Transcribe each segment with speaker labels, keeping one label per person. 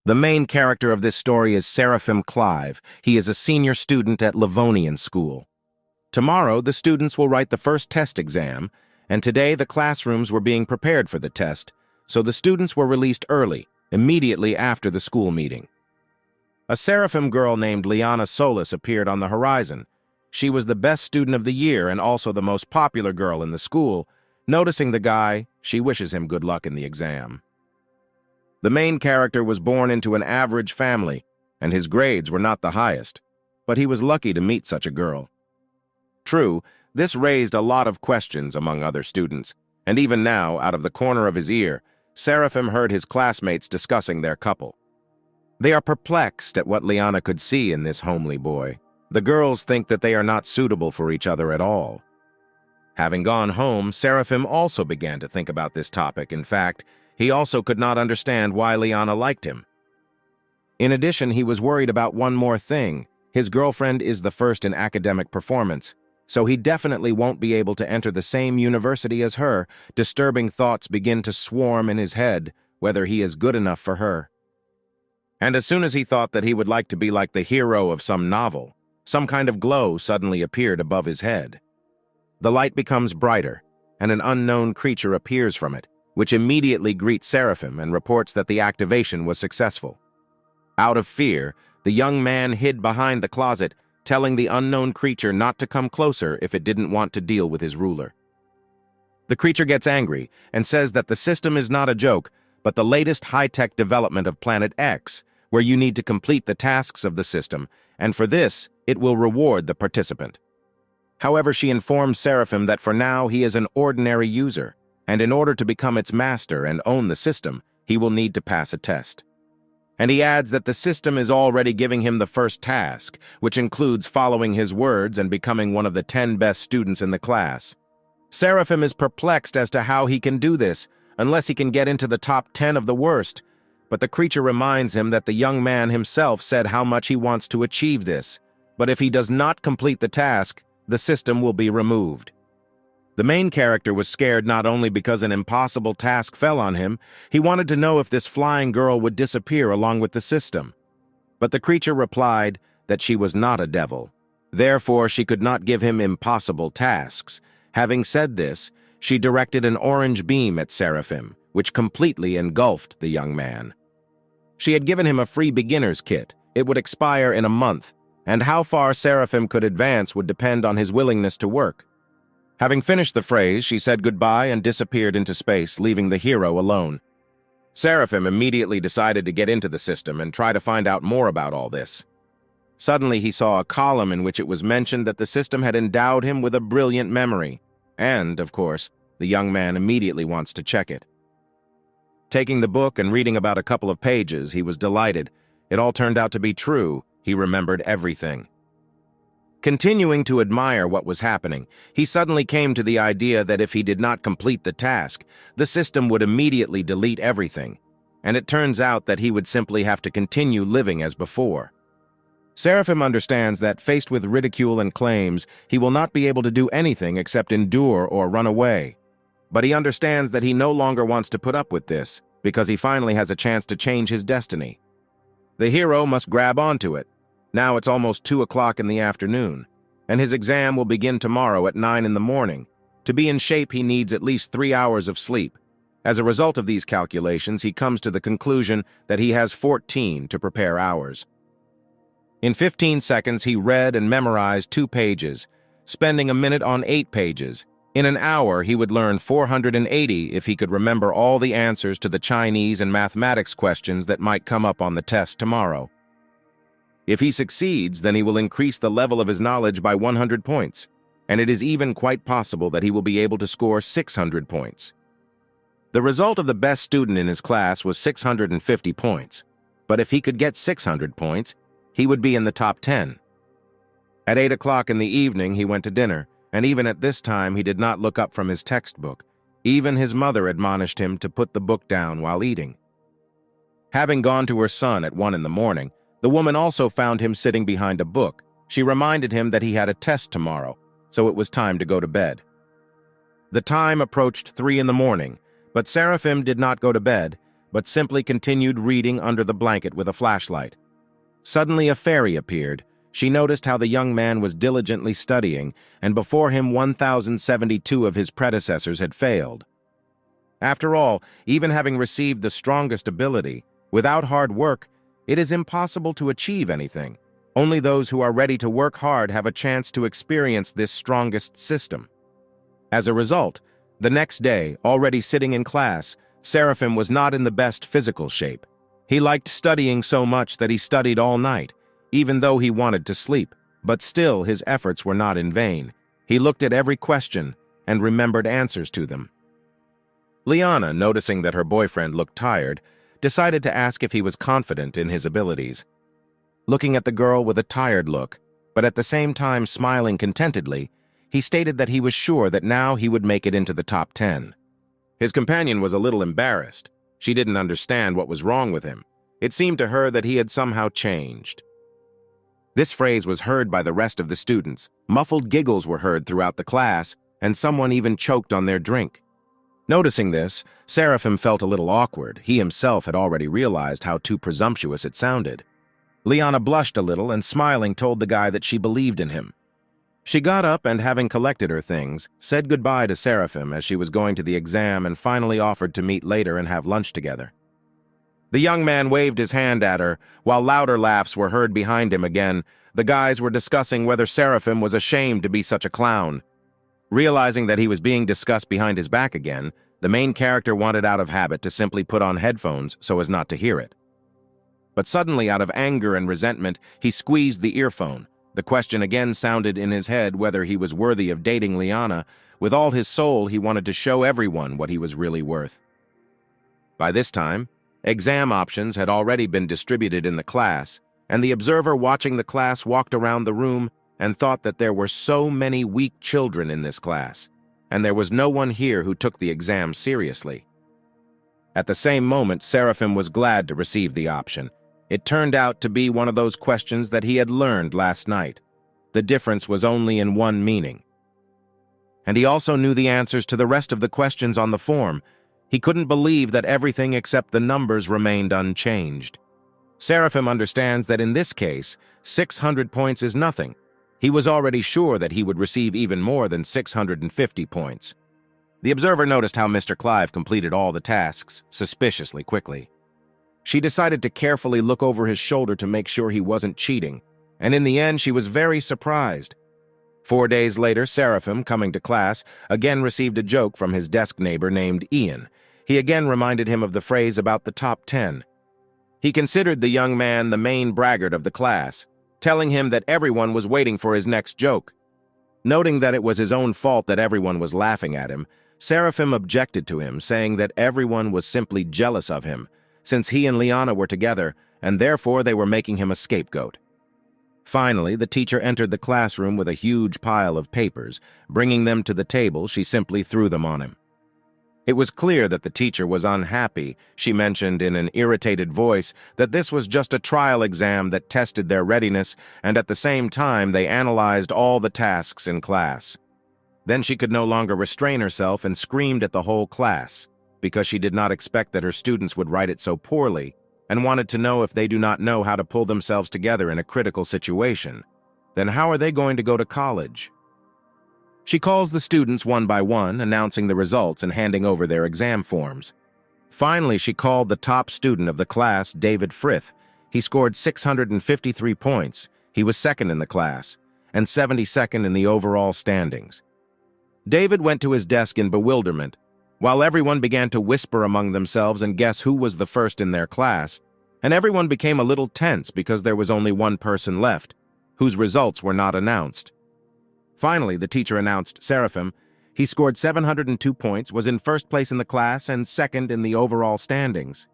Speaker 1: The main character of this story is Seraphim Clive. He is a senior student at Livonian School. Tomorrow, the students will write the first test exam, and today the classrooms were being prepared for the test, so the students were released early, immediately after the school meeting. A Seraphim girl named Liana Solis appeared on the horizon. She was the best student of the year and also the most popular girl in the school. Noticing the guy, she wishes him good luck in the exam. The main character was born into an average family, and his grades were not the highest, but he was lucky to meet such a girl. True, this raised a lot of questions among other students, and even now, out of the corner of his ear, Seraphim heard his classmates discussing their couple. They are perplexed at what Liana could see in this homely boy. The girls think that they are not suitable for each other at all. Having gone home, Seraphim also began to think about this topic. In fact, he also could not understand why Liana liked him. In addition, he was worried about one more thing. His girlfriend is the first in academic performance, so he definitely won't be able to enter the same university as her. Disturbing thoughts begin to swarm in his head, whether he is good enough for her. And as soon as he thought that he would like to be like the hero of some novel, some kind of glow suddenly appeared above his head. The light becomes brighter, and an unknown creature appears from it, which immediately greets Seraphim and reports that the activation was successful. Out of fear, the young man hid behind the closet, telling the unknown creature not to come closer if it didn't want to deal with his ruler. The creature gets angry and says that the system is not a joke, but the latest high-tech development of Planet X, where you need to complete the tasks of the system, and for this, it will reward the participant. However, she informs Seraphim that for now he is an ordinary user, and in order to become its master and own the system, he will need to pass a test. And he adds that the system is already giving him the first task, which includes following his words and becoming one of the 10 best students in the class. Seraphim is perplexed as to how he can do this, unless he can get into the top 10 of the worst, but the creature reminds him that the young man himself said how much he wants to achieve this, but if he does not complete the task, the system will be removed. The main character was scared not only because an impossible task fell on him, he wanted to know if this flying girl would disappear along with the system. But the creature replied that she was not a devil. Therefore, she could not give him impossible tasks. Having said this, she directed an orange beam at Seraphim, which completely engulfed the young man. She had given him a free beginner's kit. It would expire in a month, and how far Seraphim could advance would depend on his willingness to work. Having finished the phrase, she said goodbye and disappeared into space, leaving the hero alone. Seraphim immediately decided to get into the system and try to find out more about all this. Suddenly, he saw a column in which it was mentioned that the system had endowed him with a brilliant memory, and, of course, the young man immediately wants to check it. Taking the book and reading about a couple of pages, he was delighted. It all turned out to be true. He remembered everything. Continuing to admire what was happening, he suddenly came to the idea that if he did not complete the task, the system would immediately delete everything, and it turns out that he would simply have to continue living as before. Seraphim understands that, faced with ridicule and claims, he will not be able to do anything except endure or run away. But he understands that he no longer wants to put up with this, because he finally has a chance to change his destiny. The hero must grab onto it. Now it's almost 2 o'clock in the afternoon, and his exam will begin tomorrow at 9 in the morning. To be in shape, he needs at least 3 hours of sleep. As a result of these calculations, he comes to the conclusion that he has 14 to prepare hours. In 15 seconds, he read and memorized 2 pages, spending a minute on 8 pages. In an hour, he would learn 480 if he could remember all the answers to the Chinese and mathematics questions that might come up on the test tomorrow. If he succeeds, then he will increase the level of his knowledge by 100 points, and it is even quite possible that he will be able to score 600 points. The result of the best student in his class was 650 points, but if he could get 600 points, he would be in the top 10. At 8 o'clock in the evening, he went to dinner, and even at this time he did not look up from his textbook. Even his mother admonished him to put the book down while eating. Having gone to her son at 1 in the morning, the woman also found him sitting behind a book. She reminded him that he had a test tomorrow, so it was time to go to bed. The time approached 3 in the morning, but Seraphim did not go to bed, but simply continued reading under the blanket with a flashlight. Suddenly a fairy appeared. She noticed how the young man was diligently studying, and before him 1,072 of his predecessors had failed. After all, even having received the strongest ability, without hard work, it is impossible to achieve anything. Only those who are ready to work hard have a chance to experience this strongest system. As a result, the next day, already sitting in class, Seraphim was not in the best physical shape. He liked studying so much that he studied all night, even though he wanted to sleep, but still his efforts were not in vain. He looked at every question and remembered answers to them. Liana, noticing that her boyfriend looked tired, decided to ask if he was confident in his abilities. Looking at the girl with a tired look, but at the same time smiling contentedly, he stated that he was sure that now he would make it into the top 10. His companion was a little embarrassed. She didn't understand what was wrong with him. It seemed to her that he had somehow changed. This phrase was heard by the rest of the students. Muffled giggles were heard throughout the class, and someone even choked on their drink. Noticing this, Seraphim felt a little awkward. He himself had already realized how too presumptuous it sounded. Liana blushed a little and, smiling, told the guy that she believed in him. She got up and, having collected her things, said goodbye to Seraphim as she was going to the exam and finally offered to meet later and have lunch together. The young man waved his hand at her, while louder laughs were heard behind him again. The guys were discussing whether Seraphim was ashamed to be such a clown. Realizing that he was being discussed behind his back again, the main character wanted out of habit to simply put on headphones so as not to hear it. But suddenly, out of anger and resentment, he squeezed the earphone. The question again sounded in his head whether he was worthy of dating Liana. With all his soul, he wanted to show everyone what he was really worth. By this time, exam options had already been distributed in the class, and the observer watching the class walked around the room and thought that there were so many weak children in this class, and there was no one here who took the exam seriously. At the same moment, Seraphim was glad to receive the option. It turned out to be one of those questions that he had learned last night. The difference was only in one meaning. And he also knew the answers to the rest of the questions on the form. He couldn't believe that everything except the numbers remained unchanged. Seraphim understands that in this case, 600 points is nothing. He was already sure that he would receive even more than 650 points. The observer noticed how Mr. Clive completed all the tasks suspiciously quickly. She decided to carefully look over his shoulder to make sure he wasn't cheating, and in the end she was very surprised. 4 days later, Seraphim, coming to class, again received a joke from his desk neighbor named Ian. He again reminded him of the phrase about the top 10. He considered the young man the main braggart of the class, telling him that everyone was waiting for his next joke. Noting that it was his own fault that everyone was laughing at him, Seraphim objected to him, saying that everyone was simply jealous of him, since he and Liana were together, and therefore they were making him a scapegoat. Finally, the teacher entered the classroom with a huge pile of papers. Bringing them to the table, she simply threw them on him. It was clear that the teacher was unhappy. She mentioned in an irritated voice that this was just a trial exam that tested their readiness, and at the same time they analyzed all the tasks in class. Then she could no longer restrain herself and screamed at the whole class, because she did not expect that her students would write it so poorly, and wanted to know if they do not know how to pull themselves together in a critical situation. Then how are they going to go to college? She calls the students one by one, announcing the results and handing over their exam forms. Finally, she called the top student of the class, David Frith. He scored 653 points. He was second in the class, and 72nd in the overall standings. David went to his desk in bewilderment. While everyone began to whisper among themselves and guess who was the first in their class, and everyone became a little tense because there was only one person left, whose results were not announced. Finally, the teacher announced Seraphim. He scored 702 points, was in first place in the class, and second in the overall standings.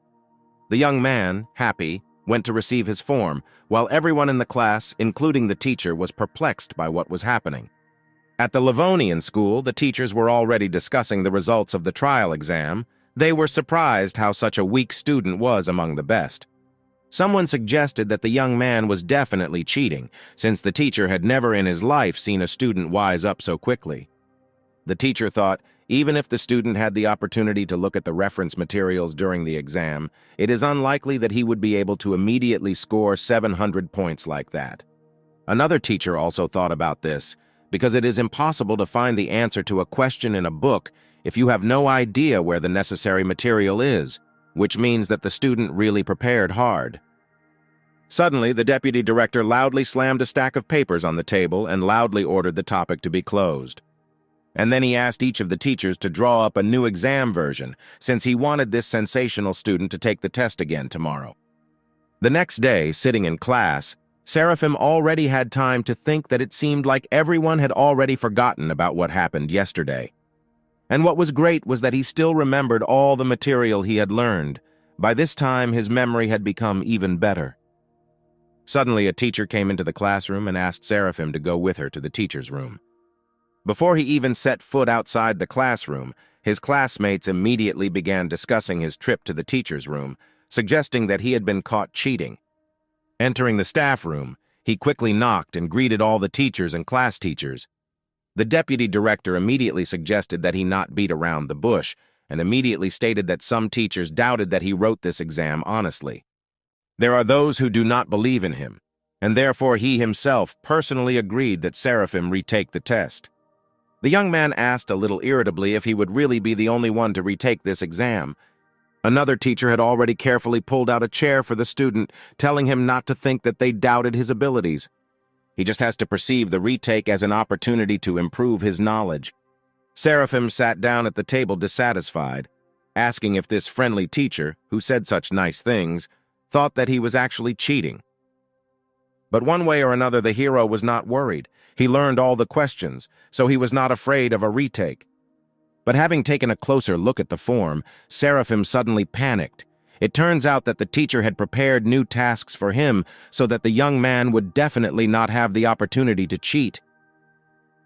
Speaker 1: The young man, happy, went to receive his form, while everyone in the class, including the teacher, was perplexed by what was happening. At the Livonian school, the teachers were already discussing the results of the trial exam. They were surprised how such a weak student was among the best. Someone suggested that the young man was definitely cheating, since the teacher had never in his life seen a student wise up so quickly. The teacher thought, Even if the student had the opportunity to look at the reference materials during the exam, it is unlikely that he would be able to immediately score 700 points like that. Another teacher also thought about this, because it is impossible to find the answer to a question in a book if you have no idea where the necessary material is, which means that the student really prepared hard. Suddenly, the deputy director loudly slammed a stack of papers on the table and loudly ordered the topic to be closed. And then he asked each of the teachers to draw up a new exam version, since he wanted this sensational student to take the test again tomorrow. The next day, sitting in class, Seraphim already had time to think that it seemed like everyone had already forgotten about what happened yesterday. And what was great was that he still remembered all the material he had learned. By this time, his memory had become even better. Suddenly, a teacher came into the classroom and asked Seraphim to go with her to the teacher's room. Before he even set foot outside the classroom, his classmates immediately began discussing his trip to the teacher's room, suggesting that he had been caught cheating. Entering the staff room, he quickly knocked and greeted all the teachers and class teachers. The deputy director immediately suggested that he not beat around the bush, and immediately stated that some teachers doubted that he wrote this exam honestly. There are those who do not believe in him, and therefore he himself personally agreed that Seraphim retake the test. The young man asked a little irritably if he would really be the only one to retake this exam. Another teacher had already carefully pulled out a chair for the student, telling him not to think that they doubted his abilities. He just has to perceive the retake as an opportunity to improve his knowledge. Seraphim sat down at the table dissatisfied, asking if this friendly teacher, who said such nice things, thought that he was actually cheating. But one way or another, the hero was not worried. He learned all the questions, so he was not afraid of a retake. But having taken a closer look at the form, Seraphim suddenly panicked. It turns out that the teacher had prepared new tasks for him so that the young man would definitely not have the opportunity to cheat.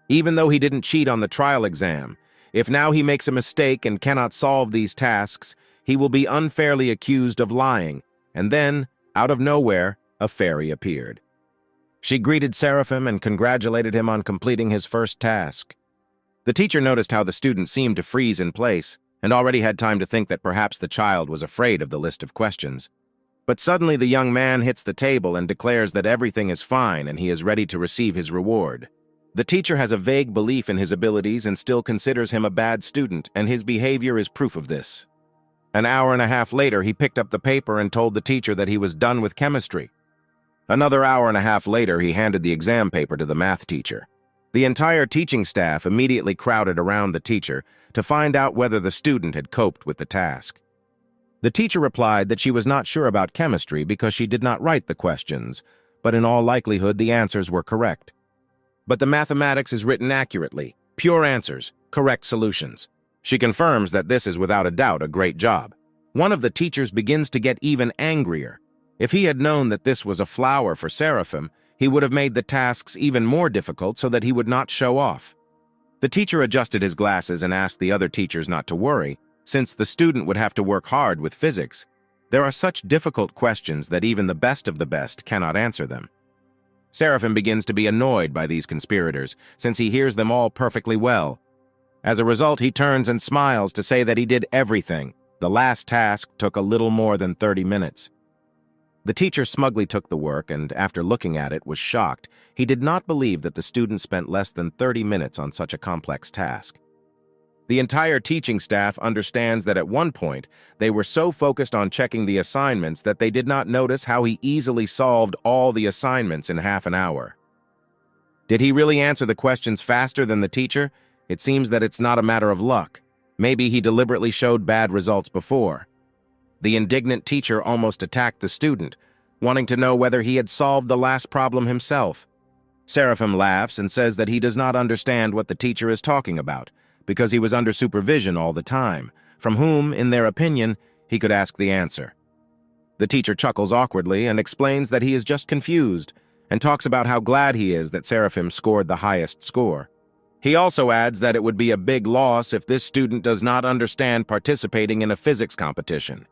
Speaker 1: Even though he didn't cheat on the trial exam, if now he makes a mistake and cannot solve these tasks, he will be unfairly accused of lying. And then, out of nowhere, a fairy appeared. She greeted Seraphim and congratulated him on completing his first task. The teacher noticed how the student seemed to freeze in place, and already had time to think that perhaps the child was afraid of the list of questions. But suddenly the young man hits the table and declares that everything is fine and he is ready to receive his reward. The teacher has a vague belief in his abilities and still considers him a bad student, and his behavior is proof of this. An hour and a half later, he picked up the paper and told the teacher that he was done with chemistry. Another hour and a half later, he handed the exam paper to the math teacher. The entire teaching staff immediately crowded around the teacher to find out whether the student had coped with the task. The teacher replied that she was not sure about chemistry because she did not write the questions, but in all likelihood the answers were correct. But the mathematics is written accurately, pure answers, correct solutions. She confirms that this is without a doubt a great job. One of the teachers begins to get even angrier. If he had known that this was a flower for Seraphim, he would have made the tasks even more difficult so that he would not show off. The teacher adjusted his glasses and asked the other teachers not to worry, since the student would have to work hard with physics. There are such difficult questions that even the best of the best cannot answer them. Seraphim begins to be annoyed by these conspirators, since he hears them all perfectly well. As a result, he turns and smiles to say that he did everything. The last task took a little more than 30 minutes. The teacher smugly took the work and, after looking at it, was shocked. He did not believe that the student spent less than 30 minutes on such a complex task. The entire teaching staff understands that at one point, they were so focused on checking the assignments that they did not notice how he easily solved all the assignments in half an hour. Did he really answer the questions faster than the teacher? It seems that it's not a matter of luck. Maybe he deliberately showed bad results before. The indignant teacher almost attacked the student, wanting to know whether he had solved the last problem himself. Seraphim laughs and says that he does not understand what the teacher is talking about, because he was under supervision all the time, from whom, in their opinion, he could ask the answer. The teacher chuckles awkwardly and explains that he is just confused, and talks about how glad he is that Seraphim scored the highest score. He also adds that it would be a big loss if this student does not understand participating in a physics competition.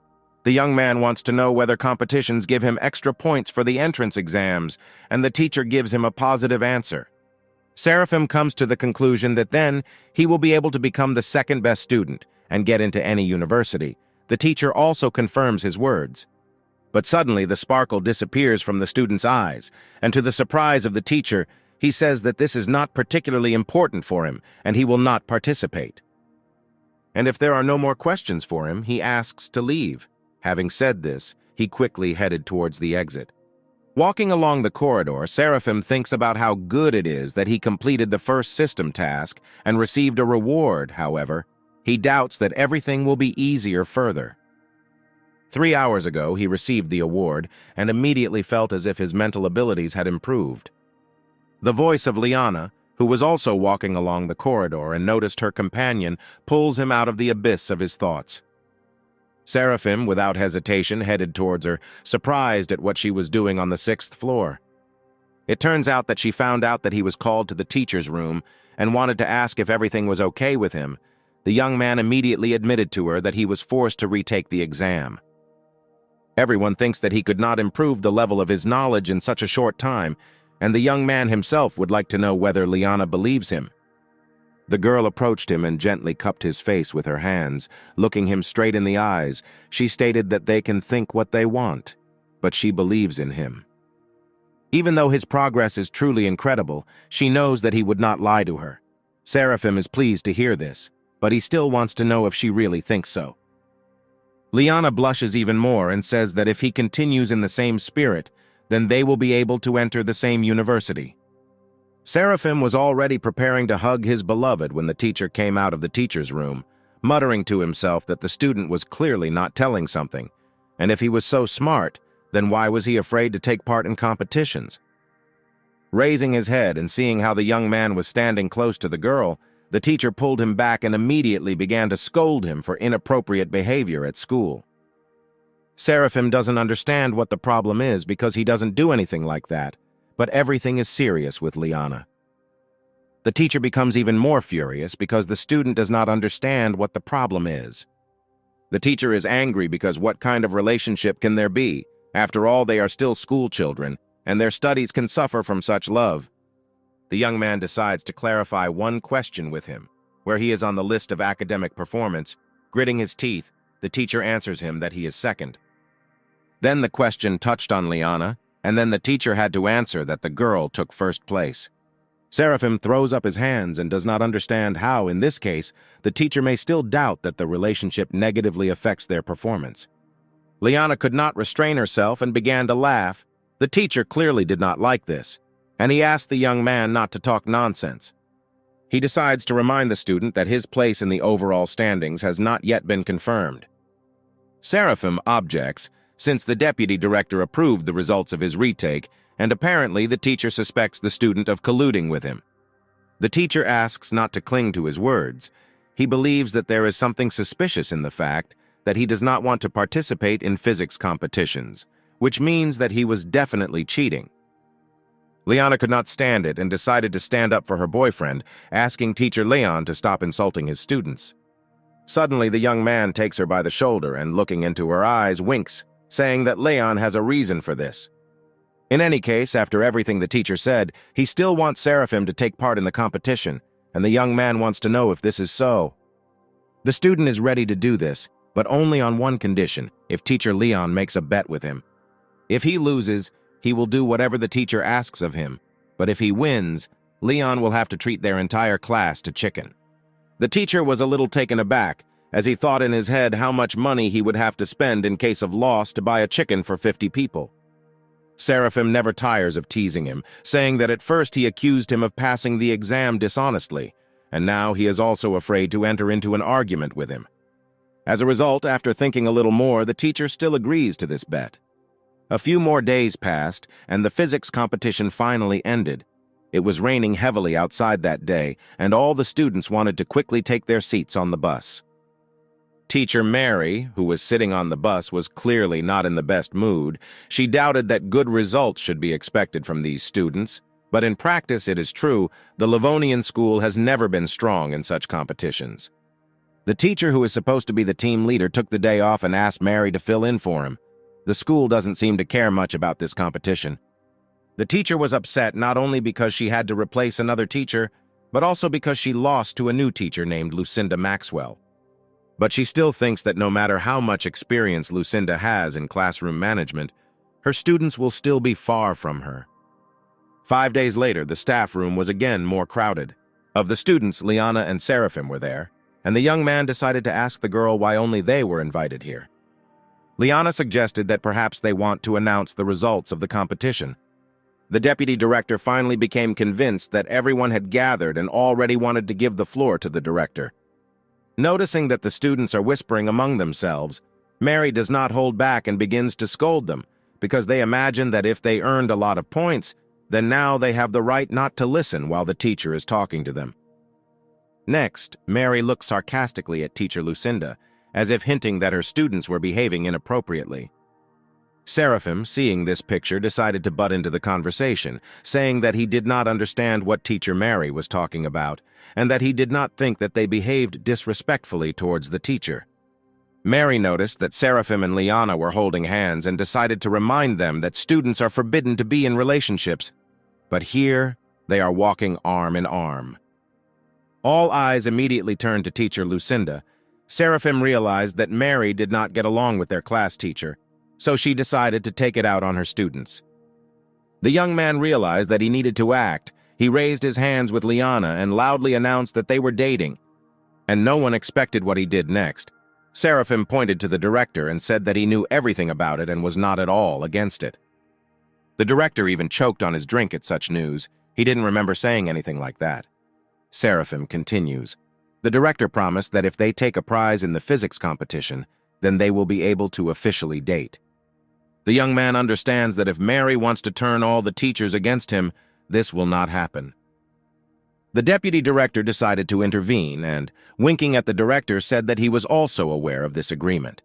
Speaker 1: The young man wants to know whether competitions give him extra points for the entrance exams, and the teacher gives him a positive answer. Seraphim comes to the conclusion that then he will be able to become the second best student and get into any university. The teacher also confirms his words. But suddenly the sparkle disappears from the student's eyes, and to the surprise of the teacher, he says that this is not particularly important for him and he will not participate. And if there are no more questions for him, he asks to leave. Having said this, he quickly headed towards the exit. Walking along the corridor, Seraphim thinks about how good it is that he completed the first system task and received a reward. However, he doubts that everything will be easier further. 3 hours ago, he received the award and immediately felt as if his mental abilities had improved. The voice of Liana, who was also walking along the corridor and noticed her companion, pulls him out of the abyss of his thoughts. Seraphim, without hesitation, headed towards her, surprised at what she was doing on the 6th floor. It turns out that she found out that he was called to the teacher's room and wanted to ask if everything was okay with him. The young man immediately admitted to her that he was forced to retake the exam. Everyone thinks that he could not improve the level of his knowledge in such a short time, and the young man himself would like to know whether Liana believes him. The girl approached him and gently cupped his face with her hands. Looking him straight in the eyes, she stated that they can think what they want, but she believes in him. Even though his progress is truly incredible, she knows that he would not lie to her. Seraphim is pleased to hear this, but he still wants to know if she really thinks so. Liana blushes even more and says that if he continues in the same spirit, then they will be able to enter the same university. Seraphim was already preparing to hug his beloved when the teacher came out of the teacher's room, muttering to himself that the student was clearly not telling something, and if he was so smart, then why was he afraid to take part in competitions? Raising his head and seeing how the young man was standing close to the girl, the teacher pulled him back and immediately began to scold him for inappropriate behavior at school. Seraphim doesn't understand what the problem is because he doesn't do anything like that, but everything is serious with Liana. The teacher becomes even more furious because the student does not understand what the problem is. The teacher is angry because what kind of relationship can there be? After all, they are still school children, and their studies can suffer from such love. The young man decides to clarify one question with him, where he is on the list of academic performance. Gritting his teeth, the teacher answers him that he is second. Then the question touched on Liana, and then the teacher had to answer that the girl took first place. Seraphim throws up his hands and does not understand how, in this case, the teacher may still doubt that the relationship negatively affects their performance. Liana could not restrain herself and began to laugh. The teacher clearly did not like this, and he asked the young man not to talk nonsense. He decides to remind the student that his place in the overall standings has not yet been confirmed. Seraphim objects, since the deputy director approved the results of his retake, and apparently the teacher suspects the student of colluding with him. The teacher asks not to cling to his words. He believes that there is something suspicious in the fact that he does not want to participate in physics competitions, which means that he was definitely cheating. Liana could not stand it and decided to stand up for her boyfriend, asking teacher Leon to stop insulting his students. Suddenly, the young man takes her by the shoulder and, looking into her eyes, winks, saying that Leon has a reason for this. In any case, after everything the teacher said, he still wants Seraphim to take part in the competition, and the young man wants to know if this is so. The student is ready to do this, but only on one condition: if teacher Leon makes a bet with him. If he loses, he will do whatever the teacher asks of him, but if he wins, Leon will have to treat their entire class to chicken. The teacher was a little taken aback, as he thought in his head how much money he would have to spend in case of loss to buy a chicken for 50 people. Seraphim never tires of teasing him, saying that at first he accused him of passing the exam dishonestly, and now he is also afraid to enter into an argument with him. As a result, after thinking a little more, the teacher still agrees to this bet. A few more days passed, and the physics competition finally ended. It was raining heavily outside that day, and all the students wanted to quickly take their seats on the bus. Teacher Mary, who was sitting on the bus, was clearly not in the best mood. She doubted that good results should be expected from these students, but in practice it is true, the Livonian school has never been strong in such competitions. The teacher who is supposed to be the team leader took the day off and asked Mary to fill in for him. The school doesn't seem to care much about this competition. The teacher was upset not only because she had to replace another teacher, but also because she lost to a new teacher named Lucinda Maxwell. But she still thinks that no matter how much experience Lucinda has in classroom management, her students will still be far from her. 5 days later, the staff room was again more crowded. Of the students, Liana and Seraphim were there, and the young man decided to ask the girl why only they were invited here. Liana suggested that perhaps they want to announce the results of the competition. The deputy director finally became convinced that everyone had gathered and already wanted to give the floor to the director. Noticing that the students are whispering among themselves, Mary does not hold back and begins to scold them, because they imagine that if they earned a lot of points, then now they have the right not to listen while the teacher is talking to them. Next, Mary looks sarcastically at teacher Lucinda, as if hinting that her students were behaving inappropriately. Seraphim, seeing this picture, decided to butt into the conversation, saying that he did not understand what teacher Mary was talking about, and that he did not think that they behaved disrespectfully towards the teacher. Mary noticed that Seraphim and Liana were holding hands and decided to remind them that students are forbidden to be in relationships, but here they are walking arm in arm. All eyes immediately turned to teacher Lucinda. Seraphim realized that Mary did not get along with their class teacher, so she decided to take it out on her students. The young man realized that he needed to act. He raised his hands with Liana and loudly announced that they were dating, and no one expected what he did next. Seraphim pointed to the director and said that he knew everything about it and was not at all against it. The director even choked on his drink at such news. He didn't remember saying anything like that. Seraphim continues. The director promised that if they take a prize in the physics competition, then they will be able to officially date. The young man understands that if Mary wants to turn all the teachers against him, this will not happen. The deputy director decided to intervene and, winking at the director, said that he was also aware of this agreement.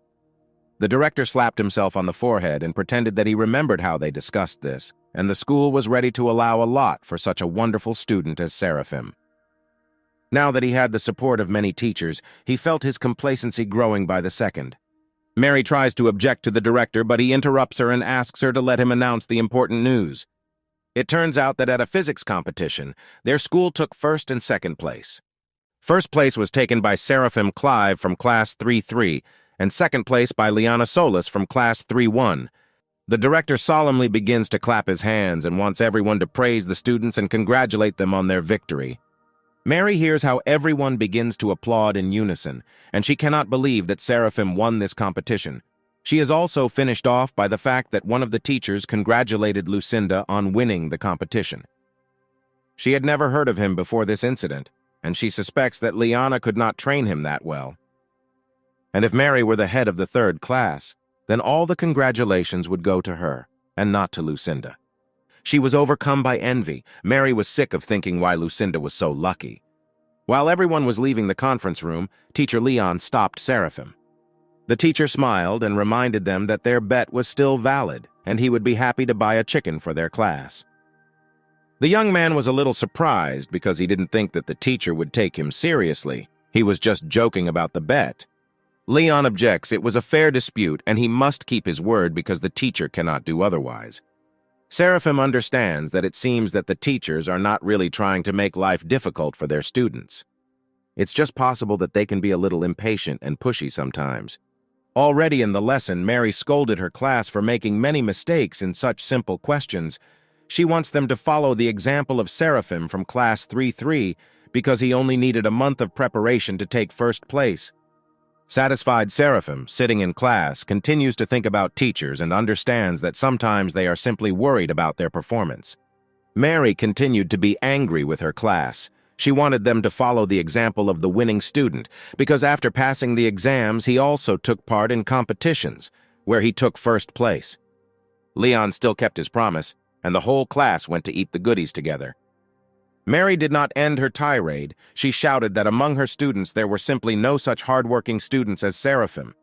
Speaker 1: The director slapped himself on the forehead and pretended that he remembered how they discussed this, and the school was ready to allow a lot for such a wonderful student as Seraphim. Now that he had the support of many teachers, he felt his complacency growing by the second. Mary tries to object to the director, but he interrupts her and asks her to let him announce the important news. It turns out that at a physics competition, their school took first and second place. First place was taken by Seraphim Clive from Class 3-3, and second place by Liana Solis from Class 3-1. The director solemnly begins to clap his hands and wants everyone to praise the students and congratulate them on their victory. Mary hears how everyone begins to applaud in unison, and she cannot believe that Seraphim won this competition. She is also finished off by the fact that one of the teachers congratulated Lucinda on winning the competition. She had never heard of him before this incident, and she suspects that Liana could not train him that well. And if Mary were the head of the third class, then all the congratulations would go to her, and not to Lucinda. She was overcome by envy. Mary was sick of thinking why Lucinda was so lucky. While everyone was leaving the conference room, Teacher Leon stopped Seraphim. The teacher smiled and reminded them that their bet was still valid, and he would be happy to buy a chicken for their class. The young man was a little surprised because he didn't think that the teacher would take him seriously. He was just joking about the bet. Leon objects it was a fair dispute and he must keep his word because the teacher cannot do otherwise. Seraphim understands that it seems that the teachers are not really trying to make life difficult for their students. It's just possible that they can be a little impatient and pushy sometimes. Already in the lesson, Mary scolded her class for making many mistakes in such simple questions. She wants them to follow the example of Seraphim from Class 3-3 because he only needed a month of preparation to take first place. Satisfied Seraphim, sitting in class, continues to think about teachers and understands that sometimes they are simply worried about their performance. Mary continued to be angry with her class. She wanted them to follow the example of the winning student because after passing the exams, he also took part in competitions, where he took first place. Leon still kept his promise, and the whole class went to eat the goodies together. Mary did not end her tirade. She shouted that among her students there were simply no such hardworking students as Seraphim.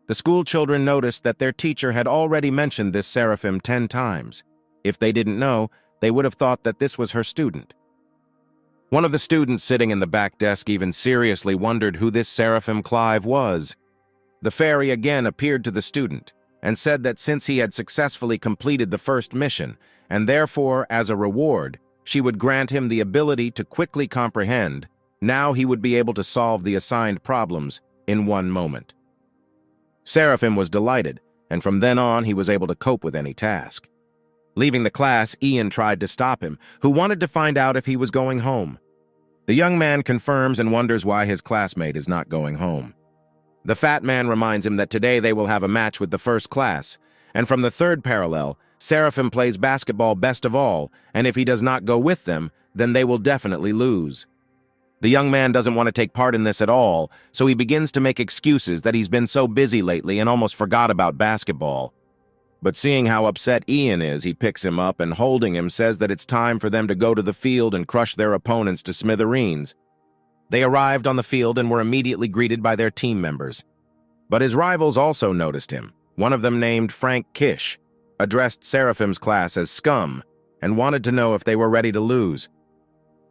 Speaker 1: The school children noticed that their teacher had already mentioned this Seraphim 10 times. If they didn't know, they would have thought that this was her student. One of the students sitting in the back desk even seriously wondered who this Seraphim Clive was. The fairy again appeared to the student, and said that since he had successfully completed the first mission, and therefore, as a reward, she would grant him the ability to quickly comprehend, now he would be able to solve the assigned problems in one moment. Seraphim was delighted, and from then on he was able to cope with any task. Leaving the class, Ian tried to stop him, who wanted to find out if he was going home. The young man confirms and wonders why his classmate is not going home. The fat man reminds him that today they will have a match with the first class, and from the third parallel, Seraphim plays basketball best of all, and if he does not go with them, then they will definitely lose. The young man doesn't want to take part in this at all, so he begins to make excuses that he's been so busy lately and almost forgot about basketball. But seeing how upset Ian is, he picks him up and holding him says that it's time for them to go to the field and crush their opponents to smithereens. They arrived on the field and were immediately greeted by their team members. But his rivals also noticed him. One of them, named Frank Kish, addressed Seraphim's class as scum and wanted to know if they were ready to lose.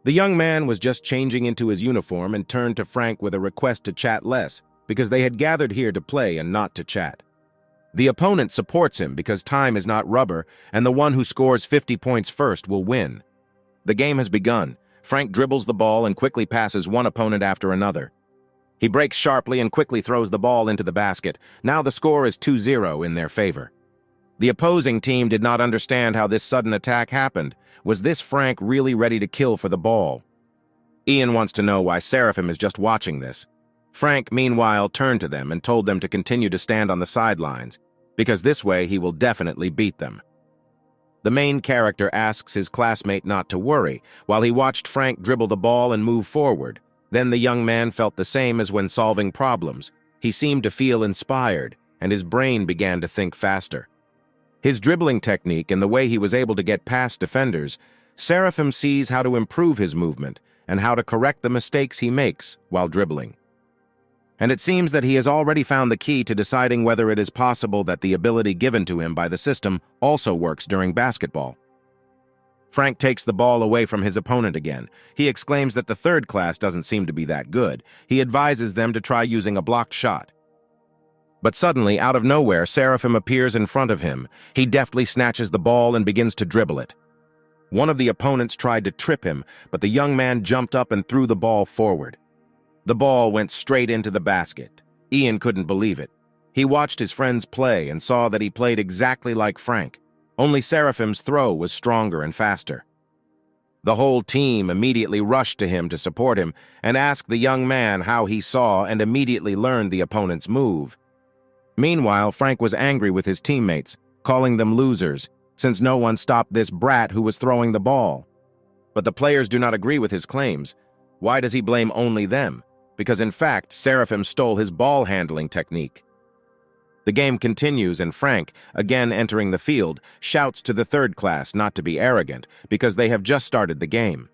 Speaker 1: The young man was just changing into his uniform and turned to Frank with a request to chat less because they had gathered here to play and not to chat. The opponent supports him because time is not rubber and the one who scores 50 points first will win. The game has begun. Frank dribbles the ball and quickly passes one opponent after another. He breaks sharply and quickly throws the ball into the basket. Now the score is 2-0 in their favor. The opposing team did not understand how this sudden attack happened. Was this Frank really ready to kill for the ball? Ian wants to know why Seraphim is just watching this. Frank, meanwhile, turned to them and told them to continue to stand on the sidelines, because this way he will definitely beat them. The main character asks his classmate not to worry, while he watched Frank dribble the ball and move forward. Then the young man felt the same as when solving problems. He seemed to feel inspired, and his brain began to think faster. His dribbling technique and the way he was able to get past defenders, Seraphim sees how to improve his movement and how to correct the mistakes he makes while dribbling. And it seems that he has already found the key to deciding whether it is possible that the ability given to him by the system also works during basketball. Frank takes the ball away from his opponent again. He exclaims that the third class doesn't seem to be that good. He advises them to try using a blocked shot. But suddenly, out of nowhere, Seraphim appears in front of him. He deftly snatches the ball and begins to dribble it. One of the opponents tried to trip him, but the young man jumped up and threw the ball forward. The ball went straight into the basket. Ian couldn't believe it. He watched his friends play and saw that he played exactly like Frank. Only Seraphim's throw was stronger and faster. The whole team immediately rushed to him to support him and asked the young man how he saw and immediately learned the opponent's move. Meanwhile, Frank was angry with his teammates, calling them losers, since no one stopped this brat who was throwing the ball. But the players do not agree with his claims. Why does he blame only them? Because in fact, Seraphim stole his ball handling technique. The game continues and Frank, again entering the field, shouts to the third class not to be arrogant because they have just started the game.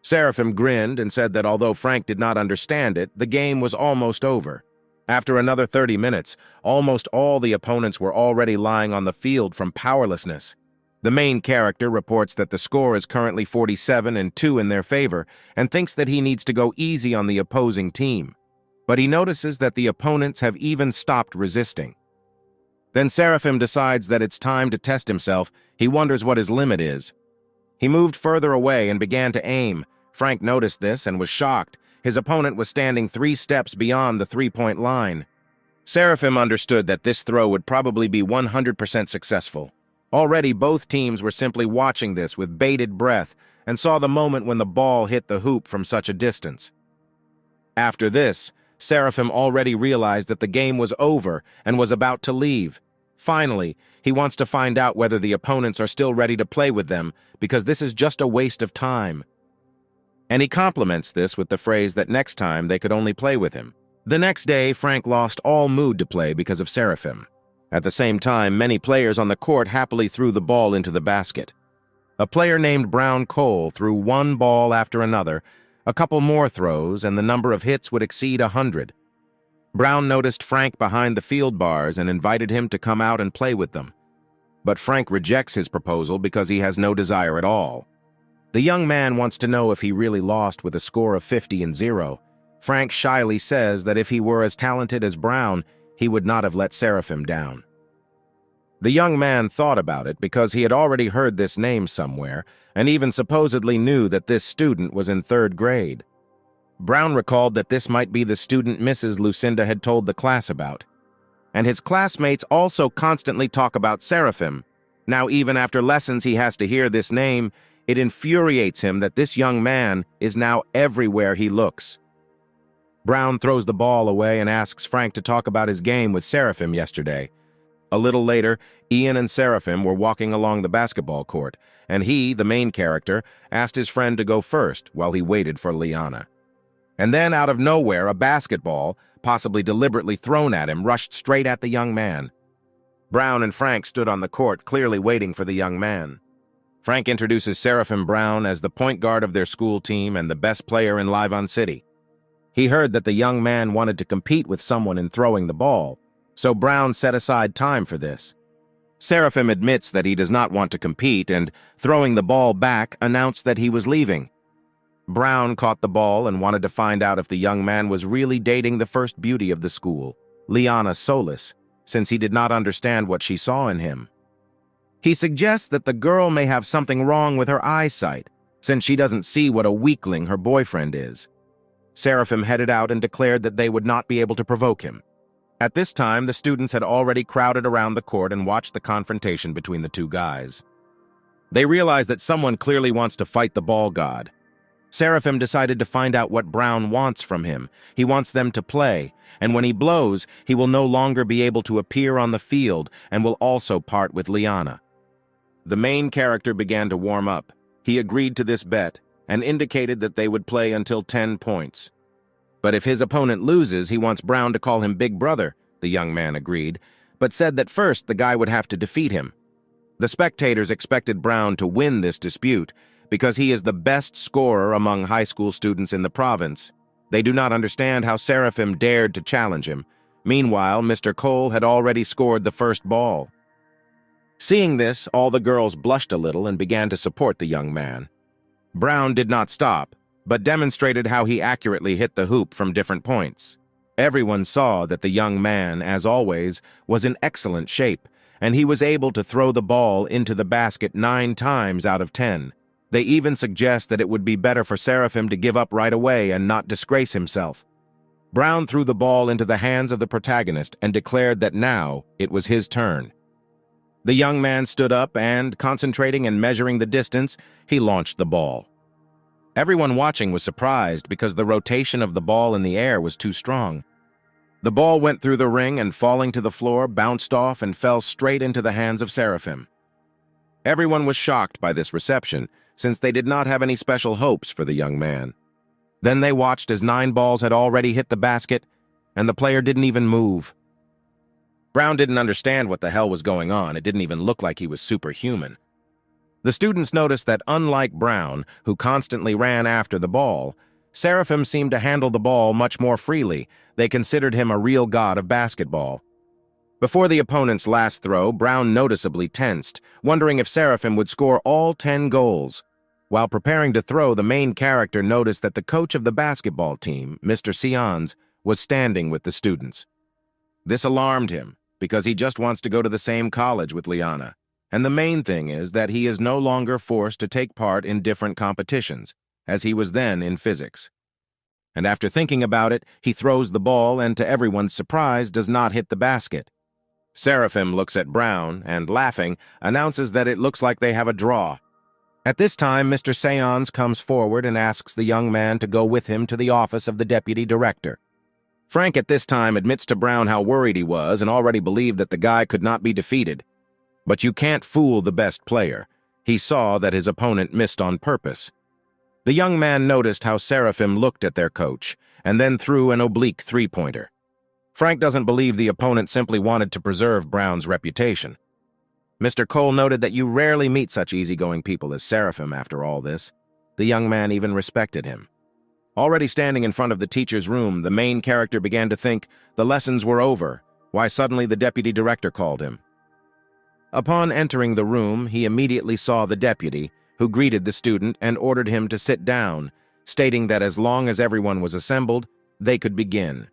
Speaker 1: Seraphim grinned and said that although Frank did not understand it, the game was almost over. After another 30 minutes, almost all the opponents were already lying on the field from powerlessness. The main character reports that the score is currently 47-2 in their favor and thinks that he needs to go easy on the opposing team. But he notices that the opponents have even stopped resisting. Then Seraphim decides that it's time to test himself. He wonders what his limit is. He moved further away and began to aim. Frank noticed this and was shocked. His opponent was standing 3 steps beyond the 3-point line. Seraphim understood that this throw would probably be 100% successful. Already both teams were simply watching this with bated breath and saw the moment when the ball hit the hoop from such a distance. After this, Seraphim already realized that the game was over and was about to leave. Finally, he wants to find out whether the opponents are still ready to play with them because this is just a waste of time. And he compliments this with the phrase that next time they could only play with him. The next day, Frank lost all mood to play because of Seraphim. At the same time, many players on the court happily threw the ball into the basket. A player named Brown Cole threw one ball after another, a couple more throws, and the number of hits would exceed 100. Brown noticed Frank behind the field bars and invited him to come out and play with them. But Frank rejects his proposal because he has no desire at all. The young man wants to know if he really lost with a score of 50-0. Frank shyly says that if he were as talented as Brown, he would not have let Seraphim down. The young man thought about it because he had already heard this name somewhere and even supposedly knew that this student was in third grade. Brown recalled that this might be the student Mrs. Lucinda had told the class about. And his classmates also constantly talk about Seraphim. Now, even after lessons he has to hear this name, it infuriates him that this young man is now everywhere he looks. Brown throws the ball away and asks Frank to talk about his game with Seraphim yesterday. A little later, Ian and Seraphim were walking along the basketball court, and he, the main character, asked his friend to go first while he waited for Liana. And then, out of nowhere, a basketball, possibly deliberately thrown at him, rushed straight at the young man. Brown and Frank stood on the court, clearly waiting for the young man. Frank introduces Seraphim Brown as the point guard of their school team and the best player in Livon City. He heard that the young man wanted to compete with someone in throwing the ball, so Brown set aside time for this. Seraphim admits that he does not want to compete and, throwing the ball back, announced that he was leaving. Brown caught the ball and wanted to find out if the young man was really dating the first beauty of the school, Liana Solis, since he did not understand what she saw in him. He suggests that the girl may have something wrong with her eyesight, since she doesn't see what a weakling her boyfriend is. Seraphim headed out and declared that they would not be able to provoke him. At this time, the students had already crowded around the court and watched the confrontation between the two guys. They realized that someone clearly wants to fight the ball god. Seraphim decided to find out what Brown wants from him. He wants them to play, and when he blows, he will no longer be able to appear on the field and will also part with Liana. The main character began to warm up. He agreed to this bet and indicated that they would play until 10 points. But if his opponent loses, he wants Brown to call him Big Brother, the young man agreed, but said that first the guy would have to defeat him. The spectators expected Brown to win this dispute because he is the best scorer among high school students in the province. They do not understand how Seraphim dared to challenge him. Meanwhile, Mr. Cole had already scored the first ball. Seeing this, all the girls blushed a little and began to support the young man. Brown did not stop, but demonstrated how he accurately hit the hoop from different points. Everyone saw that the young man, as always, was in excellent shape, and he was able to throw the ball into the basket 9 times out of 10. They even suggest that it would be better for Seraphim to give up right away and not disgrace himself. Brown threw the ball into the hands of the protagonist and declared that now it was his turn. The young man stood up and, concentrating and measuring the distance, he launched the ball. Everyone watching was surprised because the rotation of the ball in the air was too strong. The ball went through the ring and, falling to the floor, bounced off and fell straight into the hands of Seraphim. Everyone was shocked by this reception, since they did not have any special hopes for the young man. Then they watched as 9 balls had already hit the basket, and the player didn't even move. Brown didn't understand what the hell was going on. It didn't even look like he was superhuman. The students noticed that unlike Brown, who constantly ran after the ball, Seraphim seemed to handle the ball much more freely. They considered him a real god of basketball. Before the opponent's last throw, Brown noticeably tensed, wondering if Seraphim would score all 10 goals. While preparing to throw, the main character noticed that the coach of the basketball team, Mr. Sions, was standing with the students. This alarmed him, because he just wants to go to the same college with Liana. And the main thing is that he is no longer forced to take part in different competitions, as he was then in physics. And after thinking about it, he throws the ball and, to everyone's surprise, does not hit the basket. Seraphim looks at Brown and, laughing, announces that it looks like they have a draw. At this time, Mr. Seance comes forward and asks the young man to go with him to the office of the deputy director. Frank at this time admits to Brown how worried he was and already believed that the guy could not be defeated. But you can't fool the best player. He saw that his opponent missed on purpose. The young man noticed how Seraphim looked at their coach and then threw an oblique 3-pointer. Frank doesn't believe the opponent simply wanted to preserve Brown's reputation. Mr. Cole noted that you rarely meet such easygoing people as Seraphim after all this. The young man even respected him. Already standing in front of the teacher's room, the main character began to think the lessons were over. Why suddenly the deputy director called him. Upon entering the room, he immediately saw the deputy, who greeted the student and ordered him to sit down, stating that as long as everyone was assembled, they could begin.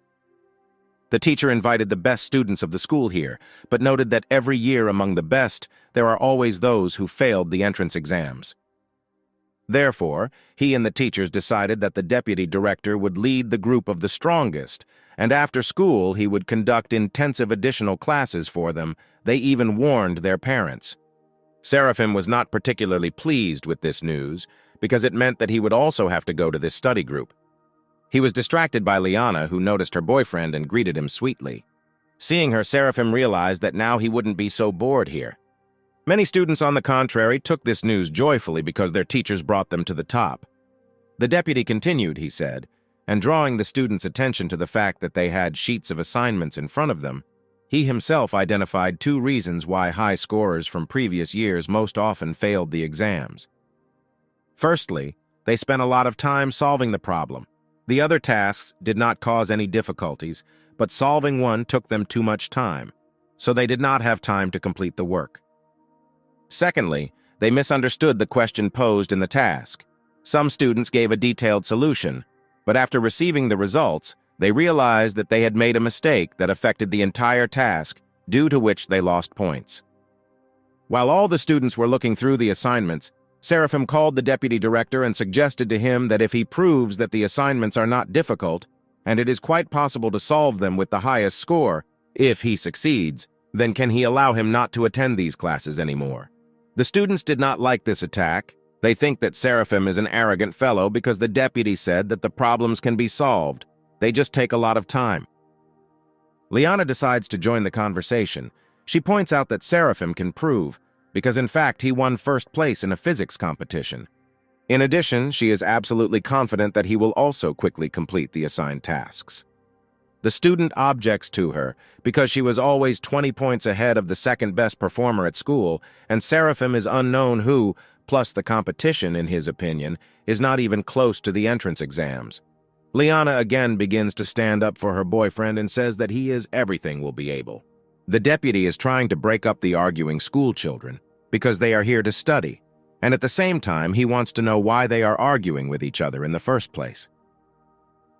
Speaker 1: The teacher invited the best students of the school here, but noted that every year among the best, there are always those who failed the entrance exams. Therefore, he and the teachers decided that the deputy director would lead the group of the strongest, and after school he would conduct intensive additional classes for them. They even warned their parents. Seraphim was not particularly pleased with this news, because it meant that he would also have to go to this study group. He was distracted by Liana, who noticed her boyfriend and greeted him sweetly. Seeing her, Seraphim realized that now he wouldn't be so bored here. Many students, on the contrary, took this news joyfully because their teachers brought them to the top. The deputy continued, he said, and drawing the students' attention to the fact that they had sheets of assignments in front of them, he himself identified 2 reasons why high scorers from previous years most often failed the exams. Firstly, they spent a lot of time solving the problem. The other tasks did not cause any difficulties, but solving one took them too much time, so they did not have time to complete the work. Secondly, they misunderstood the question posed in the task. Some students gave a detailed solution, but after receiving the results, they realized that they had made a mistake that affected the entire task, due to which they lost points. While all the students were looking through the assignments, Seraphim called the deputy director and suggested to him that if he proves that the assignments are not difficult, and it is quite possible to solve them with the highest score, if he succeeds, then can he allow him not to attend these classes anymore. The students did not like this attack. They think that Seraphim is an arrogant fellow because the deputy said that the problems can be solved. They just take a lot of time. Liana decides to join the conversation. She points out that Seraphim can prove, because in fact he won first place in a physics competition. In addition, she is absolutely confident that he will also quickly complete the assigned tasks. The student objects to her because she was always 20 points ahead of the second best performer at school, and Seraphim is unknown who, plus the competition, in his opinion, is not even close to the entrance exams. Liana again begins to stand up for her boyfriend and says that he is everything will be able. The deputy is trying to break up the arguing school children because they are here to study, and at the same time he wants to know why they are arguing with each other in the first place.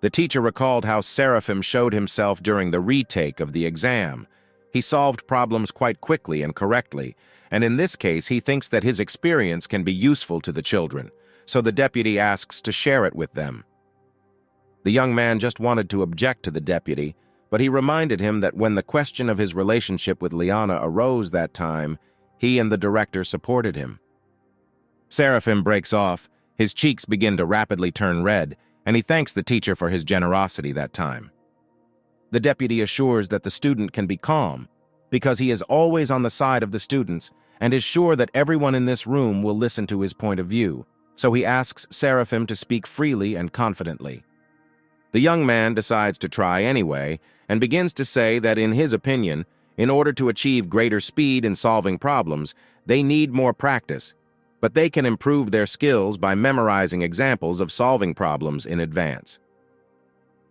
Speaker 1: The teacher recalled how Seraphim showed himself during the retake of the exam. He solved problems quite quickly and correctly, and in this case he thinks that his experience can be useful to the children, so the deputy asks to share it with them. The young man just wanted to object to the deputy, but he reminded him that when the question of his relationship with Liana arose that time, he and the director supported him. Seraphim breaks off, his cheeks begin to rapidly turn red, and he thanks the teacher for his generosity that time. The deputy assures that the student can be calm, because he is always on the side of the students and is sure that everyone in this room will listen to his point of view, so he asks Seraphim to speak freely and confidently. The young man decides to try anyway, and begins to say that in his opinion, in order to achieve greater speed in solving problems, they need more practice, but they can improve their skills by memorizing examples of solving problems in advance.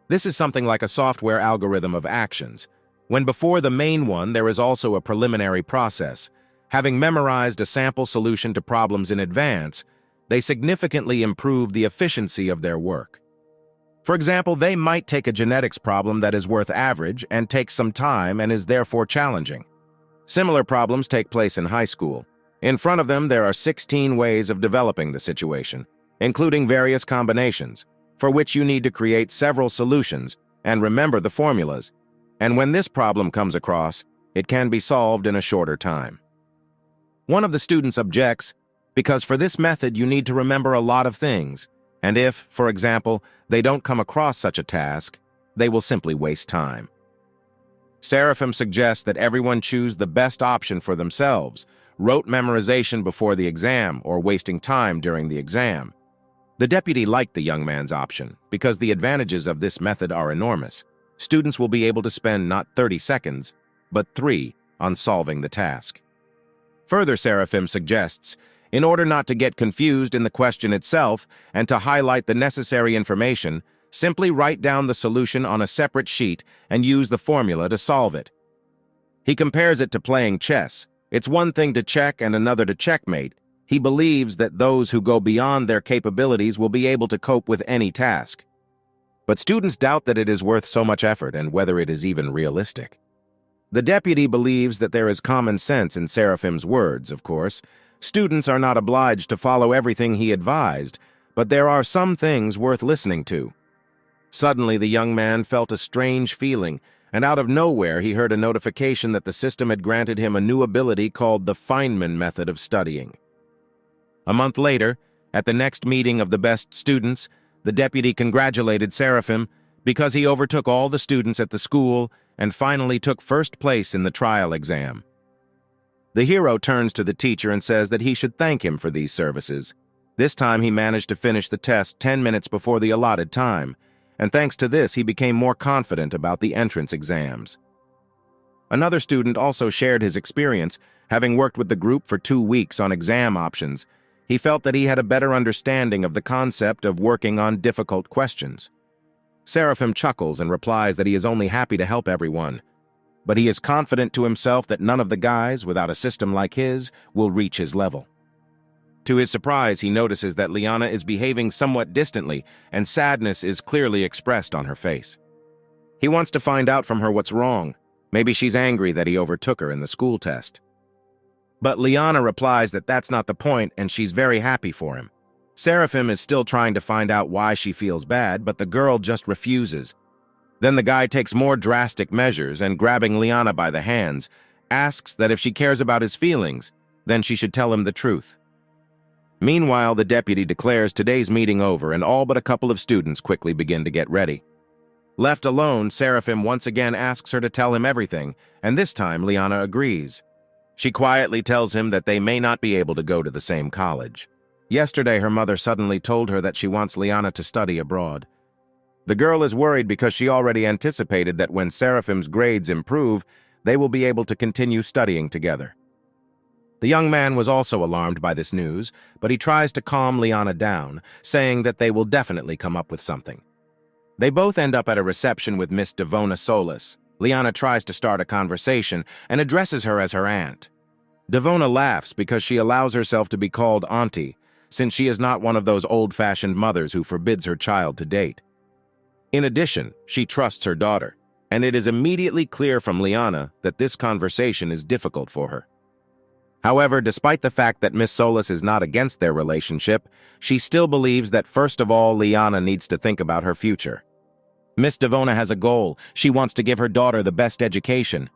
Speaker 1: This is something like a software algorithm of actions, when before the main one there is also a preliminary process. Having memorized a sample solution to problems in advance, they significantly improve the efficiency of their work. For example, they might take a genetics problem that is worth average and takes some time and is therefore challenging. Similar problems take place in high school. In front of them, there are 16 ways of developing the situation, including various combinations, for which you need to create several solutions and remember the formulas. And when this problem comes across, it can be solved in a shorter time. One of the students objects, because for this method you need to remember a lot of things, and if, for example, they don't come across such a task, they will simply waste time. Seraphim suggests that everyone choose the best option for themselves, rote memorization before the exam or wasting time during the exam. The deputy liked the young man's option because the advantages of this method are enormous. Students will be able to spend not 30 seconds, but 3 on solving the task. Further, Seraphim suggests, in order not to get confused in the question itself and to highlight the necessary information, simply write down the solution on a separate sheet and use the formula to solve it. He compares it to playing chess. It's one thing to check and another to checkmate. He believes that those who go beyond their capabilities will be able to cope with any task. but students doubt that it is worth so much effort and whether it is even realistic. The deputy believes that there is common sense in Seraphim's words, of course. Students are not obliged to follow everything he advised, but there are some things worth listening to. Suddenly, the young man felt a strange feeling, and out of nowhere he heard a notification that the system had granted him a new ability called the Feynman method of studying. A month later, at the next meeting of the best students, the deputy congratulated Seraphim because he overtook all the students at the school and finally took first place in the trial exam. The hero turns to the teacher and says that he should thank him for these services. This time he managed to finish the test 10 minutes before the allotted time, and thanks to this he became more confident about the entrance exams. Another student also shared his experience, having worked with the group for 2 weeks on exam options. He felt that he had a better understanding of the concept of working on difficult questions. Seraphim chuckles and replies that he is only happy to help everyone, but he is confident to himself that none of the guys, without a system like his, will reach his level. To his surprise, he notices that Liana is behaving somewhat distantly, and sadness is clearly expressed on her face. He wants to find out from her what's wrong. Maybe she's angry that he overtook her in the school test. But Liana replies that that's not the point, and she's very happy for him. Seraphim is still trying to find out why she feels bad, but the girl just refuses. Then the guy takes more drastic measures and, grabbing Liana by the hands, asks that if she cares about his feelings, then she should tell him the truth. Meanwhile, the deputy declares today's meeting over, and all but a couple of students quickly begin to get ready. Left alone, Seraphim once again asks her to tell him everything, and this time Liana agrees. She quietly tells him that they may not be able to go to the same college. Yesterday, her mother suddenly told her that she wants Liana to study abroad. The girl is worried because she already anticipated that when Seraphim's grades improve, they will be able to continue studying together. The young man was also alarmed by this news, but he tries to calm Liana down, saying that they will definitely come up with something. They both end up at a reception with Miss Devona Solis. Liana tries to start a conversation and addresses her as her aunt. Devona laughs because she allows herself to be called auntie, since she is not one of those old-fashioned mothers who forbids her child to date. In addition, she trusts her daughter, and it is immediately clear from Liana that this conversation is difficult for her. However, despite the fact that Miss Solis is not against their relationship, she still believes that first of all, Liana needs to think about her future. Miss Devona has a goal. She wants to give her daughter the best education.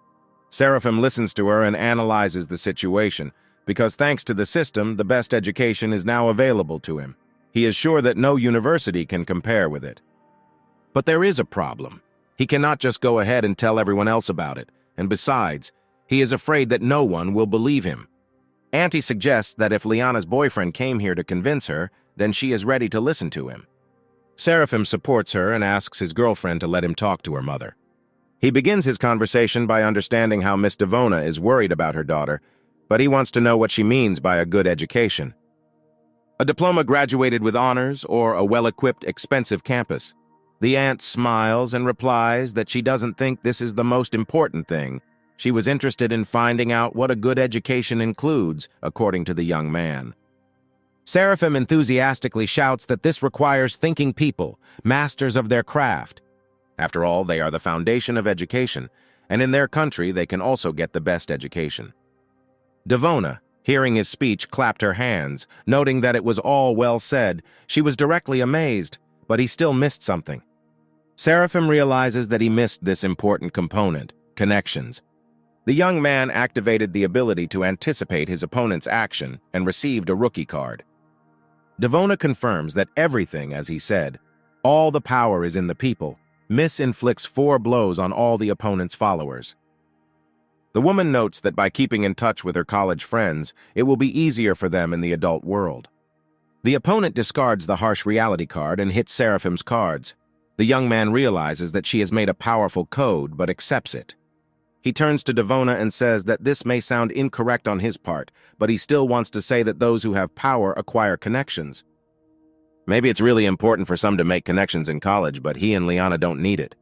Speaker 1: Seraphim listens to her and analyzes the situation, because thanks to the system, the best education is now available to him. He is sure that no university can compare with it. But there is a problem. He cannot just go ahead and tell everyone else about it, and besides, he is afraid that no one will believe him. Auntie suggests that if Liana's boyfriend came here to convince her, then she is ready to listen to him. Seraphim supports her and asks his girlfriend to let him talk to her mother. He begins his conversation by understanding how Miss Devona is worried about her daughter, but he wants to know what she means by a good education. A diploma graduated with honors or a well-equipped, expensive campus. The aunt smiles and replies that she doesn't think this is the most important thing. She was interested in finding out what a good education includes, according to the young man. Seraphim enthusiastically shouts that this requires thinking people, masters of their craft. After all, they are the foundation of education, and in their country they can also get the best education. Devona, hearing his speech, clapped her hands, noting that it was all well said. She was directly amazed, but he still missed something. Seraphim realizes that he missed this important component, connections. The young man activated the ability to anticipate his opponent's action and received a rookie card. Devona confirms that everything, as he said, all the power is in the people. Miss inflicts 4 blows on all the opponent's followers. The woman notes that by keeping in touch with her college friends, it will be easier for them in the adult world. The opponent discards the harsh reality card and hits Seraphim's cards. The young man realizes that she has made a powerful code, but accepts it. He turns to Devona and says that this may sound incorrect on his part, but he still wants to say that those who have power acquire connections. Maybe it's really important for some to make connections in college, but he and Liana don't need it.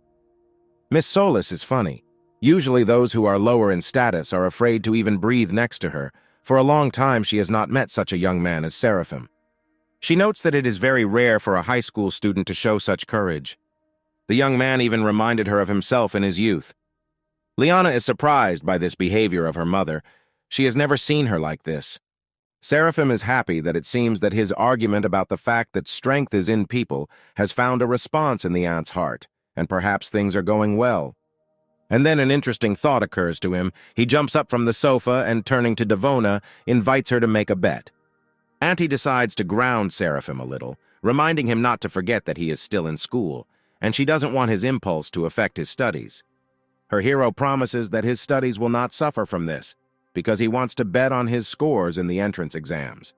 Speaker 1: Miss Solis is funny. Usually those who are lower in status are afraid to even breathe next to her. For a long time she has not met such a young man as Seraphim. She notes that it is very rare for a high school student to show such courage. The young man even reminded her of himself in his youth. Liana is surprised by this behavior of her mother. She has never seen her like this. Seraphim is happy that it seems that his argument about the fact that strength is in people has found a response in the aunt's heart, and perhaps things are going well. And then an interesting thought occurs to him. He jumps up from the sofa and, turning to Devona, invites her to make a bet. Auntie decides to ground Seraphim a little, reminding him not to forget that he is still in school, and she doesn't want his impulse to affect his studies. Her hero promises that his studies will not suffer from this, because he wants to bet on his scores in the entrance exams.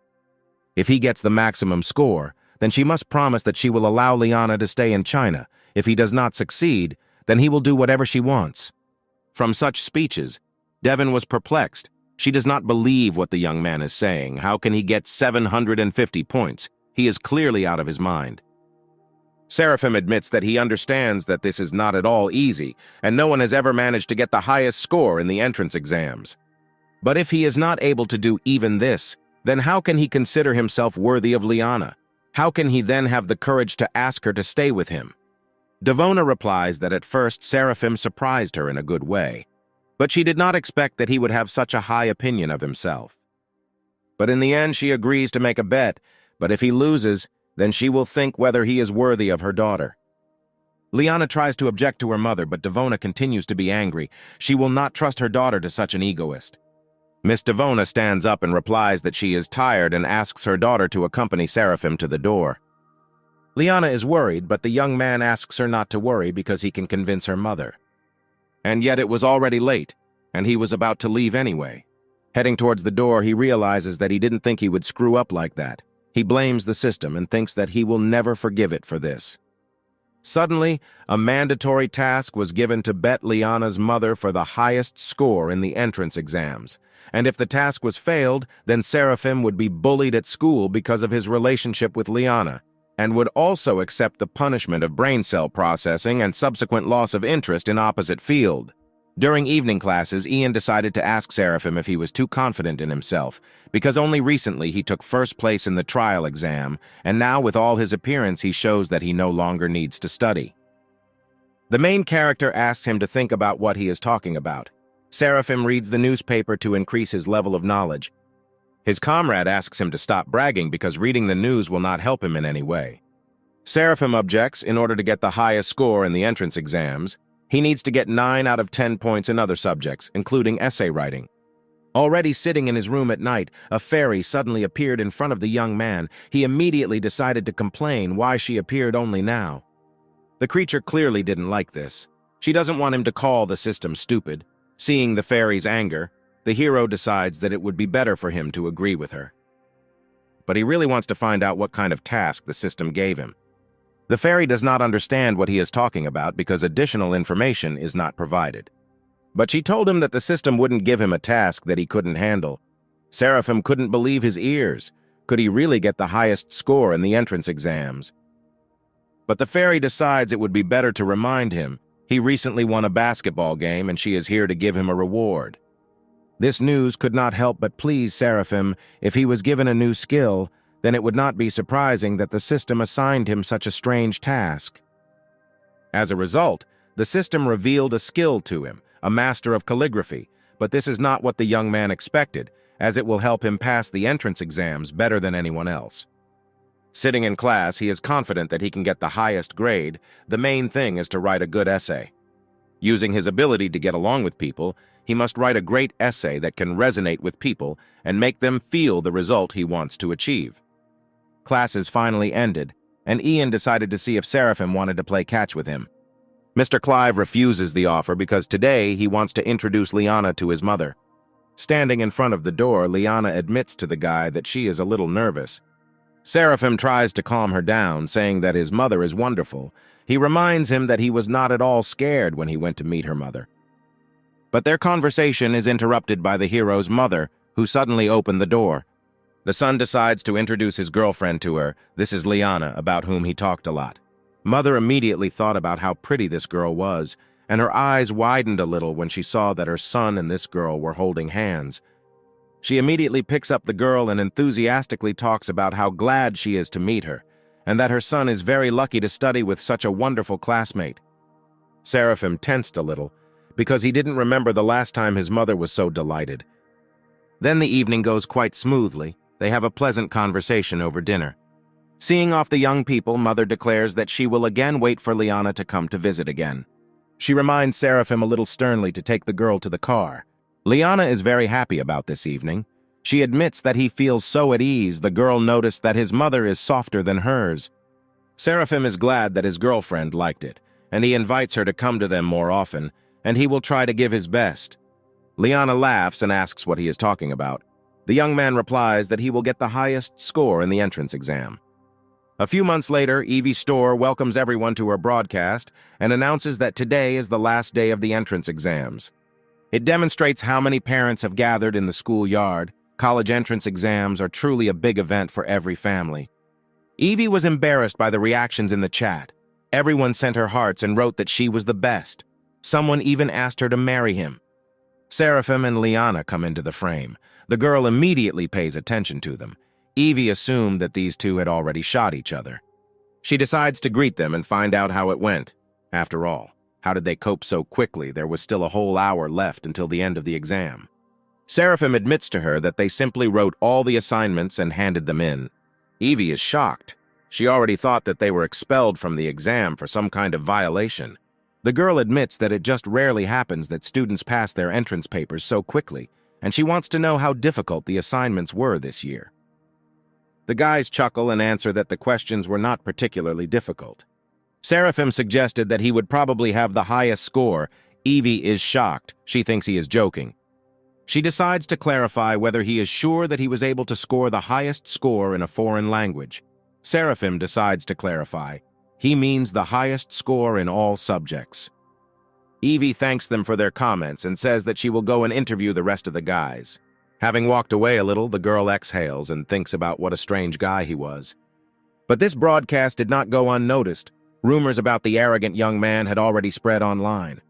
Speaker 1: If he gets the maximum score, then she must promise that she will allow Liana to stay in China. If he does not succeed, then he will do whatever she wants. From such speeches, Devon was perplexed. She does not believe what the young man is saying. How can he get 750 points? He is clearly out of his mind. Seraphim admits that he understands that this is not at all easy, and no one has ever managed to get the highest score in the entrance exams. But if he is not able to do even this, then how can he consider himself worthy of Liana? How can he then have the courage to ask her to stay with him? Devona replies that at first Seraphim surprised her in a good way, but she did not expect that he would have such a high opinion of himself. But in the end she agrees to make a bet, but if he loses, then she will think whether he is worthy of her daughter. Liana tries to object to her mother, but Devona continues to be angry. She will not trust her daughter to such an egoist. Miss Devona stands up and replies that she is tired and asks her daughter to accompany Seraphim to the door. Liana is worried, but the young man asks her not to worry because he can convince her mother. And yet it was already late, and he was about to leave anyway. Heading towards the door, he realizes that he didn't think he would screw up like that. He blames the system and thinks that he will never forgive it for this. Suddenly, a mandatory task was given to bet Liana's mother for the highest score in the entrance exams. And if the task was failed, then Seraphim would be bullied at school because of his relationship with Liana, and would also accept the punishment of brain cell processing and subsequent loss of interest in opposite field. During evening classes, Ian decided to ask Seraphim if he was too confident in himself, because only recently he took first place in the trial exam, and now with all his appearance he shows that he no longer needs to study. The main character asks him to think about what he is talking about. Seraphim reads the newspaper to increase his level of knowledge. His comrade asks him to stop bragging because reading the news will not help him in any way. Seraphim objects. In order to get the highest score in the entrance exams, he needs to get 9 out of 10 points in other subjects, including essay writing. Already sitting in his room at night, a fairy suddenly appeared in front of the young man. He immediately decided to complain why she appeared only now. The creature clearly didn't like this. She doesn't want him to call the system stupid. Seeing the fairy's anger, the hero decides that it would be better for him to agree with her. But he really wants to find out what kind of task the system gave him. The fairy does not understand what he is talking about because additional information is not provided. But she told him that the system wouldn't give him a task that he couldn't handle. Seraphim couldn't believe his ears. Could he really get the highest score in the entrance exams? But the fairy decides it would be better to remind him. He recently won a basketball game and she is here to give him a reward. This news could not help but please Seraphim. If he was given a new skill, then it would not be surprising that the system assigned him such a strange task. As a result, the system revealed a skill to him, a master of calligraphy, but this is not what the young man expected, as it will help him pass the entrance exams better than anyone else. Sitting in class, he is confident that he can get the highest grade. The main thing is to write a good essay. Using his ability to get along with people, he must write a great essay that can resonate with people and make them feel the result he wants to achieve. Classes finally ended, and Ian decided to see if Seraphim wanted to play catch with him. Mr. Clive refuses the offer because today he wants to introduce Liana to his mother. Standing in front of the door, Liana admits to the guy that she is a little nervous. Seraphim tries to calm her down, saying that his mother is wonderful. He reminds him that he was not at all scared when he went to meet her mother. But their conversation is interrupted by the hero's mother, who suddenly opened the door. The son decides to introduce his girlfriend to her. This is Liana, about whom he talked a lot. Mother immediately thought about how pretty this girl was, and her eyes widened a little when she saw that her son and this girl were holding hands. She immediately picks up the girl and enthusiastically talks about how glad she is to meet her. and that her son is very lucky to study with such a wonderful classmate. Seraphim tensed a little, because he didn't remember the last time his mother was so delighted. Then the evening goes quite smoothly. They have a pleasant conversation over dinner. Seeing off the young people, Mother declares that she will again wait for Liana to come to visit again. She reminds Seraphim a little sternly to take the girl to the car. Liana is very happy about this evening. She admits that he feels so at ease. The girl noticed that his mother is softer than hers. Seraphim is glad that his girlfriend liked it, and he invites her to come to them more often, and he will try to give his best. Liana laughs and asks what he is talking about. The young man replies that he will get the highest score in the entrance exam. A few months later, Evie's store welcomes everyone to her broadcast and announces that today is the last day of the entrance exams. It demonstrates how many parents have gathered in the schoolyard. College entrance exams are truly a big event for every family. Evie was embarrassed by the reactions in the chat. Everyone sent her hearts and wrote that she was the best. Someone even asked her to marry him. Seraphim and Liana come into the frame. The girl immediately pays attention to them. Evie assumed that these two had already shot each other. She decides to greet them and find out how it went. After all, how did they cope so quickly? There was still a whole hour left until the end of the exam. Seraphim admits to her that they simply wrote all the assignments and handed them in. Evie is shocked. She already thought that they were expelled from the exam for some kind of violation. The girl admits that it just rarely happens that students pass their entrance papers so quickly, and she wants to know how difficult the assignments were this year. The guys chuckle and answer that the questions were not particularly difficult. Seraphim suggested that he would probably have the highest score. Evie is shocked. She thinks he is joking. She decides to clarify whether he is sure that he was able to score the highest score in a foreign language. Seraphim decides to clarify. He means the highest score in all subjects. Evie thanks them for their comments and says that she will go and interview the rest of the guys. Having walked away a little, the girl exhales and thinks about what a strange guy he was. But this broadcast did not go unnoticed. Rumors about the arrogant young man had already spread online.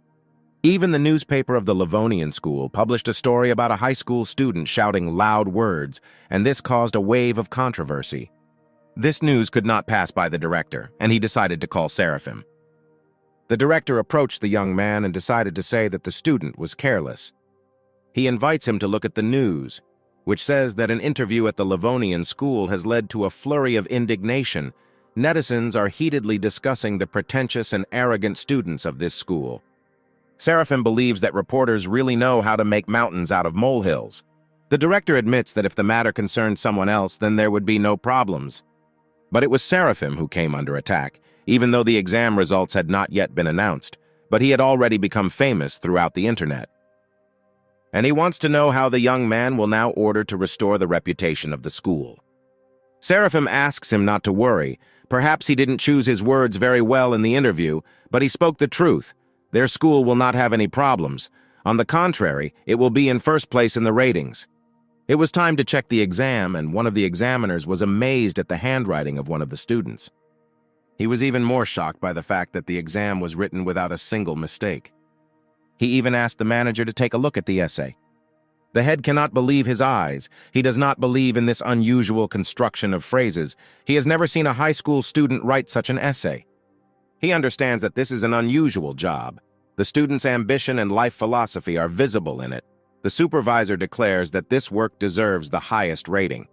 Speaker 1: Even the newspaper of the Livonian school published a story about a high school student shouting loud words, and this caused a wave of controversy. This news could not pass by the director, and he decided to call Seraphim. The director approached the young man and decided to say that the student was careless. He invites him to look at the news, which says that an interview at the Livonian school has led to a flurry of indignation. Netizens are heatedly discussing the pretentious and arrogant students of this school. Seraphim believes that reporters really know how to make mountains out of molehills. The director admits that if the matter concerned someone else, then there would be no problems. But it was Seraphim who came under attack, even though the exam results had not yet been announced, but he had already become famous throughout the internet. And he wants to know how the young man will now order to restore the reputation of the school. Seraphim asks him not to worry. Perhaps he didn't choose his words very well in the interview, but he spoke the truth. Their school will not have any problems. On the contrary, it will be in first place in the ratings. It was time to check the exam, and one of the examiners was amazed at the handwriting of one of the students. He was even more shocked by the fact that the exam was written without a single mistake. He even asked the manager to take a look at the essay. The head cannot believe his eyes. He does not believe in this unusual construction of phrases. He has never seen a high school student write such an essay. He understands that this is an unusual job. The student's ambition and life philosophy are visible in it. The supervisor declares that this work deserves the highest rating.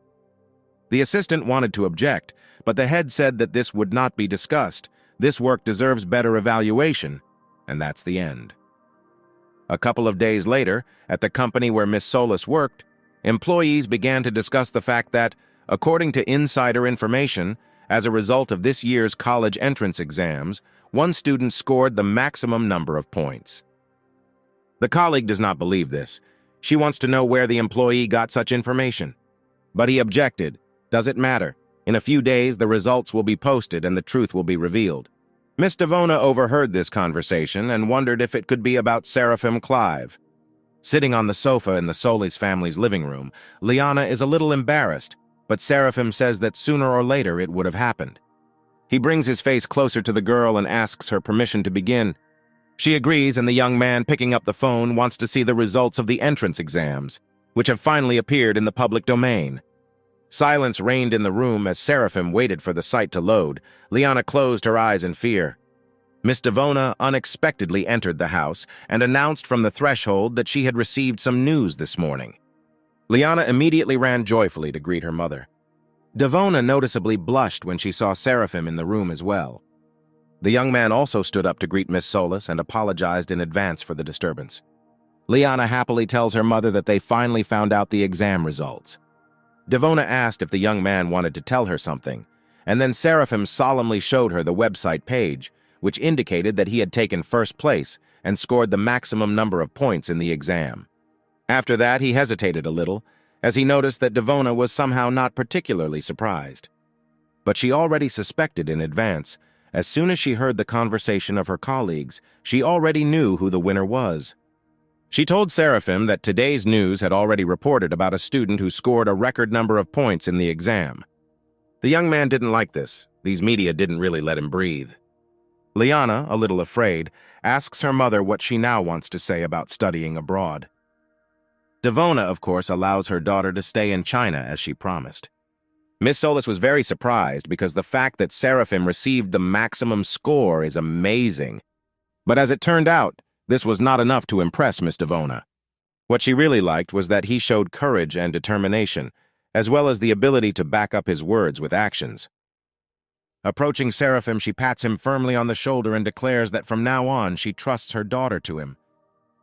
Speaker 1: The assistant wanted to object, but the head said that this would not be discussed. This work deserves better evaluation, and that's the end. A couple of days later, at the company where Miss Solis worked, employees began to discuss the fact that, according to insider information, as a result of this year's college entrance exams, one student scored the maximum number of points. The colleague does not believe this. She wants to know where the employee got such information. But he objected. Does it matter? In a few days, the results will be posted and the truth will be revealed. Miss Devona overheard this conversation and wondered if it could be about Seraphim Clive. Sitting on the sofa in the Solis family's living room, Liana is a little embarrassed, but Seraphim says that sooner or later it would have happened. He brings his face closer to the girl and asks her permission to begin. She agrees, and the young man, picking up the phone, wants to see the results of the entrance exams, which have finally appeared in the public domain. Silence reigned in the room as Seraphim waited for the site to load. Liana closed her eyes in fear. Miss Devona unexpectedly entered the house and announced from the threshold that she had received some news this morning. Liana immediately ran joyfully to greet her mother. Devona noticeably blushed when she saw Seraphim in the room as well. The young man also stood up to greet Miss Solis and apologized in advance for the disturbance. Liana happily tells her mother that they finally found out the exam results. Devona asked if the young man wanted to tell her something, and then Seraphim solemnly showed her the website page, which indicated that he had taken first place and scored the maximum number of points in the exam. After that, he hesitated a little, as he noticed that Devona was somehow not particularly surprised. But she already suspected in advance. As soon as she heard the conversation of her colleagues, she already knew who the winner was. She told Seraphim that today's news had already reported about a student who scored a record number of points in the exam. The young man didn't like this. These media didn't really let him breathe. Liana, a little afraid, asks her mother what she now wants to say about studying abroad. Devona, of course, allows her daughter to stay in China as she promised. Miss Solis was very surprised because the fact that Seraphim received the maximum score is amazing. But as it turned out, this was not enough to impress Miss Devona. What she really liked was that he showed courage and determination, as well as the ability to back up his words with actions. Approaching Seraphim, she pats him firmly on the shoulder and declares that from now on she trusts her daughter to him.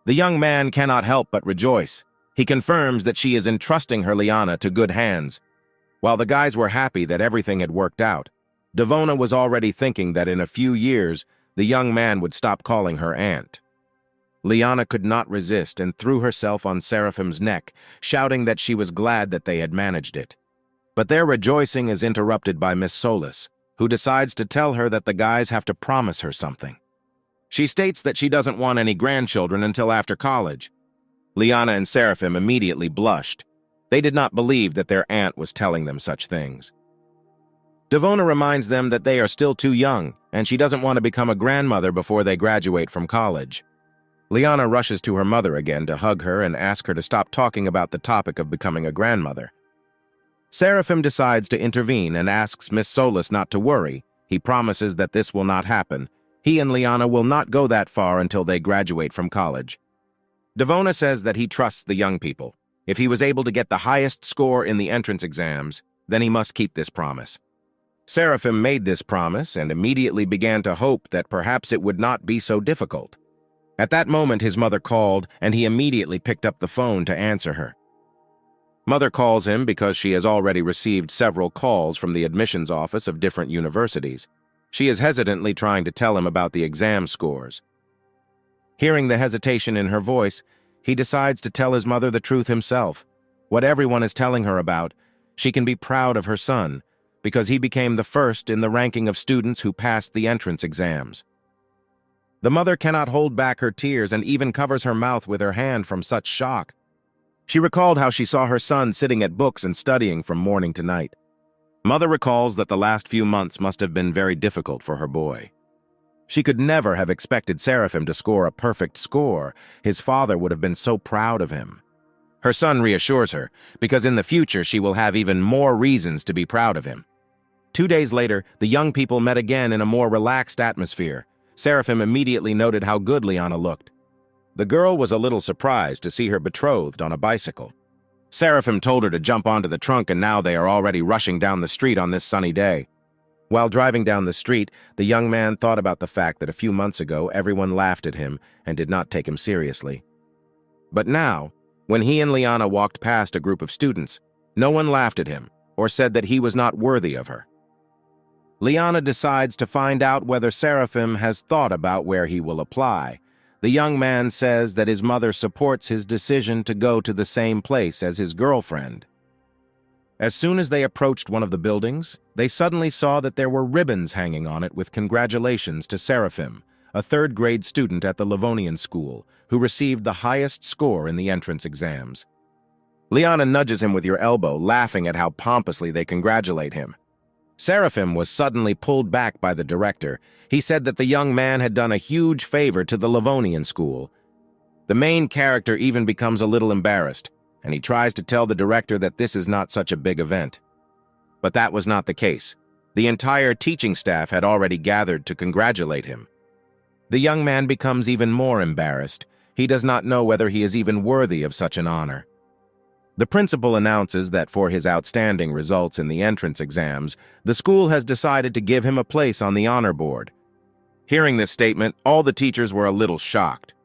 Speaker 1: The young man cannot help but rejoice. He confirms that she is entrusting her Liana to good hands. While the guys were happy that everything had worked out, Devona was already thinking that in a few years the young man would stop calling her aunt. Liana could not resist and threw herself on Seraphim's neck, shouting that she was glad that they had managed it. But their rejoicing is interrupted by Miss Solis, who decides to tell her that the guys have to promise her something. She states that she doesn't want any grandchildren until after college. Liana and Seraphim immediately blushed. They did not believe that their aunt was telling them such things. Devona reminds them that they are still too young, and she doesn't want to become a grandmother before they graduate from college. Liana rushes to her mother again to hug her and ask her to stop talking about the topic of becoming a grandmother. Seraphim decides to intervene and asks Miss Solis not to worry. He promises that this will not happen. He and Liana will not go that far until they graduate from college. Devona says that he trusts the young people. If he was able to get the highest score in the entrance exams, then he must keep this promise. Seraphim made this promise and immediately began to hope that perhaps it would not be so difficult. At that moment, his mother called, and he immediately picked up the phone to answer her. Mother calls him because she has already received several calls from the admissions office of different universities. She is hesitantly trying to tell him about the exam scores. Hearing the hesitation in her voice, he decides to tell his mother the truth himself. What everyone is telling her about, she can be proud of her son, because he became the first in the ranking of students who passed the entrance exams. The mother cannot hold back her tears and even covers her mouth with her hand from such shock. She recalled how she saw her son sitting at books and studying from morning to night. Mother recalls that the last few months must have been very difficult for her boy. She could never have expected Seraphim to score a perfect score. His father would have been so proud of him. Her son reassures her, because in the future she will have even more reasons to be proud of him. 2 days later, the young people met again in a more relaxed atmosphere. Seraphim immediately noted how good Liana looked. The girl was a little surprised to see her betrothed on a bicycle. Seraphim told her to jump onto the trunk, and now they are already rushing down the street on this sunny day. While driving down the street, the young man thought about the fact that a few months ago everyone laughed at him and did not take him seriously. But now, when he and Liana walked past a group of students, no one laughed at him or said that he was not worthy of her. Liana decides to find out whether Seraphim has thought about where he will apply. The young man says that his mother supports his decision to go to the same place as his girlfriend. As soon as they approached one of the buildings, they suddenly saw that there were ribbons hanging on it with congratulations to Seraphim, a third-grade student at the Livonian school, who received the highest score in the entrance exams. Liana nudges him with her elbow, laughing at how pompously they congratulate him. Seraphim was suddenly pulled back by the director. He said that the young man had done a huge favor to the Livonian school. The main character even becomes a little embarrassed, and he tries to tell the director that this is not such a big event. But that was not the case. The entire teaching staff had already gathered to congratulate him. The young man becomes even more embarrassed. He does not know whether he is even worthy of such an honor. The principal announces that for his outstanding results in the entrance exams, the school has decided to give him a place on the honor board. Hearing this statement, all the teachers were a little shocked.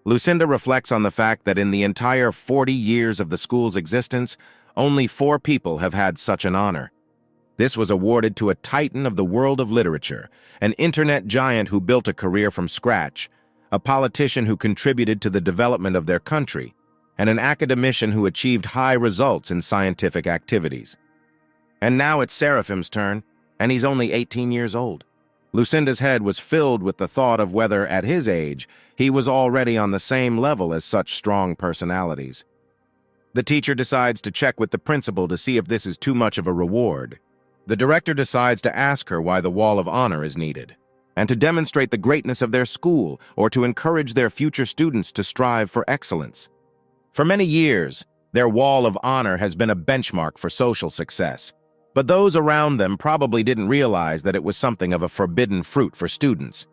Speaker 1: Lucinda reflects on the fact that in the entire 40 years of the school's existence, only 4 people have had such an honor. This was awarded to a titan of the world of literature, an internet giant who built a career from scratch, a politician who contributed to the development of their country, and an academician who achieved high results in scientific activities. And now it's Seraphim's turn, and he's only 18 years old. Lucinda's head was filled with the thought of whether, at his age, he was already on the same level as such strong personalities. The teacher decides to check with the principal to see if this is too much of a reward. The director decides to ask her why the Wall of Honor is needed, and to demonstrate the greatness of their school or to encourage their future students to strive for excellence. For many years, their Wall of Honor has been a benchmark for social success, but those around them probably didn't realize that it was something of a forbidden fruit for students.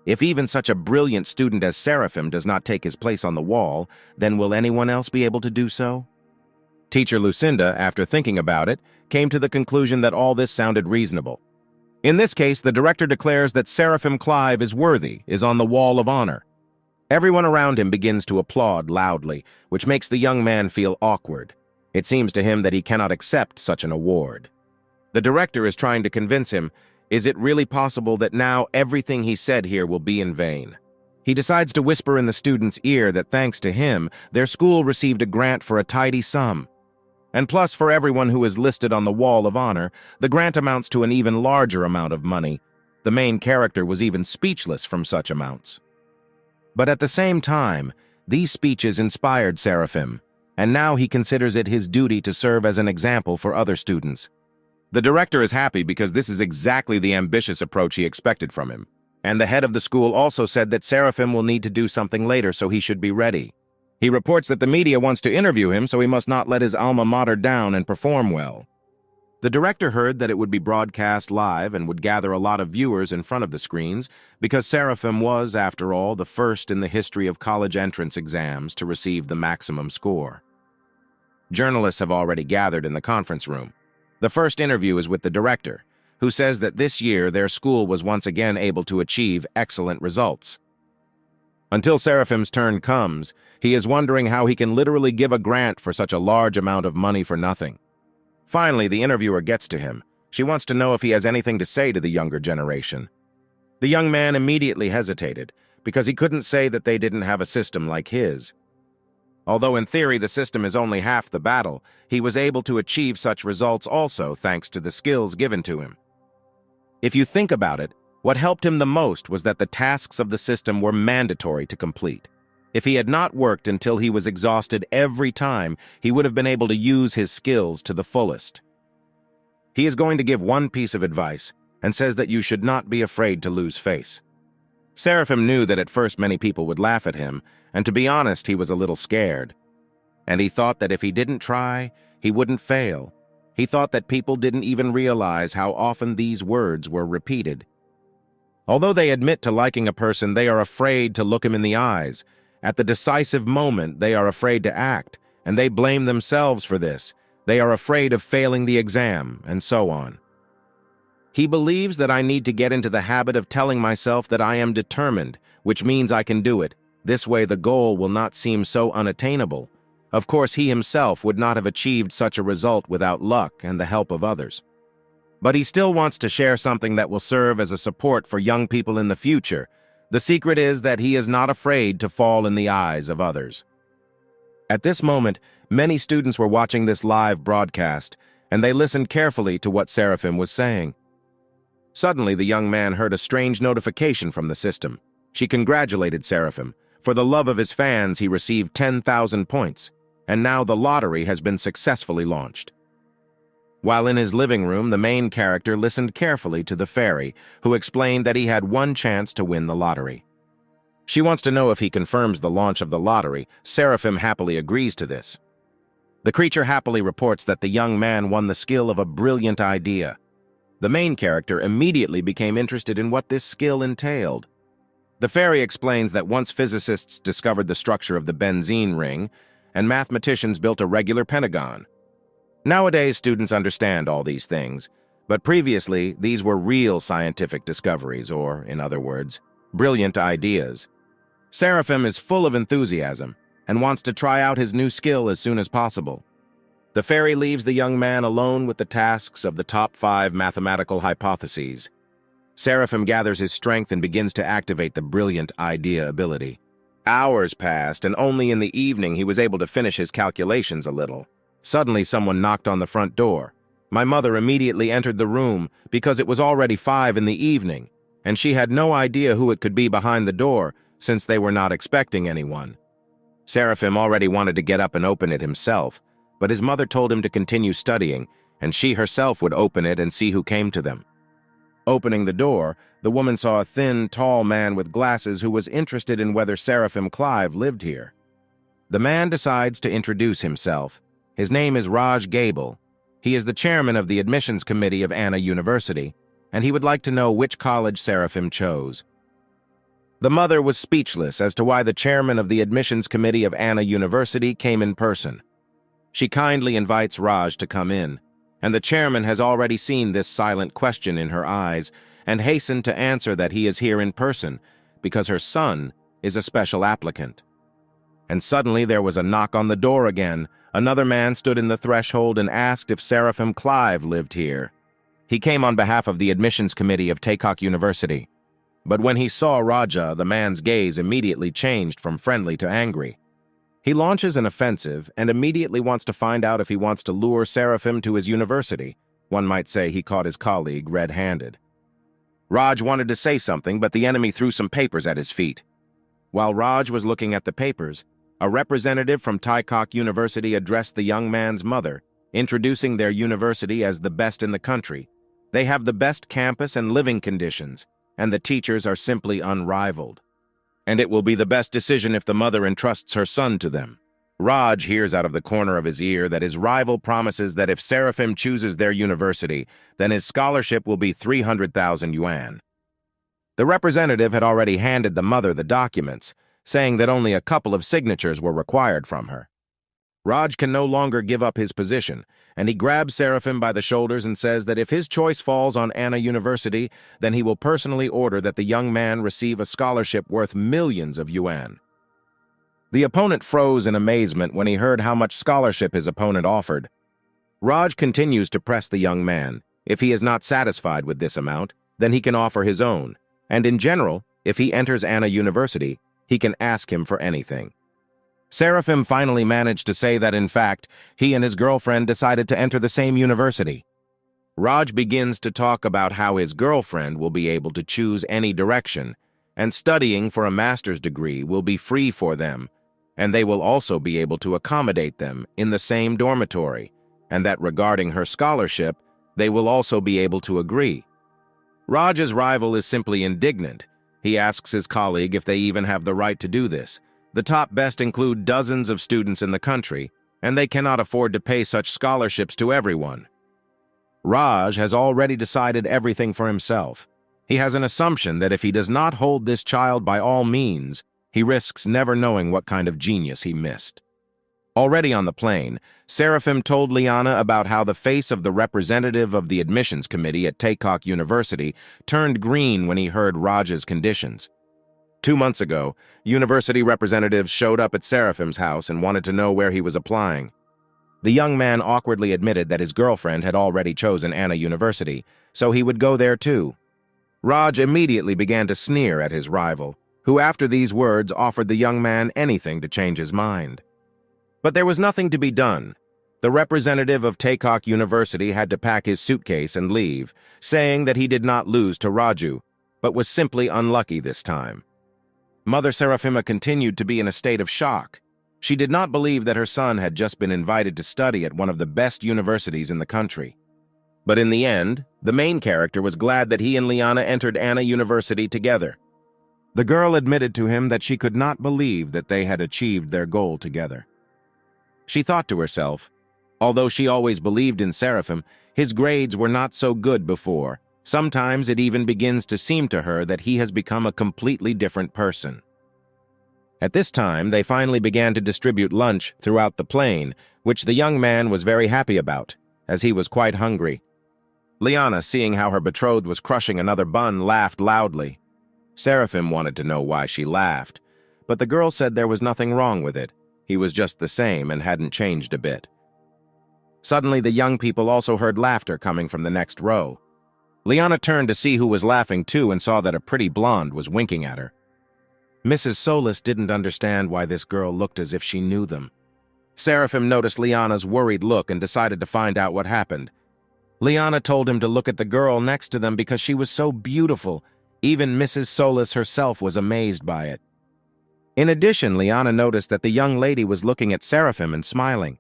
Speaker 1: If even such a brilliant student as Seraphim does not take his place on the wall, then will anyone else be able to do so? Teacher Lucinda, after thinking about it, came to the conclusion that all this sounded reasonable. In this case, the director declares that Seraphim Clive is worthy, is on the Wall of Honor. Everyone around him begins to applaud loudly, which makes the young man feel awkward. It seems to him that he cannot accept such an award. The director is trying to convince him, is it really possible that now everything he said here will be in vain? He decides to whisper in the student's ear that thanks to him, their school received a grant for a tidy sum. And plus, for everyone who is listed on the Wall of Honor, the grant amounts to an even larger amount of money. The main character was even speechless from such amounts. But at the same time, these speeches inspired Seraphim, and now he considers it his duty to serve as an example for other students. The director is happy because this is exactly the ambitious approach he expected from him. And the head of the school also said that Seraphim will need to do something later, so he should be ready. He reports that the media wants to interview him, so he must not let his alma mater down and perform well. The director heard that it would be broadcast live and would gather a lot of viewers in front of the screens because Seraphim was, after all, the first in the history of college entrance exams to receive the maximum score. Journalists have already gathered in the conference room. The first interview is with the director, who says that this year their school was once again able to achieve excellent results. Until Seraphim's turn comes, he is wondering how he can literally give a grant for such a large amount of money for nothing. Finally, the interviewer gets to him. She wants to know if he has anything to say to the younger generation. The young man immediately hesitated, because he couldn't say that they didn't have a system like his. Although in theory the system is only half the battle, he was able to achieve such results also thanks to the skills given to him. If you think about it, what helped him the most was that the tasks of the system were mandatory to complete. If he had not worked until he was exhausted every time, he would have been able to use his skills to the fullest. He is going to give one piece of advice, and says that you should not be afraid to lose face. Seraphim knew that at first many people would laugh at him, and to be honest, he was a little scared. And he thought that if he didn't try, he wouldn't fail. He thought that people didn't even realize how often these words were repeated. Although they admit to liking a person, they are afraid to look him in the eyes. At the decisive moment, they are afraid to act, and they blame themselves for this. They are afraid of failing the exam, and so on. He believes that I need to get into the habit of telling myself that I am determined, which means I can do it. This way the goal will not seem so unattainable. Of course, he himself would not have achieved such a result without luck and the help of others. But he still wants to share something that will serve as a support for young people in the future. The secret is that he is not afraid to fall in the eyes of others. At this moment, many students were watching this live broadcast, and they listened carefully to what Seraphim was saying. Suddenly, the young man heard a strange notification from the system. She congratulated Seraphim. For the love of his fans, he received 10,000 points, and now the lottery has been successfully launched. While in his living room, the main character listened carefully to the fairy, who explained that he had one chance to win the lottery. She wants to know if he confirms the launch of the lottery. Seraphim happily agrees to this. The creature happily reports that the young man won the skill of a brilliant idea. The main character immediately became interested in what this skill entailed. The fairy explains that once physicists discovered the structure of the benzene ring, and mathematicians built a regular pentagon. Nowadays, students understand all these things, but previously, these were real scientific discoveries, or, in other words, brilliant ideas. Seraphim is full of enthusiasm and wants to try out his new skill as soon as possible. The fairy leaves the young man alone with the tasks of the top 5 mathematical hypotheses. Seraphim gathers his strength and begins to activate the brilliant idea ability. Hours passed, and only in the evening he was able to finish his calculations a little. Suddenly, someone knocked on the front door. My mother immediately entered the room because it was already 5 in the evening, and she had no idea who it could be behind the door since they were not expecting anyone. Seraphim already wanted to get up and open it himself, but his mother told him to continue studying, and she herself would open it and see who came to them. Opening the door, the woman saw a thin, tall man with glasses who was interested in whether Seraphim Clive lived here. The man decides to introduce himself. His name is Raj Gable. He is the chairman of the admissions committee of Anna University, and he would like to know which college Seraphim chose. The mother was speechless as to why the chairman of the admissions committee of Anna University came in person. She kindly invites Raj to come in, and the chairman has already seen this silent question in her eyes and hastened to answer that he is here in person because her son is a special applicant. And suddenly there was a knock on the door again. Another man stood in the threshold and asked if Seraphim Clive lived here. He came on behalf of the admissions committee of Taekok University. But when he saw Raja, the man's gaze immediately changed from friendly to angry. He launches an offensive and immediately wants to find out if he wants to lure Seraphim to his university. One might say he caught his colleague red-handed. Raj wanted to say something, but the enemy threw some papers at his feet. While Raj was looking at the papers, a representative from Taekok University addressed the young man's mother, introducing their university as the best in the country. They have the best campus and living conditions, and the teachers are simply unrivaled. And it will be the best decision if the mother entrusts her son to them. Raj hears out of the corner of his ear that his rival promises that if Seraphim chooses their university, then his scholarship will be 300,000 yuan. The representative had already handed the mother the documents, saying that only a couple of signatures were required from her. Raj can no longer give up his position, and he grabs Seraphim by the shoulders and says that if his choice falls on Anna University, then he will personally order that the young man receive a scholarship worth millions of yuan. The opponent froze in amazement when he heard how much scholarship his opponent offered. Raj continues to press the young man. If he is not satisfied with this amount, then he can offer his own, and in general, if he enters Anna University, he can ask him for anything. Seraphim finally managed to say that, in fact, he and his girlfriend decided to enter the same university. Raj begins to talk about how his girlfriend will be able to choose any direction, and studying for a master's degree will be free for them, and they will also be able to accommodate them in the same dormitory, and that regarding her scholarship, they will also be able to agree. Raj's rival is simply indignant. He asks his colleague if they even have the right to do this. The top best include dozens of students in the country, and they cannot afford to pay such scholarships to everyone. Raj has already decided everything for himself. He has an assumption that if he does not hold this child by all means, he risks never knowing what kind of genius he missed. Already on the plane, Seraphim told Liana about how the face of the representative of the admissions committee at Taekok University turned green when he heard Raj's conditions. 2 months ago, university representatives showed up at Seraphim's house and wanted to know where he was applying. The young man awkwardly admitted that his girlfriend had already chosen Anna University, so he would go there too. Raj immediately began to sneer at his rival, who after these words offered the young man anything to change his mind. But there was nothing to be done. The representative of Taekok University had to pack his suitcase and leave, saying that he did not lose to Raju, but was simply unlucky this time. Mother Seraphima continued to be in a state of shock. She did not believe that her son had just been invited to study at one of the best universities in the country. But in the end, the main character was glad that he and Liana entered Anna University together. The girl admitted to him that she could not believe that they had achieved their goal together. She thought to herself, Although she always believed in Seraphim, his grades were not so good before. Sometimes it even begins to seem to her that he has become a completely different person. At this time, they finally began to distribute lunch throughout the plane, which the young man was very happy about, as he was quite hungry. Liana, seeing how her betrothed was crushing another bun, laughed loudly. Seraphim wanted to know why she laughed, but the girl said there was nothing wrong with it. He was just the same and hadn't changed a bit. Suddenly, the young people also heard laughter coming from the next row. Liana turned to see who was laughing too and saw that a pretty blonde was winking at her. Mrs. Solis didn't understand why this girl looked as if she knew them. Seraphim noticed Liana's worried look and decided to find out what happened. Liana told him to look at the girl next to them because she was so beautiful. Even Mrs. Solis herself was amazed by it. In addition, Liana noticed that the young lady was looking at Seraphim and smiling.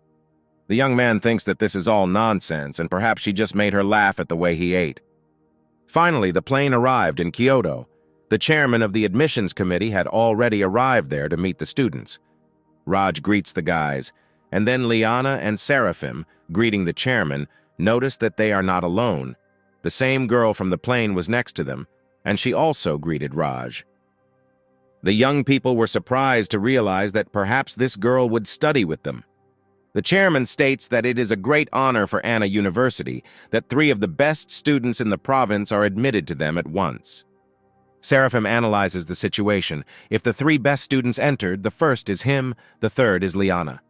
Speaker 1: The young man thinks that this is all nonsense and perhaps she just made her laugh at the way he ate. Finally, the plane arrived in Kyoto. The chairman of the admissions committee had already arrived there to meet the students. Raj greets the guys, and then Liana and Seraphim, greeting the chairman, notice that they are not alone. The same girl from the plane was next to them, and she also greeted Raj. The young people were surprised to realize that perhaps this girl would study with them. The chairman states that it is a great honor for Anna University that 3 of the best students in the province are admitted to them at once. Seraphim analyzes the situation. If the 3 best students entered, the first is him, the third is Liana.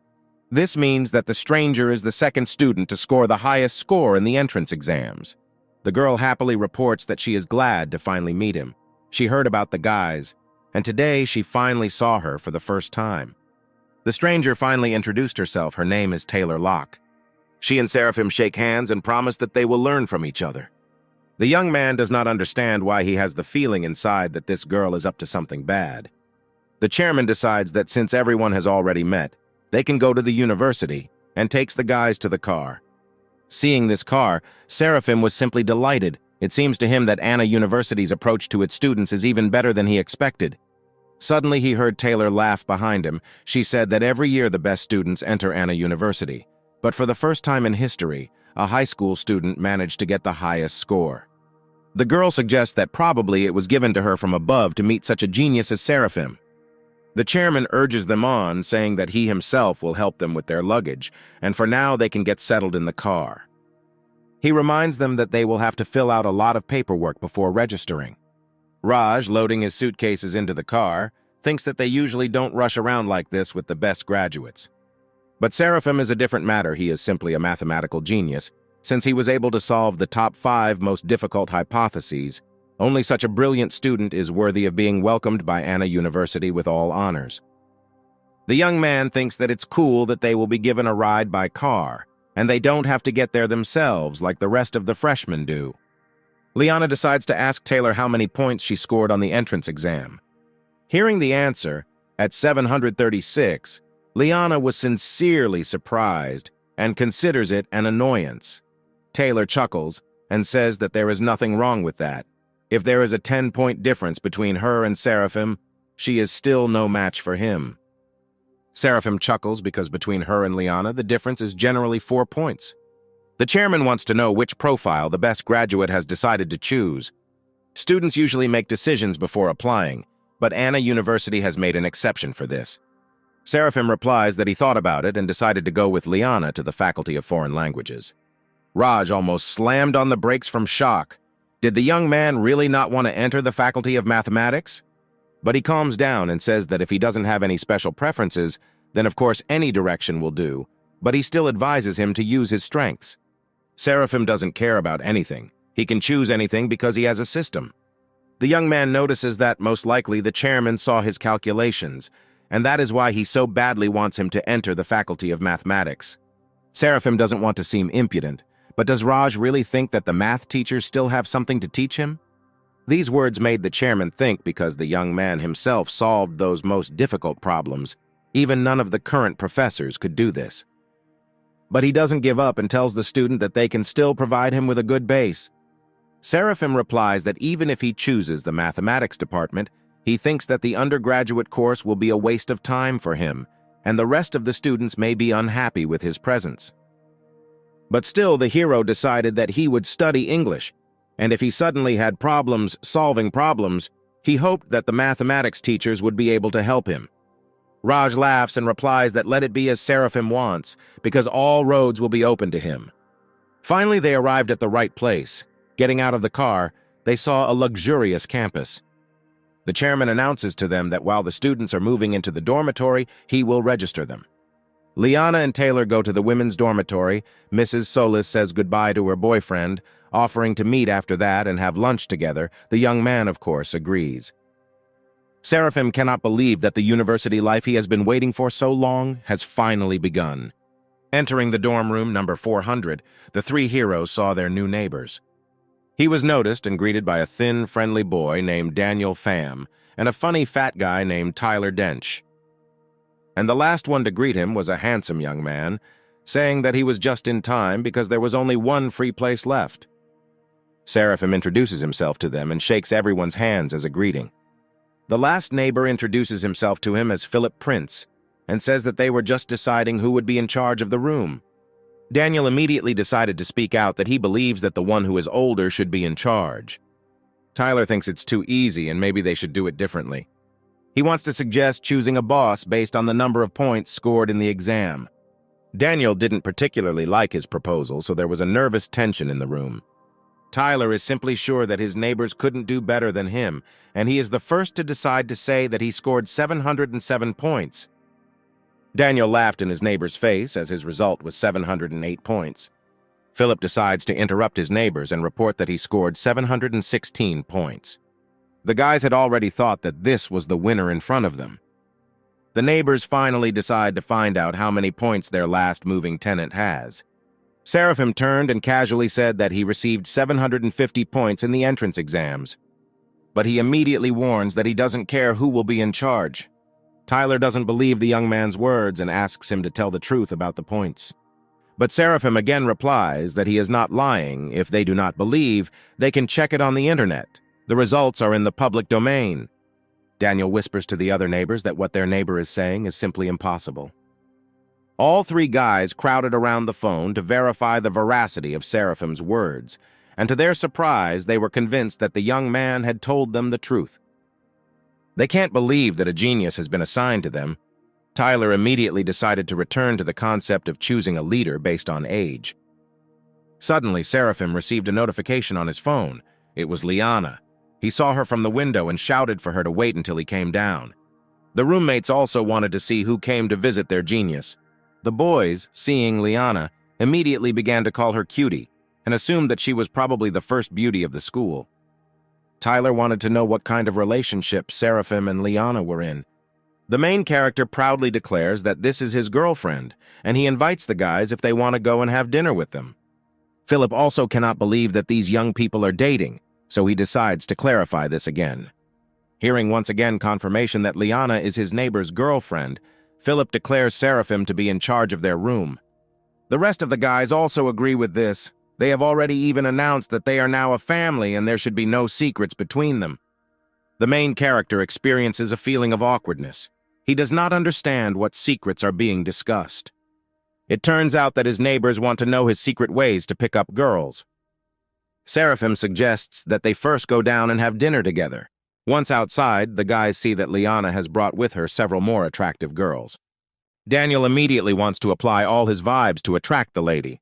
Speaker 1: This means that the stranger is the second student to score the highest score in the entrance exams. The girl happily reports that she is glad to finally meet him. She heard about the guys, and today she finally saw her for the first time. The stranger finally introduced herself. Her name is Taylor Locke. She and Seraphim shake hands and promise that they will learn from each other. The young man does not understand why he has the feeling inside that this girl is up to something bad. The chairman decides that since everyone has already met, they can go to the university and takes the guys to the car. Seeing this car, Seraphim was simply delighted. It seems to him that Anna University's approach to its students is even better than he expected. Suddenly, he heard Taylor laugh behind him. She said that every year the best students enter Anna University. But for the first time in history, a high school student managed to get the highest score. The girl suggests that probably it was given to her from above to meet such a genius as Seraphim. The chairman urges them on, saying that he himself will help them with their luggage, and for now they can get settled in the car. He reminds them that they will have to fill out a lot of paperwork before registering. Raj, loading his suitcases into the car, thinks that they usually don't rush around like this with the best graduates. But Seraphim is a different matter. He is simply a mathematical genius, since he was able to solve the top 5 most difficult hypotheses. Only such a brilliant student is worthy of being welcomed by Anna University with all honors. The young man thinks that it's cool that they will be given a ride by car, and they don't have to get there themselves like the rest of the freshmen do. Liana decides to ask Taylor how many points she scored on the entrance exam. Hearing the answer, at 736, Liana was sincerely surprised and considers it an annoyance. Taylor chuckles and says that there is nothing wrong with that. If there is a 10-point difference between her and Seraphim, she is still no match for him. Seraphim chuckles because between her and Liana, the difference is generally 4 points. The chairman wants to know which profile the best graduate has decided to choose. Students usually make decisions before applying, but Anna University has made an exception for this. Seraphim replies that he thought about it and decided to go with Liana to the Faculty of Foreign Languages. Raj almost slammed on the brakes from shock. Did the young man really not want to enter the Faculty of Mathematics? But he calms down and says that if he doesn't have any special preferences, then of course any direction will do, but he still advises him to use his strengths. Seraphim doesn't care about anything. He can choose anything because he has a system. The young man notices that most likely the chairman saw his calculations, and that is why he so badly wants him to enter the Faculty of Mathematics. Seraphim doesn't want to seem impudent, but does Raj really think that the math teachers still have something to teach him? These words made the chairman think because the young man himself solved those most difficult problems. Even none of the current professors could do this. But he doesn't give up and tells the student that they can still provide him with a good base. Seraphim replies that even if he chooses the mathematics department, he thinks that the undergraduate course will be a waste of time for him, and the rest of the students may be unhappy with his presence. But still, the hero decided that he would study English, and if he suddenly had problems solving problems, he hoped that the mathematics teachers would be able to help him. Raj laughs and replies that let it be as Seraphim wants, because all roads will be open to him. Finally, they arrived at the right place. Getting out of the car, they saw a luxurious campus. The chairman announces to them that while the students are moving into the dormitory, he will register them. Liana and Taylor go to the women's dormitory. Mrs. Solis says goodbye to her boyfriend, offering to meet after that and have lunch together. The young man, of course, agrees. Seraphim cannot believe that the university life he has been waiting for so long has finally begun. Entering the dorm room number 400, the three heroes saw their new neighbors. He was noticed and greeted by a thin, friendly boy named Daniel Pham and a funny fat guy named Tyler Dench. And the last one to greet him was a handsome young man, saying that he was just in time because there was only one free place left. Seraphim introduces himself to them and shakes everyone's hands as a greeting. The last neighbor introduces himself to him as Philip Prince and says that they were just deciding who would be in charge of the room. Daniel immediately decided to speak out that he believes that the one who is older should be in charge. Tyler thinks it's too easy and maybe they should do it differently. He wants to suggest choosing a boss based on the number of points scored in the exam. Daniel didn't particularly like his proposal, so there was a nervous tension in the room. Tyler is simply sure that his neighbors couldn't do better than him, and he is the first to decide to say that he scored 707 points. Daniel laughed in his neighbor's face as his result was 708 points. Philip decides to interrupt his neighbors and report that he scored 716 points. The guys had already thought that this was the winner in front of them. The neighbors finally decide to find out how many points their last moving tenant has. Seraphim turned and casually said that he received 750 points in the entrance exams. But he immediately warns that he doesn't care who will be in charge. Tyler doesn't believe the young man's words and asks him to tell the truth about the points. But Seraphim again replies that he is not lying. If they do not believe, they can check it on the internet. The results are in the public domain. Daniel whispers to the other neighbors that what their neighbor is saying is simply impossible. All three guys crowded around the phone to verify the veracity of Seraphim's words, and to their surprise, they were convinced that the young man had told them the truth. They can't believe that a genius has been assigned to them. Tyler immediately decided to return to the concept of choosing a leader based on age. Suddenly, Seraphim received a notification on his phone. It was Liana. He saw her from the window and shouted for her to wait until he came down. The roommates also wanted to see who came to visit their genius. The boys, seeing Liana, immediately began to call her Cutie and assumed that she was probably the first beauty of the school. Tyler wanted to know what kind of relationship Seraphim and Liana were in. The main character proudly declares that this is his girlfriend, and he invites the guys if they want to go and have dinner with them. Philip also cannot believe that these young people are dating, so he decides to clarify this again. Hearing once again confirmation that Liana is his neighbor's girlfriend, Philip declares Seraphim to be in charge of their room. The rest of the guys also agree with this. They have already even announced that they are now a family and there should be no secrets between them. The main character experiences a feeling of awkwardness. He does not understand what secrets are being discussed. It turns out that his neighbors want to know his secret ways to pick up girls. Seraphim suggests that they first go down and have dinner together. Once outside, the guys see that Liana has brought with her several more attractive girls. Daniel immediately wants to apply all his vibes to attract the lady.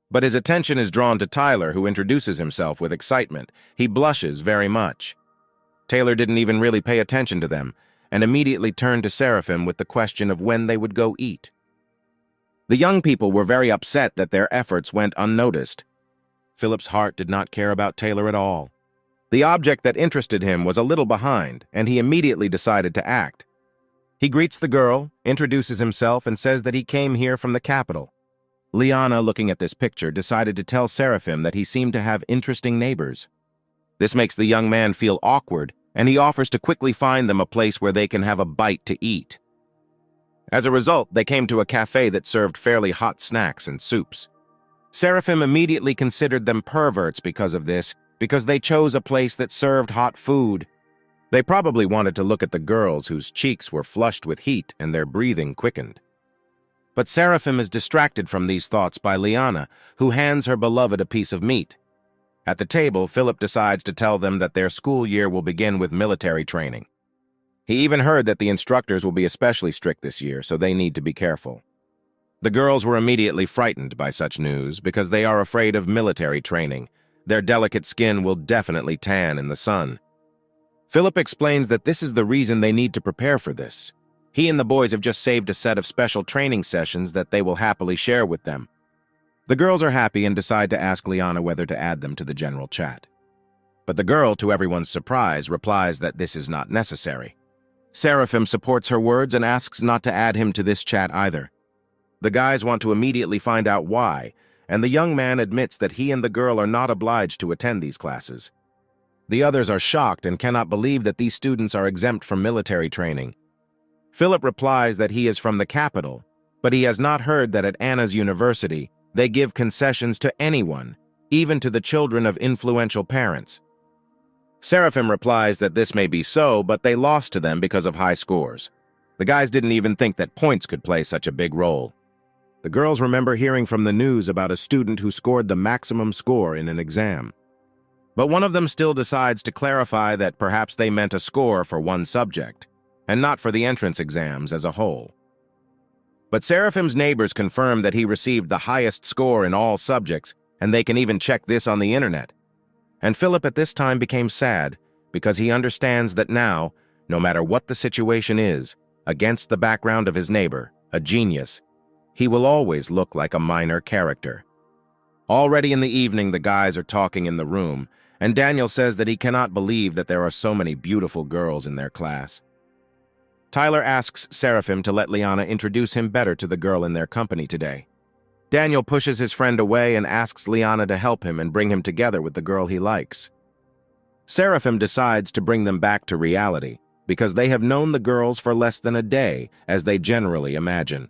Speaker 1: But his attention is drawn to Tyler, who introduces himself with excitement. He blushes very much. Taylor didn't even really pay attention to them, and immediately turned to Seraphim with the question of when they would go eat. The young people were very upset that their efforts went unnoticed. Philip's heart did not care about Taylor at all. The object that interested him was a little behind, and he immediately decided to act. He greets the girl, introduces himself, and says that he came here from the capital. Liana, looking at this picture, decided to tell Seraphim that he seemed to have interesting neighbors. This makes the young man feel awkward, and he offers to quickly find them a place where they can have a bite to eat. As a result, they came to a cafe that served fairly hot snacks and soups. Seraphim immediately considered them perverts because of this, because they chose a place that served hot food. They probably wanted to look at the girls whose cheeks were flushed with heat and their breathing quickened. But Seraphim is distracted from these thoughts by Liana, who hands her beloved a piece of meat. At the table, Philip decides to tell them that their school year will begin with military training. He even heard that the instructors will be especially strict this year, so they need to be careful. The girls were immediately frightened by such news because they are afraid of military training. Their delicate skin will definitely tan in the sun. Philip explains that this is the reason they need to prepare for this. He and the boys have just saved a set of special training sessions that they will happily share with them. The girls are happy and decide to ask Liana whether to add them to the general chat. But the girl, to everyone's surprise, replies that this is not necessary. Seraphim supports her words and asks not to add him to this chat either. The guys want to immediately find out why, and the young man admits that he and the girl are not obliged to attend these classes. The others are shocked and cannot believe that these students are exempt from military training. Philip replies that he is from the capital, but he has not heard that at Anna's university, they give concessions to anyone, even to the children of influential parents. Seraphim replies that this may be so, but they lost to them because of high scores. The guys didn't even think that points could play such a big role. The girls remember hearing from the news about a student who scored the maximum score in an exam. But one of them still decides to clarify that perhaps they meant a score for one subject, and not for the entrance exams as a whole. But Seraphim's neighbors confirm that he received the highest score in all subjects, and they can even check this on the internet. And Philip at this time became sad, because he understands that now, no matter what the situation is, against the background of his neighbor, a genius, he will always look like a minor character. Already in the evening, the guys are talking in the room, and Daniel says that he cannot believe that there are so many beautiful girls in their class. Tyler asks Seraphim to let Liana introduce him better to the girl in their company today. Daniel pushes his friend away and asks Liana to help him and bring him together with the girl he likes. Seraphim decides to bring them back to reality, because they have known the girls for less than a day, as they generally imagine.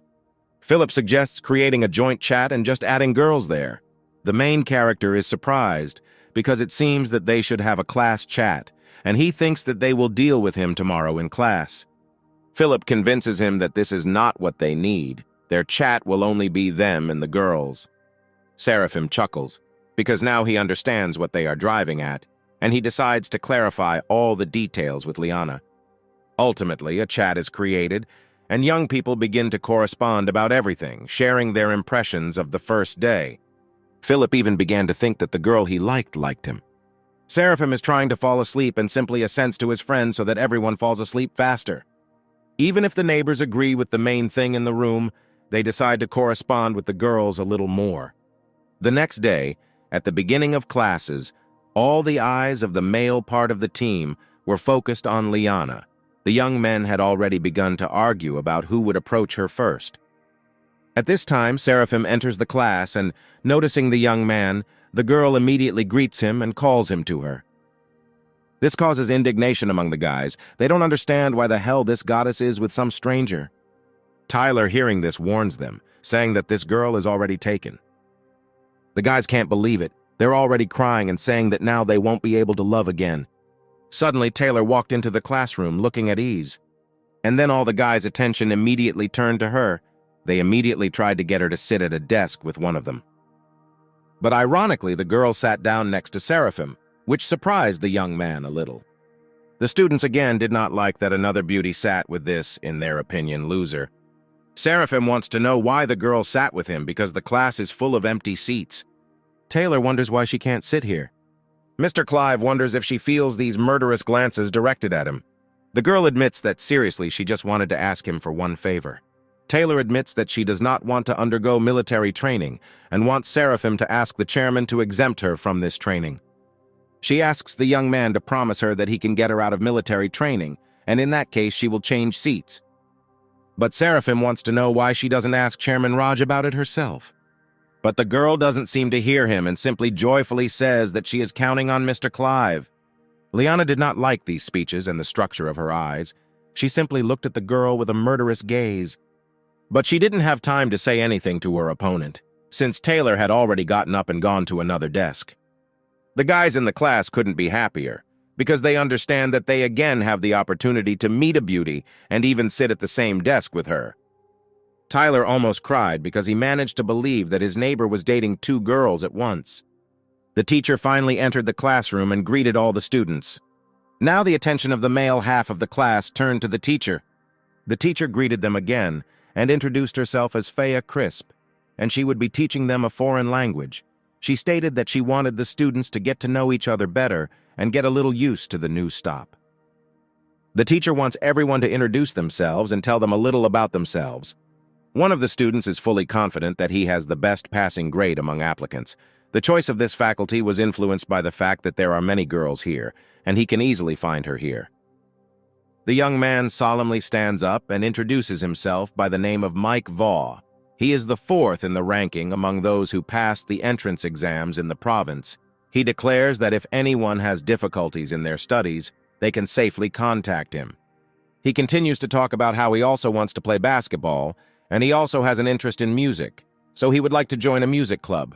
Speaker 1: Philip suggests creating a joint chat and just adding girls there. The main character is surprised, because it seems that they should have a class chat, and he thinks that they will deal with him tomorrow in class. Philip convinces him that this is not what they need. Their chat will only be them and the girls. Seraphim chuckles, because now he understands what they are driving at, and he decides to clarify all the details with Liana. Ultimately, a chat is created, and young people begin to correspond about everything, sharing their impressions of the first day. Philip even began to think that the girl he liked him. Seraphim is trying to fall asleep and simply assents to his friend so that everyone falls asleep faster. Even if the neighbors agree with the main thing in the room, they decide to correspond with the girls a little more. The next day, at the beginning of classes, all the eyes of the male part of the team were focused on Liana. The young men had already begun to argue about who would approach her first. At this time, Seraphim enters the class and, noticing the young man, the girl immediately greets him and calls him to her. This causes indignation among the guys. They don't understand why the hell this goddess is with some stranger. Tyler, hearing this, warns them, saying that this girl is already taken. The guys can't believe it. They're already crying and saying that now they won't be able to love again. Suddenly, Taylor walked into the classroom looking at ease. And then all the guys' attention immediately turned to her. They immediately tried to get her to sit at a desk with one of them. But ironically, the girl sat down next to Seraphim, which surprised the young man a little. The students again did not like that another beauty sat with this, in their opinion, loser. Seraphim wants to know why the girl sat with him because the class is full of empty seats. Taylor wonders why she can't sit here. Mr. Clive wonders if she feels these murderous glances directed at him. The girl admits that seriously she just wanted to ask him for one favor. Taylor admits that she does not want to undergo military training and wants Seraphim to ask the chairman to exempt her from this training. She asks the young man to promise her that he can get her out of military training, and in that case she will change seats. But Seraphim wants to know why she doesn't ask Chairman Raj about it herself. But the girl doesn't seem to hear him and simply joyfully says that she is counting on Mr. Clive. Liana did not like these speeches and the structure of her eyes. She simply looked at the girl with a murderous gaze. But she didn't have time to say anything to her opponent, since Taylor had already gotten up and gone to another desk. The guys in the class couldn't be happier, because they understand that they again have the opportunity to meet a beauty and even sit at the same desk with her. Tyler almost cried because he managed to believe that his neighbor was dating two girls at once. The teacher finally entered the classroom and greeted all the students. Now the attention of the male half of the class turned to the teacher. The teacher greeted them again and introduced herself as Faya Crisp, and she would be teaching them a foreign language. She stated that she wanted the students to get to know each other better and get a little used to the new stop. The teacher wants everyone to introduce themselves and tell them a little about themselves. One of the students is fully confident that he has the best passing grade among applicants. The choice of this faculty was influenced by the fact that there are many girls here, and he can easily find her here. The young man solemnly stands up and introduces himself by the name of Mike Vaugh. He is the fourth in the ranking among those who passed the entrance exams in the province. He declares that if anyone has difficulties in their studies, they can safely contact him. He continues to talk about how he also wants to play basketball, and he also has an interest in music, so he would like to join a music club.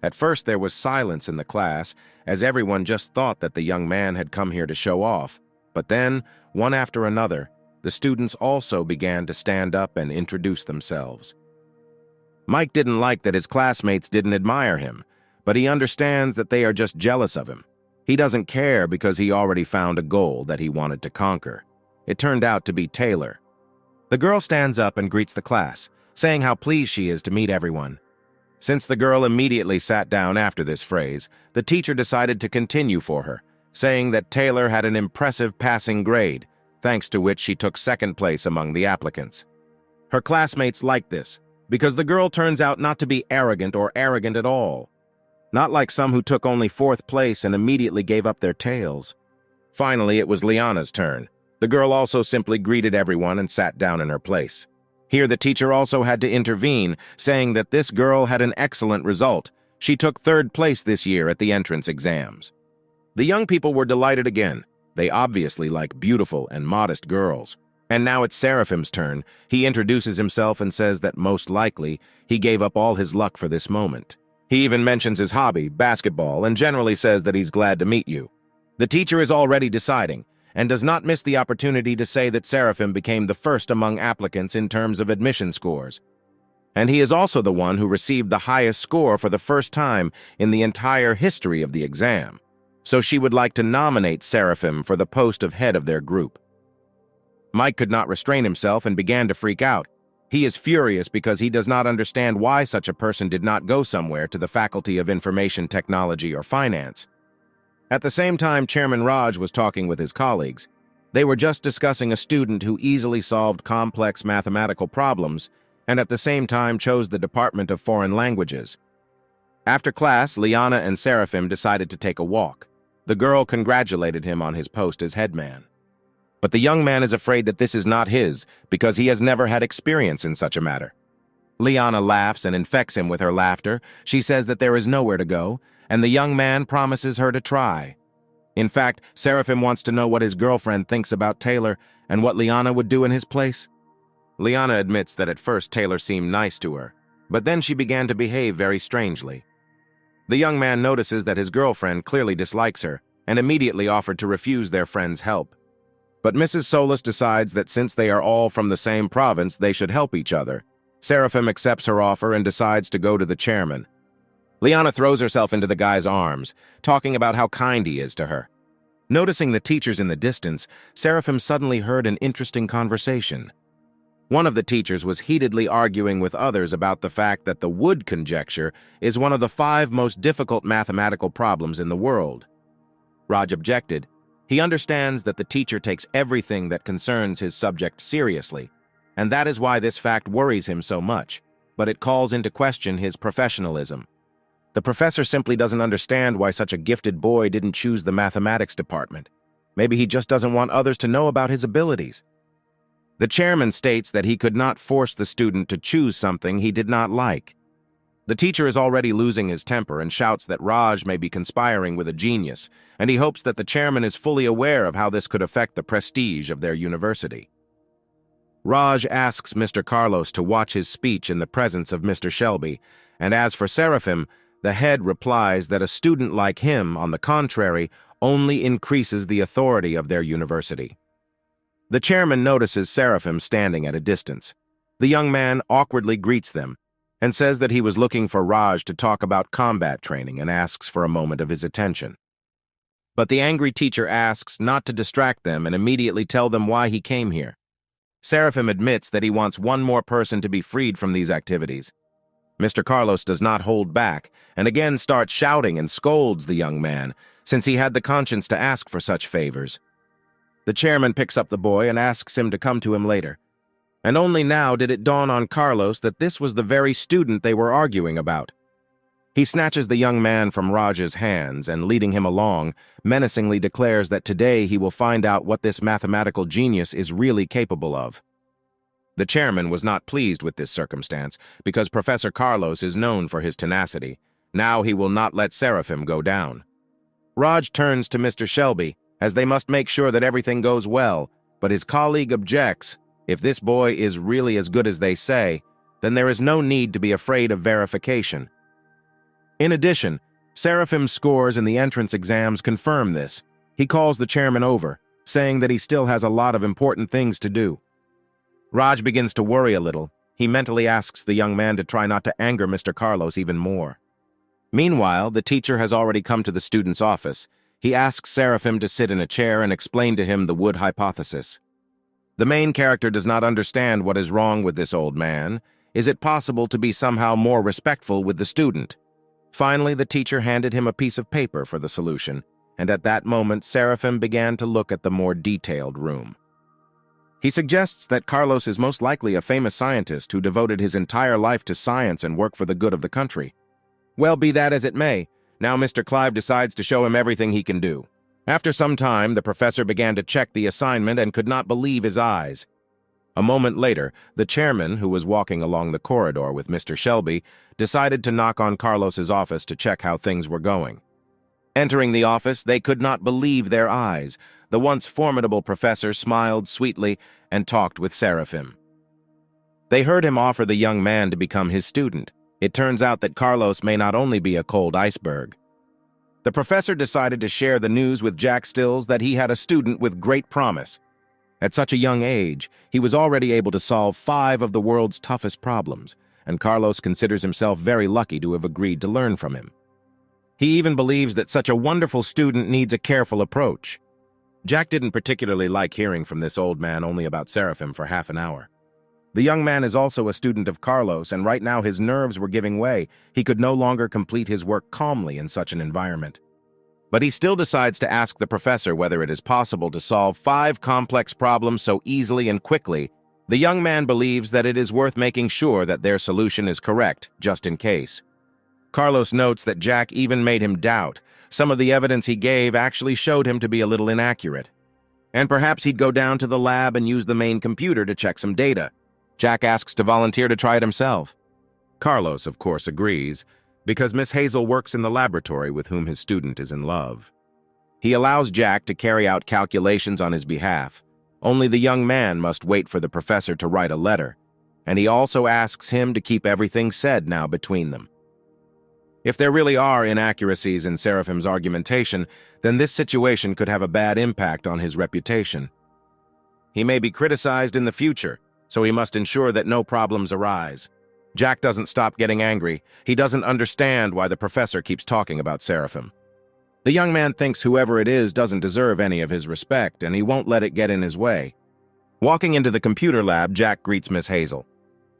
Speaker 1: At first there was silence in the class, as everyone just thought that the young man had come here to show off. But then, one after another, the students also began to stand up and introduce themselves. Mike didn't like that his classmates didn't admire him, but he understands that they are just jealous of him. He doesn't care because he already found a goal that he wanted to conquer. It turned out to be Taylor. The girl stands up and greets the class, saying how pleased she is to meet everyone. Since the girl immediately sat down after this phrase, the teacher decided to continue for her, saying that Taylor had an impressive passing grade, thanks to which she took second place among the applicants. Her classmates liked this, because the girl turns out not to be arrogant or arrogant at all. Not like some who took only fourth place and immediately gave up their tails. Finally, it was Liana's turn. The girl also simply greeted everyone and sat down in her place. Here the teacher also had to intervene, saying that this girl had an excellent result. She took third place this year at the entrance exams. The young people were delighted again. They obviously like beautiful and modest girls. And now it's Seraphim's turn. He introduces himself and says that most likely he gave up all his luck for this moment. He even mentions his hobby, basketball, and generally says that he's glad to meet you. The teacher is already deciding, and does not miss the opportunity to say that Seraphim became the first among applicants in terms of admission scores. And he is also the one who received the highest score for the first time in the entire history of the exam. So she would like to nominate Seraphim for the post of head of their group. Mike could not restrain himself and began to freak out. He is furious because he does not understand why such a person did not go somewhere to the Faculty of Information Technology or Finance. At the same time, Chairman Raj was talking with his colleagues. They were just discussing a student who easily solved complex mathematical problems and at the same time chose the Department of Foreign Languages. After class, Liana and Seraphim decided to take a walk. The girl congratulated him on his post as headman. But the young man is afraid that this is not his because he has never had experience in such a matter. Liana laughs and infects him with her laughter. She says that there is nowhere to go, and the young man promises her to try. In fact, Seraphim wants to know what his girlfriend thinks about Taylor and what Liana would do in his place. Liana admits that at first Taylor seemed nice to her, but then she began to behave very strangely. The young man notices that his girlfriend clearly dislikes her and immediately offered to refuse their friend's help. But Mrs. Solis decides that since they are all from the same province, they should help each other. Seraphim accepts her offer and decides to go to the chairman. Liana throws herself into the guy's arms, talking about how kind he is to her. Noticing the teachers in the distance, Seraphim suddenly heard an interesting conversation. One of the teachers was heatedly arguing with others about the fact that the Wood conjecture is one of the 5 most difficult mathematical problems in the world. Raj objected. He understands that the teacher takes everything that concerns his subject seriously, and that is why this fact worries him so much, but it calls into question his professionalism. The professor simply doesn't understand why such a gifted boy didn't choose the mathematics department. Maybe he just doesn't want others to know about his abilities. The chairman states that he could not force the student to choose something he did not like. The teacher is already losing his temper and shouts that Raj may be conspiring with a genius, and he hopes that the chairman is fully aware of how this could affect the prestige of their university. Raj asks Mr. Carlos to watch his speech in the presence of Mr. Shelby, and as for Seraphim, the head replies that a student like him, on the contrary, only increases the authority of their university. The chairman notices Seraphim standing at a distance. The young man awkwardly greets them and says that he was looking for Raj to talk about combat training and asks for a moment of his attention. But the angry teacher asks not to distract them and immediately tell them why he came here. Seraphim admits that he wants one more person to be freed from these activities. Mr. Carlos does not hold back and again starts shouting and scolds the young man, since he had the conscience to ask for such favors. The chairman picks up the boy and asks him to come to him later. And only now did it dawn on Carlos that this was the very student they were arguing about. He snatches the young man from Raj's hands and, leading him along, menacingly declares that today he will find out what this mathematical genius is really capable of. The chairman was not pleased with this circumstance because Professor Carlos is known for his tenacity. Now he will not let Seraphim go down. Raj turns to Mr. Shelby, as they must make sure that everything goes well, but his colleague objects. If this boy is really as good as they say, then there is no need to be afraid of verification. In addition, Seraphim's scores in the entrance exams confirm this. He calls the chairman over, saying that he still has a lot of important things to do. Raj begins to worry a little. He mentally asks the young man to try not to anger Mr. Carlos even more. Meanwhile, the teacher has already come to the student's office. He asks Seraphim to sit in a chair and explain to him the Wood hypothesis. The main character does not understand what is wrong with this old man. Is it possible to be somehow more respectful with the student? Finally, the teacher handed him a piece of paper for the solution, and at that moment, Seraphim began to look at the more detailed room. He suggests that Carlos is most likely a famous scientist who devoted his entire life to science and work for the good of the country. Well, be that as it may, now Mr. Clive decides to show him everything he can do. After some time, the professor began to check the assignment and could not believe his eyes. A moment later, the chairman, who was walking along the corridor with Mr. Shelby, decided to knock on Carlos's office to check how things were going. Entering the office, they could not believe their eyes. The once formidable professor smiled sweetly and talked with Seraphim. They heard him offer the young man to become his student. It turns out that Carlos may not only be a cold iceberg. The professor decided to share the news with Jack Stills that he had a student with great promise. At such a young age, he was already able to solve 5 of the world's toughest problems, and Carlos considers himself very lucky to have agreed to learn from him. He even believes that such a wonderful student needs a careful approach. Jack didn't particularly like hearing from this old man only about Seraphim for half an hour. The young man is also a student of Carlos, and right now his nerves were giving way. He could no longer complete his work calmly in such an environment. But he still decides to ask the professor whether it is possible to solve 5 complex problems so easily and quickly. The young man believes that it is worth making sure that their solution is correct, just in case. Carlos notes that Jack even made him doubt. Some of the evidence he gave actually showed him to be a little inaccurate. And perhaps he'd go down to the lab and use the main computer to check some data. Jack asks to volunteer to try it himself. Carlos, of course, agrees, because Miss Hazel works in the laboratory with whom his student is in love. He allows Jack to carry out calculations on his behalf. Only the young man must wait for the professor to write a letter, and he also asks him to keep everything said now between them. If there really are inaccuracies in Seraphim's argumentation, then this situation could have a bad impact on his reputation. He may be criticized in the future, so he must ensure that no problems arise. Jack doesn't stop getting angry. He doesn't understand why the professor keeps talking about Seraphim. The young man thinks whoever it is doesn't deserve any of his respect, and he won't let it get in his way. Walking into the computer lab, Jack greets Miss Hazel.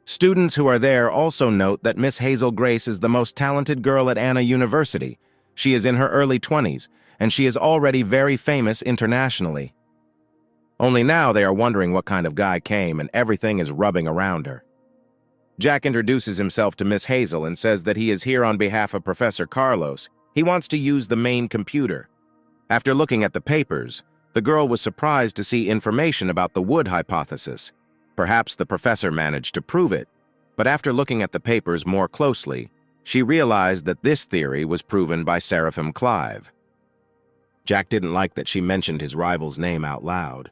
Speaker 1: Students who are there also note that Miss Hazel Grace is the most talented girl at Anna University. She is in her early 20s, and she is already very famous internationally. Only now they are wondering what kind of guy came, and everything is rubbing around her. Jack introduces himself to Miss Hazel and says that he is here on behalf of Professor Carlos. He wants to use the main computer. After looking at the papers, the girl was surprised to see information about the Wood hypothesis. Perhaps the professor managed to prove it, but after looking at the papers more closely, she realized that this theory was proven by Seraphim Clive. Jack didn't like that she mentioned his rival's name out loud.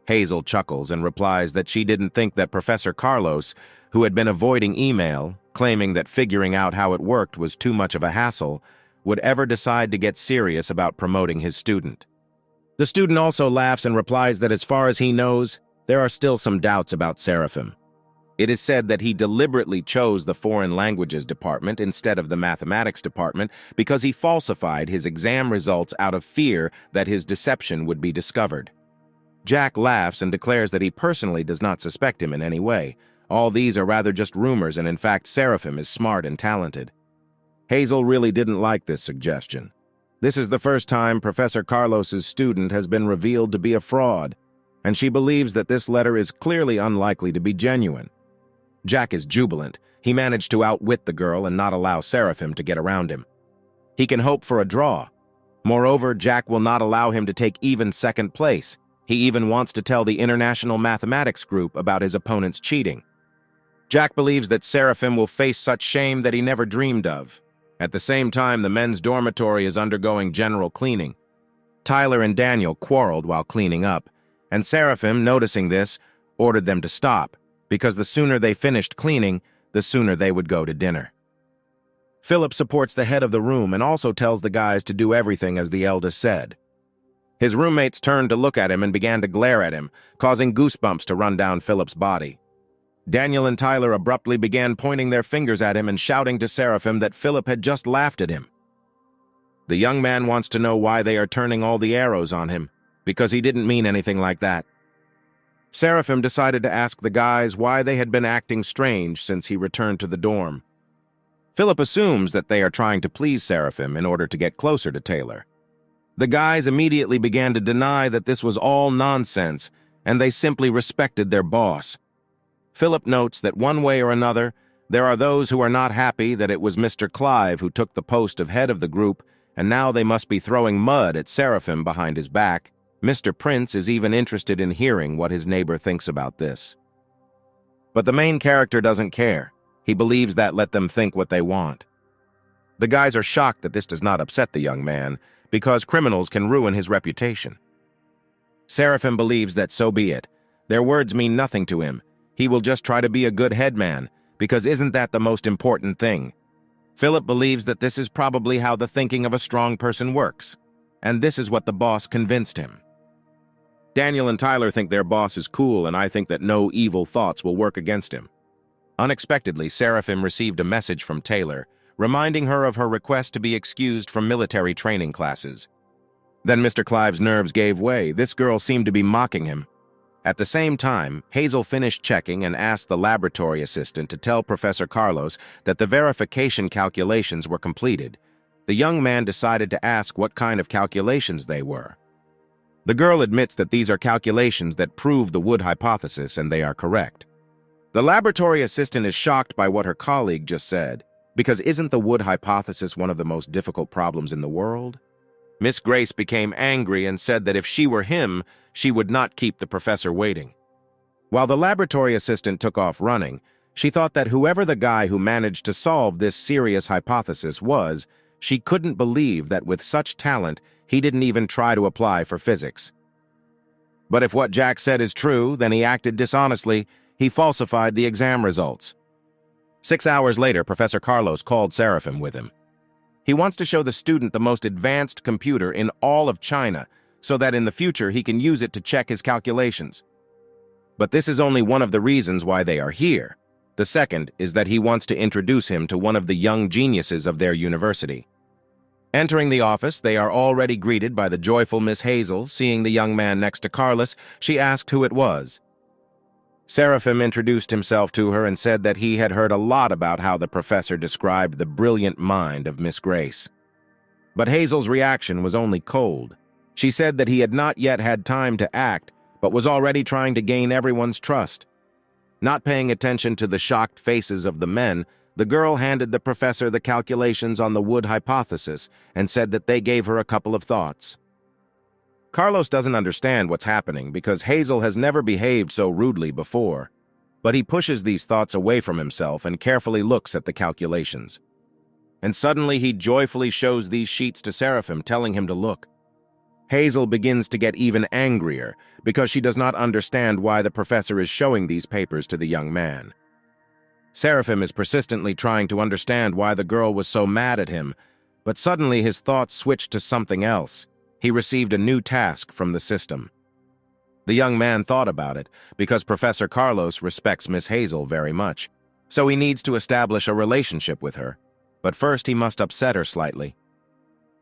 Speaker 1: Hazel chuckles and replies that she didn't think that Professor Carlos, who had been avoiding email, claiming that figuring out how it worked was too much of a hassle, would ever decide to get serious about promoting his student. The student also laughs and replies that as far as he knows, there are still some doubts about Seraphim. It is said that he deliberately chose the foreign languages department instead of the mathematics department because he falsified his exam results out of fear that his deception would be discovered. Jack laughs and declares that he personally does not suspect him in any way. All these are rather just rumors, and in fact, Seraphim is smart and talented. Hazel really didn't like this suggestion. This is the first time Professor Carlos's student has been revealed to be a fraud, and she believes that this letter is clearly unlikely to be genuine. Jack is jubilant. He managed to outwit the girl and not allow Seraphim to get around him. He can hope for a draw. Moreover, Jack will not allow him to take even second place. He even wants to tell the International Mathematics Group about his opponent's cheating. Jack believes that Seraphim will face such shame that he never dreamed of. At the same time, the men's dormitory is undergoing general cleaning. Tyler and Daniel quarreled while cleaning up, and Seraphim, noticing this, ordered them to stop, because the sooner they finished cleaning, the sooner they would go to dinner. Philip supports the head of the room and also tells the guys to do everything as the eldest said. His roommates turned to look at him and began to glare at him, causing goosebumps to run down Philip's body. Daniel and Tyler abruptly began pointing their fingers at him and shouting to Seraphim that Philip had just laughed at him. The young man wants to know why they are turning all the arrows on him, because he didn't mean anything like that. Seraphim decided to ask the guys why they had been acting strange since he returned to the dorm. Philip assumes that they are trying to please Seraphim in order to get closer to Taylor. The guys immediately began to deny that this was all nonsense, and they simply respected their boss. Philip notes that one way or another, there are those who are not happy that it was Mr. Clive who took the post of head of the group, and now they must be throwing mud at Seraphim behind his back. Mr. Prince is even interested in hearing what his neighbor thinks about this. But the main character doesn't care. He believes that let them think what they want. The guys are shocked that this does not upset the young man, because criminals can ruin his reputation. Seraphim believes that so be it. Their words mean nothing to him. He will just try to be a good headman, because isn't that the most important thing? Philip believes that this is probably how the thinking of a strong person works, and this is what the boss convinced him. Daniel and Tyler think their boss is cool, and I think that no evil thoughts will work against him. Unexpectedly, Seraphim received a message from Taylor, reminding her of her request to be excused from military training classes. Then Mr. Clive's nerves gave way. This girl seemed to be mocking him. At the same time, Hazel finished checking and asked the laboratory assistant to tell Professor Carlos that the verification calculations were completed. The young man decided to ask what kind of calculations they were. The girl admits that these are calculations that prove the Wood hypothesis, and they are correct. The laboratory assistant is shocked by what her colleague just said, because isn't the Wood hypothesis one of the most difficult problems in the world? Miss Grace became angry and said that if she were him, she would not keep the professor waiting. While the laboratory assistant took off running, she thought that whoever the guy who managed to solve this serious hypothesis was, she couldn't believe that with such talent, he didn't even try to apply for physics. But if what Jack said is true, then he acted dishonestly. He falsified the exam results. 6 hours later, Professor Carlos called Seraphim with him. He wants to show the student the most advanced computer in all of China, so that in the future he can use it to check his calculations. But this is only one of the reasons why they are here. The second is that he wants to introduce him to one of the young geniuses of their university. Entering the office, they are already greeted by the joyful Miss Hazel. Seeing the young man next to Carlos, she asked who it was. Seraphim introduced himself to her and said that he had heard a lot about how the professor described the brilliant mind of Miss Grace. But Hazel's reaction was only cold. She said that he had not yet had time to act, but was already trying to gain everyone's trust. Not paying attention to the shocked faces of the men, the girl handed the professor the calculations on the Wood hypothesis and said that they gave her a couple of thoughts. Carlos doesn't understand what's happening because Hazel has never behaved so rudely before, but he pushes these thoughts away from himself and carefully looks at the calculations. And suddenly he joyfully shows these sheets to Seraphim, telling him to look. Hazel begins to get even angrier because she does not understand why the professor is showing these papers to the young man. Seraphim is persistently trying to understand why the girl was so mad at him, but suddenly his thoughts switched to something else. He received a new task from the system. The young man thought about it, because Professor Carlos respects Miss Hazel very much, so he needs to establish a relationship with her. But first he must upset her slightly.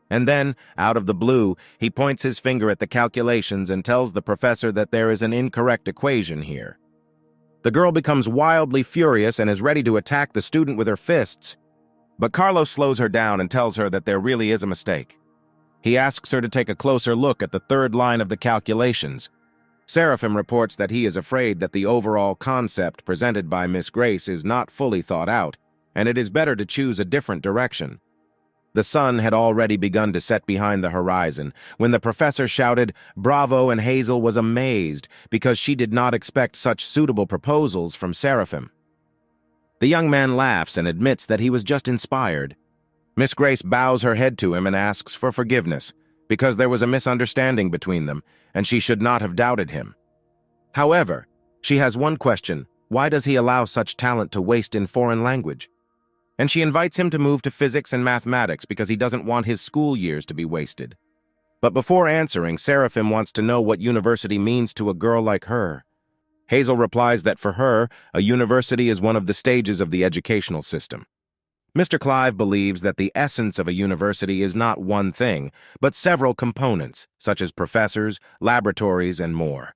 Speaker 1: And then, out of the blue, he points his finger at the calculations and tells the professor that there is an incorrect equation here. The girl becomes wildly furious and is ready to attack the student with her fists, but Carlos slows her down and tells her that there really is a mistake. He asks her to take a closer look at the third line of the calculations. Seraphim reports that he is afraid that the overall concept presented by Miss Grace is not fully thought out, and it is better to choose a different direction. The sun had already begun to set behind the horizon when the professor shouted, "Bravo," and Hazel was amazed because she did not expect such suitable proposals from Seraphim. The young man laughs and admits that he was just inspired. Miss Grace bows her head to him and asks for forgiveness because there was a misunderstanding between them and she should not have doubted him. However, she has one question: why does he allow such talent to waste in foreign language? And she invites him to move to physics and mathematics because he doesn't want his school years to be wasted. But before answering, Seraphim wants to know what university means to a girl like her. Hazel replies that for her, a university is one of the stages of the educational system. Mr. Clive believes that the essence of a university is not one thing, but several components, such as professors, laboratories, and more.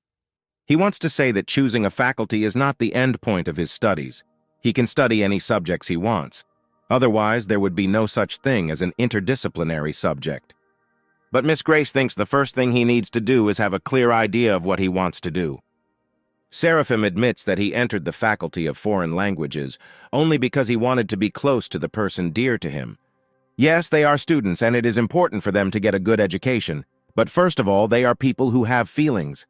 Speaker 1: He wants to say that choosing a faculty is not the end point of his studies. He can study any subjects he wants. Otherwise, there would be no such thing as an interdisciplinary subject. But Miss Grace thinks the first thing he needs to do is have a clear idea of what he wants to do. Seraphim admits that he entered the faculty of foreign languages only because he wanted to be close to the person dear to him. Yes, they are students, and it is important for them to get a good education, but first of all, they are people who have feelings.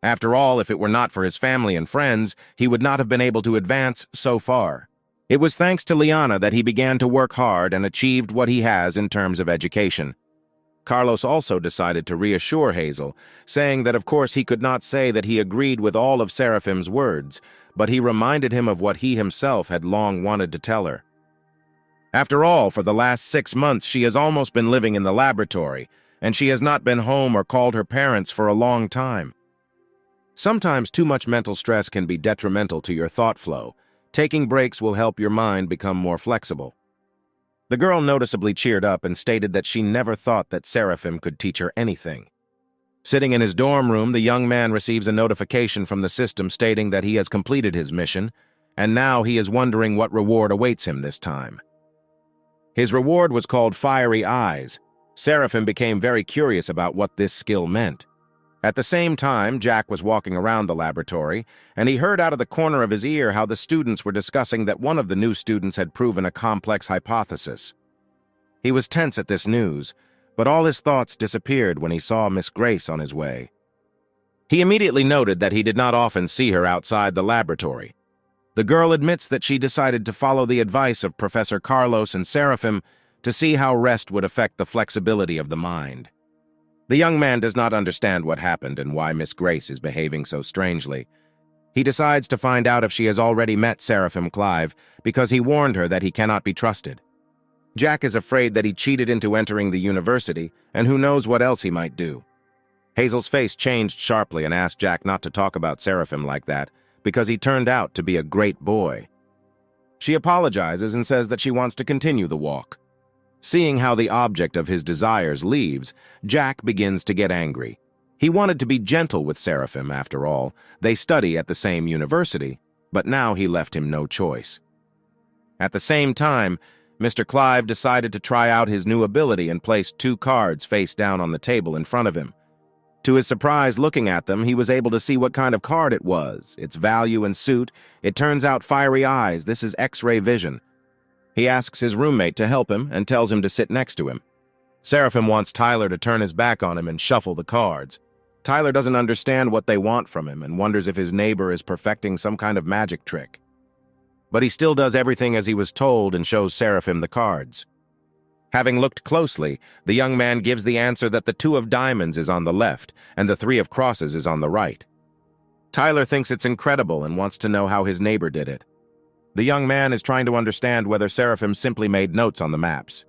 Speaker 1: After all, if it were not for his family and friends, he would not have been able to advance so far. It was thanks to Liana that he began to work hard and achieved what he has in terms of education. Carlos also decided to reassure Hazel, saying that of course he could not say that he agreed with all of Seraphim's words, but he reminded him of what he himself had long wanted to tell her. After all, for the last 6 months she has almost been living in the laboratory, and she has not been home or called her parents for a long time. Sometimes too much mental stress can be detrimental to your thought flow. Taking breaks will help your mind become more flexible. The girl noticeably cheered up and stated that she never thought that Seraphim could teach her anything. Sitting in his dorm room, the young man receives a notification from the system stating that he has completed his mission, and now he is wondering what reward awaits him this time. His reward was called Fiery Eyes. Seraphim became very curious about what this skill meant. At the same time, Jack was walking around the laboratory, and he heard out of the corner of his ear how the students were discussing that one of the new students had proven a complex hypothesis. He was tense at this news, but all his thoughts disappeared when he saw Miss Grace on his way. He immediately noted that he did not often see her outside the laboratory. The girl admits that she decided to follow the advice of Professor Carlos and Seraphim to see how rest would affect the flexibility of the mind. The young man does not understand what happened and why Miss Grace is behaving so strangely. He decides to find out if she has already met Seraphim Clive because he warned her that he cannot be trusted. Jack is afraid that he cheated into entering the university, and who knows what else he might do. Hazel's face changed sharply and asked Jack not to talk about Seraphim like that because he turned out to be a great boy. She apologizes and says that she wants to continue the walk. Seeing how the object of his desires leaves, Jack begins to get angry. He wanted to be gentle with Seraphim, after all. They study at the same university, but now he left him no choice. At the same time, Mr. Clive decided to try out his new ability and placed 2 cards face down on the table in front of him. To his surprise, looking at them, he was able to see what kind of card it was, its value and suit. It turns out Fiery Eyes. This is X-ray vision. He asks his roommate to help him and tells him to sit next to him. Seraphim wants Tyler to turn his back on him and shuffle the cards. Tyler doesn't understand what they want from him and wonders if his neighbor is perfecting some kind of magic trick. But he still does everything as he was told and shows Seraphim the cards. Having looked closely, the young man gives the answer that the 2 of diamonds is on the left and the 3 of crosses is on the right. Tyler thinks it's incredible and wants to know how his neighbor did it. The young man is trying to understand whether Seraphim simply made notes on the maps.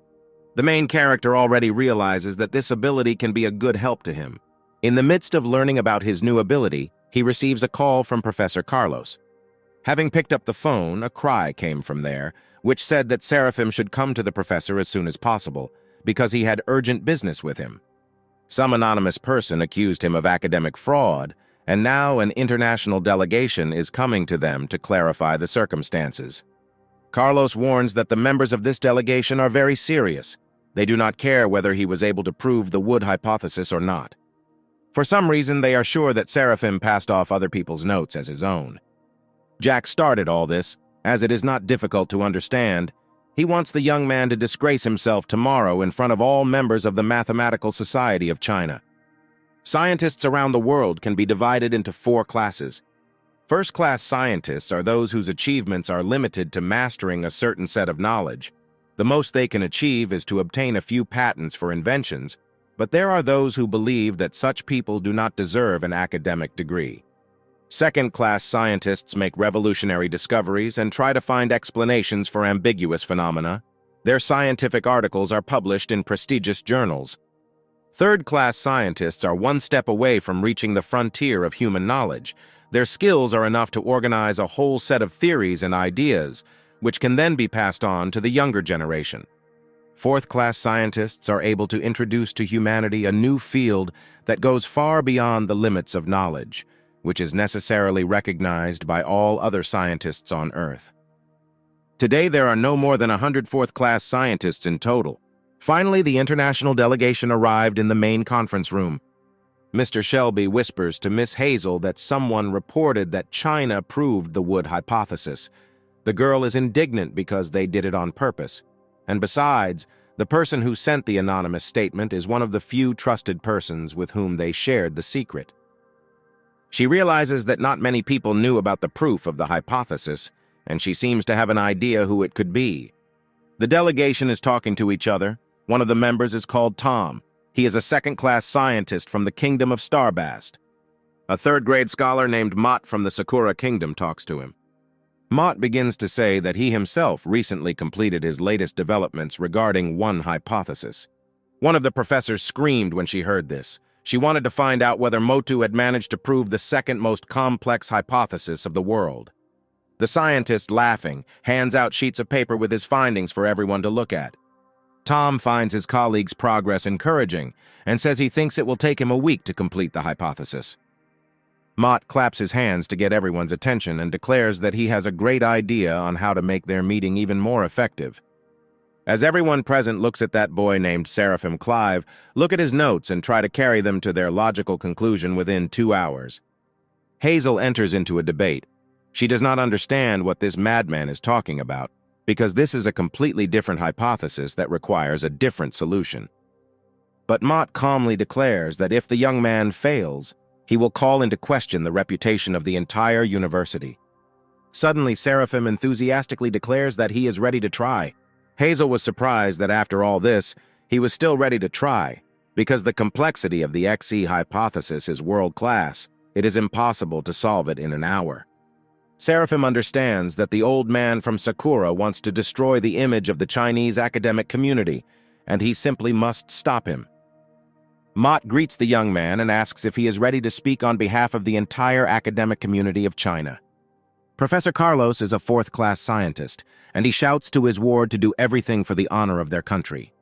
Speaker 1: The main character already realizes that this ability can be a good help to him. In the midst of learning about his new ability, he receives a call from Professor Carlos. Having picked up the phone, a cry came from there, which said that Seraphim should come to the professor as soon as possible, because he had urgent business with him. Some anonymous person accused him of academic fraud, and now an international delegation is coming to them to clarify the circumstances. Carlos warns that the members of this delegation are very serious. They do not care whether he was able to prove the wood hypothesis or not. For some reason, they are sure that Seraphim passed off other people's notes as his own. Jack started all this, as it is not difficult to understand. He wants the young man to disgrace himself tomorrow in front of all members of the Mathematical Society of China. Scientists around the world can be divided into 4 classes. First-class scientists are those whose achievements are limited to mastering a certain set of knowledge. The most they can achieve is to obtain a few patents for inventions, but there are those who believe that such people do not deserve an academic degree. Second-class scientists make revolutionary discoveries and try to find explanations for ambiguous phenomena. Their scientific articles are published in prestigious journals. Third-class scientists are one step away from reaching the frontier of human knowledge. Their skills are enough to organize a whole set of theories and ideas, which can then be passed on to the younger generation. Fourth-class scientists are able to introduce to humanity a new field that goes far beyond the limits of knowledge, which is necessarily recognized by all other scientists on Earth. Today, there are no more than 100 fourth-class scientists in total. Finally, the international delegation arrived in the main conference room. Mr. Shelby whispers to Miss Hazel that someone reported that China proved the wood hypothesis. The girl is indignant because they did it on purpose. And besides, the person who sent the anonymous statement is one of the few trusted persons with whom they shared the secret. She realizes that not many people knew about the proof of the hypothesis, and she seems to have an idea who it could be. The delegation is talking to each other. One of the members is called Tom. He is a second-class scientist from the Kingdom of Starbast. A third-grade scholar named Mott from the Sakura Kingdom talks to him. Mott begins to say that he himself recently completed his latest developments regarding one hypothesis. One of the professors screamed when she heard this. She wanted to find out whether Motu had managed to prove the second most complex hypothesis of the world. The scientist, laughing, hands out sheets of paper with his findings for everyone to look at. Tom finds his colleague's progress encouraging and says he thinks it will take him a week to complete the hypothesis. Mott claps his hands to get everyone's attention and declares that he has a great idea on how to make their meeting even more effective. As everyone present looks at that boy named Seraphim Clive, look at his notes and try to carry them to their logical conclusion within 2 hours. Hazel enters into a debate. She does not understand what this madman is talking about, because this is a completely different hypothesis that requires a different solution. But Mott calmly declares that if the young man fails, he will call into question the reputation of the entire university. Suddenly, Seraphim enthusiastically declares that he is ready to try. Hazel was surprised that after all this, he was still ready to try, because the complexity of the XE hypothesis is world-class. It is impossible to solve it in an hour. Seraphim understands that the old man from Sakura wants to destroy the image of the Chinese academic community, and he simply must stop him. Mott greets the young man and asks if he is ready to speak on behalf of the entire academic community of China. Professor Carlos is a fourth-class scientist, and he shouts to his ward to do everything for the honor of their country.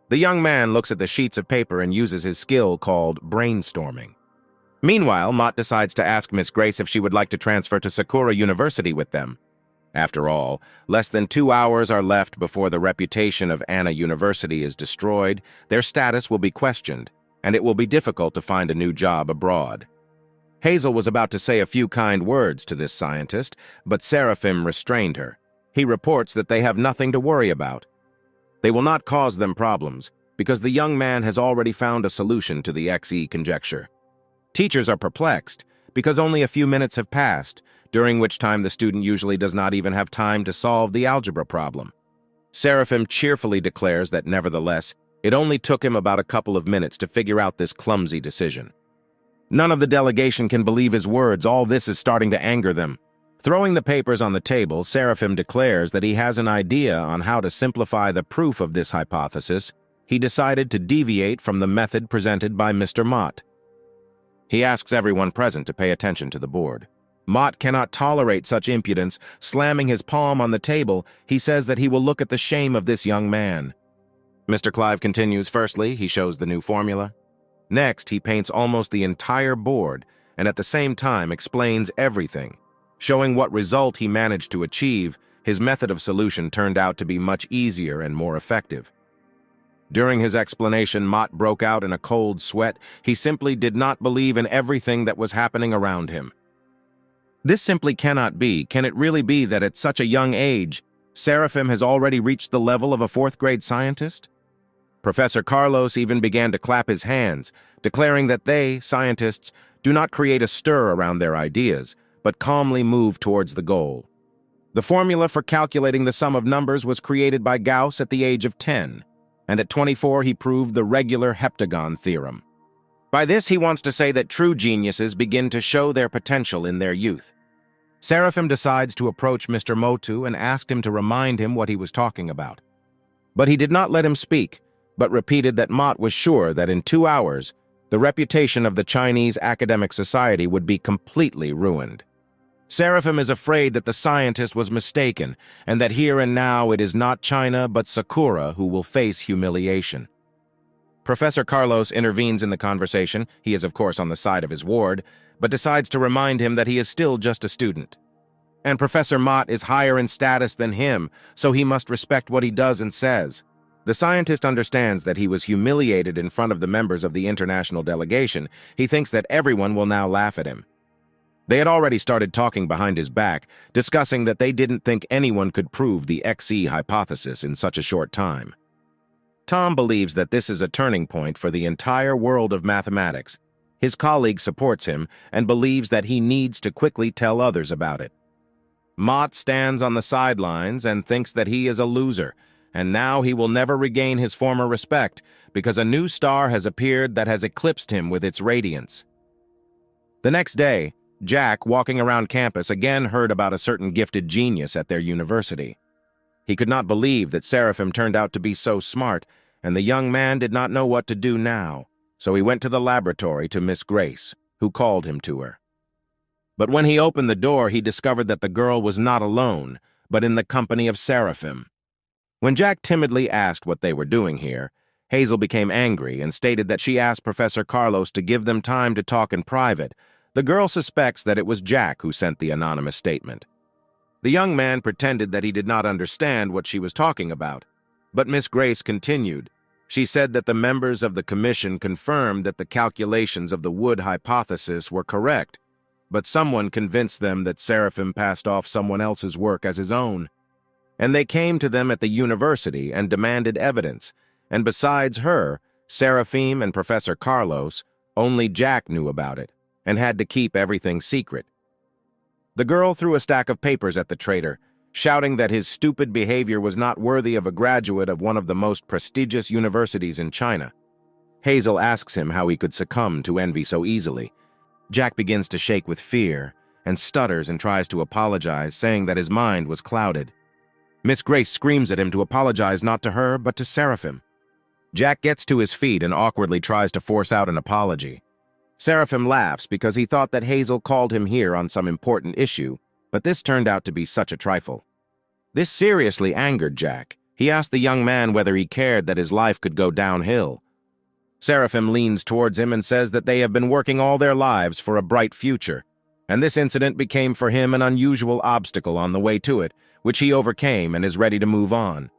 Speaker 1: The young man looks at the sheets of paper and uses his skill called brainstorming. Meanwhile, Mott decides to ask Miss Grace if she would like to transfer to Sakura University with them. After all, less than 2 hours are left before the reputation of Anna University is destroyed, their status will be questioned, and it will be difficult to find a new job abroad. Hazel was about to say a few kind words to this scientist, but Seraphim restrained her. He reports that they have nothing to worry about. They will not cause them problems, because the young man has already found a solution to the XE conjecture. Teachers are perplexed, because only a few minutes have passed, during which time the student usually does not even have time to solve the algebra problem. Seraphim cheerfully declares that nevertheless, it only took him about a couple of minutes to figure out this clumsy decision. None of the delegation can believe his words. All this is starting to anger them. Throwing the papers on the table, Seraphim declares that he has an idea on how to simplify the proof of this hypothesis. He decided to deviate from the method presented by Mr. Mott. He asks everyone present to pay attention to the board. Mott cannot tolerate such impudence. Slamming his palm on the table, he says that he will look at the shame of this young man. Mr. Clive continues. Firstly, he shows the new formula. Next, he paints almost the entire board and at the same time explains everything. Showing what result he managed to achieve, his method of solution turned out to be much easier and more effective. During his explanation, Mott broke out in a cold sweat. He simply did not believe in everything that was happening around him. This simply cannot be. Can it really be that at such a young age, Seraphim has already reached the level of a fourth-grade scientist? Professor Carlos even began to clap his hands, declaring that they, scientists, do not create a stir around their ideas, but calmly move towards the goal. The formula for calculating the sum of numbers was created by Gauss at the age of 10, and at 24 he proved the regular heptagon theorem. By this he wants to say that true geniuses begin to show their potential in their youth. Seraphim decides to approach Mr. Motu and asked him to remind him what he was talking about. But he did not let him speak, but repeated that Mott was sure that in 2 hours, the reputation of the Chinese academic society would be completely ruined. Seraphim is afraid that the scientist was mistaken, and that here and now it is not China but Sakura who will face humiliation. Professor Carlos intervenes in the conversation. He is of course on the side of his ward, but decides to remind him that he is still just a student. And Professor Mott is higher in status than him, so he must respect what he does and says. The scientist understands that he was humiliated in front of the members of the international delegation. He thinks that everyone will now laugh at him. They had already started talking behind his back, discussing that they didn't think anyone could prove the XE hypothesis in such a short time. Tom believes that this is a turning point for the entire world of mathematics. His colleague supports him and believes that he needs to quickly tell others about it. Mott stands on the sidelines and thinks that he is a loser, and now he will never regain his former respect because a new star has appeared that has eclipsed him with its radiance. The next day, Jack, walking around campus, again heard about a certain gifted genius at their university. He could not believe that Seraphim turned out to be so smart, and the young man did not know what to do now, so he went to the laboratory to Miss Grace, who called him to her. But when he opened the door, he discovered that the girl was not alone, but in the company of Seraphim. When Jack timidly asked what they were doing here, Hazel became angry and stated that she asked Professor Carlos to give them time to talk in private. The girl suspects that it was Jack who sent the anonymous statement. The young man pretended that he did not understand what she was talking about, but Miss Grace continued. She said that the members of the commission confirmed that the calculations of the Wood hypothesis were correct, but someone convinced them that Seraphim passed off someone else's work as his own. And they came to them at the university and demanded evidence, and besides her, Seraphim and Professor Carlos, only Jack knew about it, and had to keep everything secret. The girl threw a stack of papers at the traitor, shouting that his stupid behavior was not worthy of a graduate of one of the most prestigious universities in China. Hazel asks him how he could succumb to envy so easily. Jack begins to shake with fear and stutters and tries to apologize, saying that his mind was clouded. Miss Grace screams at him to apologize not to her, but to Seraphim. Jack gets to his feet and awkwardly tries to force out an apology. Seraphim laughs because he thought that Hazel called him here on some important issue, but this turned out to be such a trifle. This seriously angered Jack. He asked the young man whether he cared that his life could go downhill. Seraphim leans towards him and says that they have been working all their lives for a bright future, and this incident became for him an unusual obstacle on the way to it, which he overcame and is ready to move on.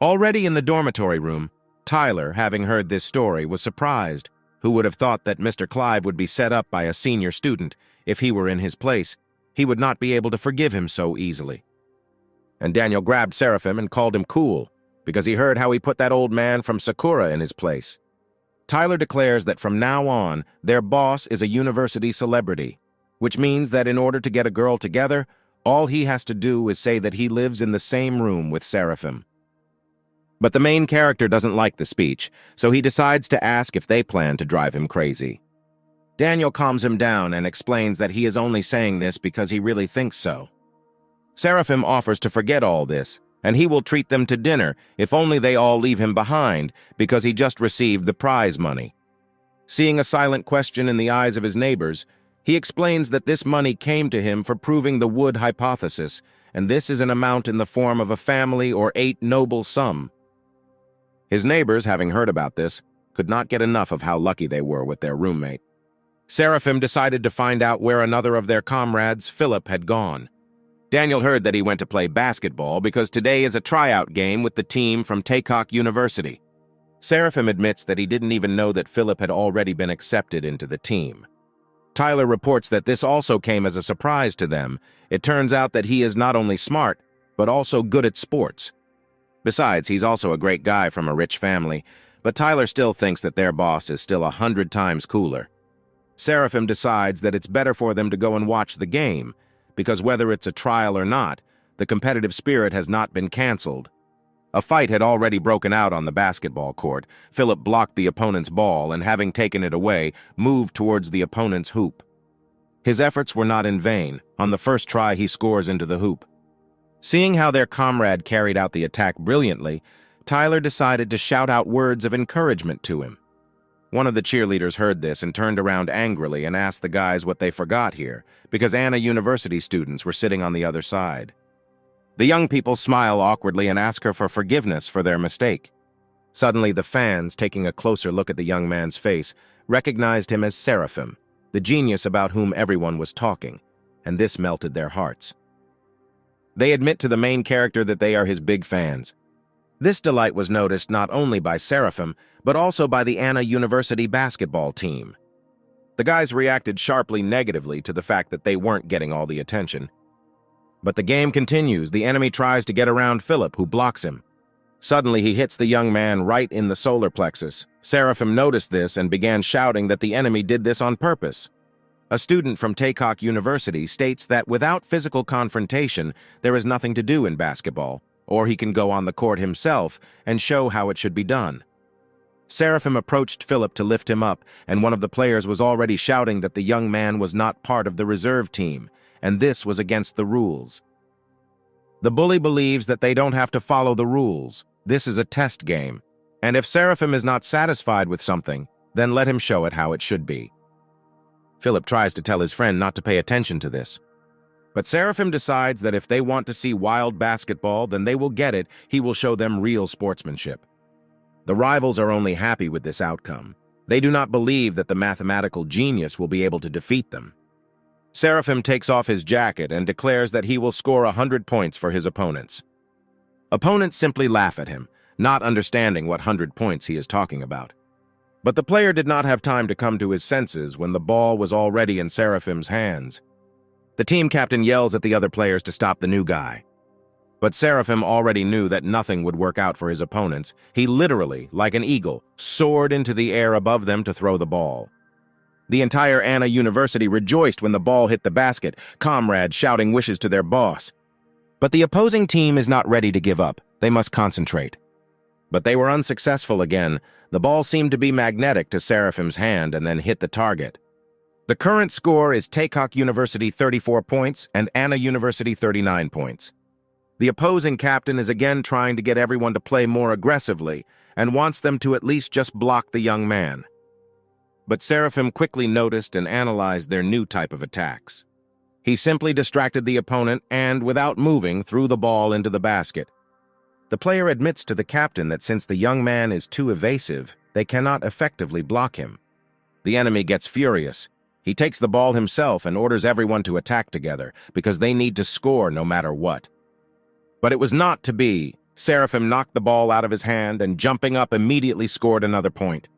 Speaker 1: Already in the dormitory room, Tyler, having heard this story, was surprised. Who would have thought that Mr. Clive would be set up by a senior student? If he were in his place, he would not be able to forgive him so easily. And Daniel grabbed Seraphim and called him cool, because he heard how he put that old man from Sakura in his place. Tyler declares that from now on, their boss is a university celebrity, which means that in order to get a girl together, all he has to do is say that he lives in the same room with Seraphim. But the main character doesn't like the speech, so he decides to ask if they plan to drive him crazy. Daniel calms him down and explains that he is only saying this because he really thinks so. Seraphim offers to forget all this, and he will treat them to dinner if only they all leave him behind because he just received the prize money. Seeing a silent question in the eyes of his neighbors, he explains that this money came to him for proving the wood hypothesis, and this is an amount in the form of a family or 8 noble sum. His neighbors, having heard about this, could not get enough of how lucky they were with their roommate. Seraphim decided to find out where another of their comrades, Philip, had gone. Daniel heard that he went to play basketball because today is a tryout game with the team from Taekock University. Seraphim admits that he didn't even know that Philip had already been accepted into the team. Tyler reports that this also came as a surprise to them. It turns out that he is not only smart, but also good at sports. Besides, he's also a great guy from a rich family, but Tyler still thinks that their boss is still 100 times cooler. Seraphim decides that it's better for them to go and watch the game, because whether it's a trial or not, the competitive spirit has not been canceled. A fight had already broken out on the basketball court. Philip blocked the opponent's ball and, having taken it away, moved towards the opponent's hoop. His efforts were not in vain. On the first try, he scores into the hoop. Seeing how their comrade carried out the attack brilliantly, Tyler decided to shout out words of encouragement to him. One of the cheerleaders heard this and turned around angrily and asked the guys what they forgot here, because Anna University students were sitting on the other side. The young people smile awkwardly and ask her for forgiveness for their mistake. Suddenly, the fans, taking a closer look at the young man's face, recognized him as Seraphim, the genius about whom everyone was talking, and this melted their hearts. They admit to the main character that they are his big fans. This delight was noticed not only by Seraphim, but also by the Anna University basketball team. The guys reacted sharply negatively to the fact that they weren't getting all the attention. But the game continues. The enemy tries to get around Philip, who blocks him. Suddenly, he hits the young man right in the solar plexus. Seraphim noticed this and began shouting that the enemy did this on purpose. A student from Taekock University states that without physical confrontation, there is nothing to do in basketball, or he can go on the court himself and show how it should be done. Seraphim approached Philip to lift him up, and one of the players was already shouting that the young man was not part of the reserve team, and this was against the rules. The bully believes that they don't have to follow the rules. This is a test game, and if Seraphim is not satisfied with something, then let him show it how it should be. Philip tries to tell his friend not to pay attention to this. But Seraphim decides that if they want to see wild basketball, then they will get it. He will show them real sportsmanship. The rivals are only happy with this outcome. They do not believe that the mathematical genius will be able to defeat them. Seraphim takes off his jacket and declares that he will score 100 points for his opponents. Opponents simply laugh at him, not understanding what 100 points he is talking about. But the player did not have time to come to his senses when the ball was already in Seraphim's hands. The team captain yells at the other players to stop the new guy. But Seraphim already knew that nothing would work out for his opponents. He literally, like an eagle, soared into the air above them to throw the ball. The entire Anna University rejoiced when the ball hit the basket, comrades shouting wishes to their boss. But the opposing team is not ready to give up. They must concentrate. But they were unsuccessful again. The ball seemed to be magnetic to Seraphim's hand and then hit the target. The current score is Taekock University 34 points and Anna University 39 points. The opposing captain is again trying to get everyone to play more aggressively and wants them to at least just block the young man. But Seraphim quickly noticed and analyzed their new type of attacks. He simply distracted the opponent and, without moving, threw the ball into the basket. The player admits to the captain that since the young man is too evasive, they cannot effectively block him. The enemy gets furious. He takes the ball himself and orders everyone to attack together because they need to score no matter what. But it was not to be. Seraphim knocked the ball out of his hand and, jumping up, immediately scored another point.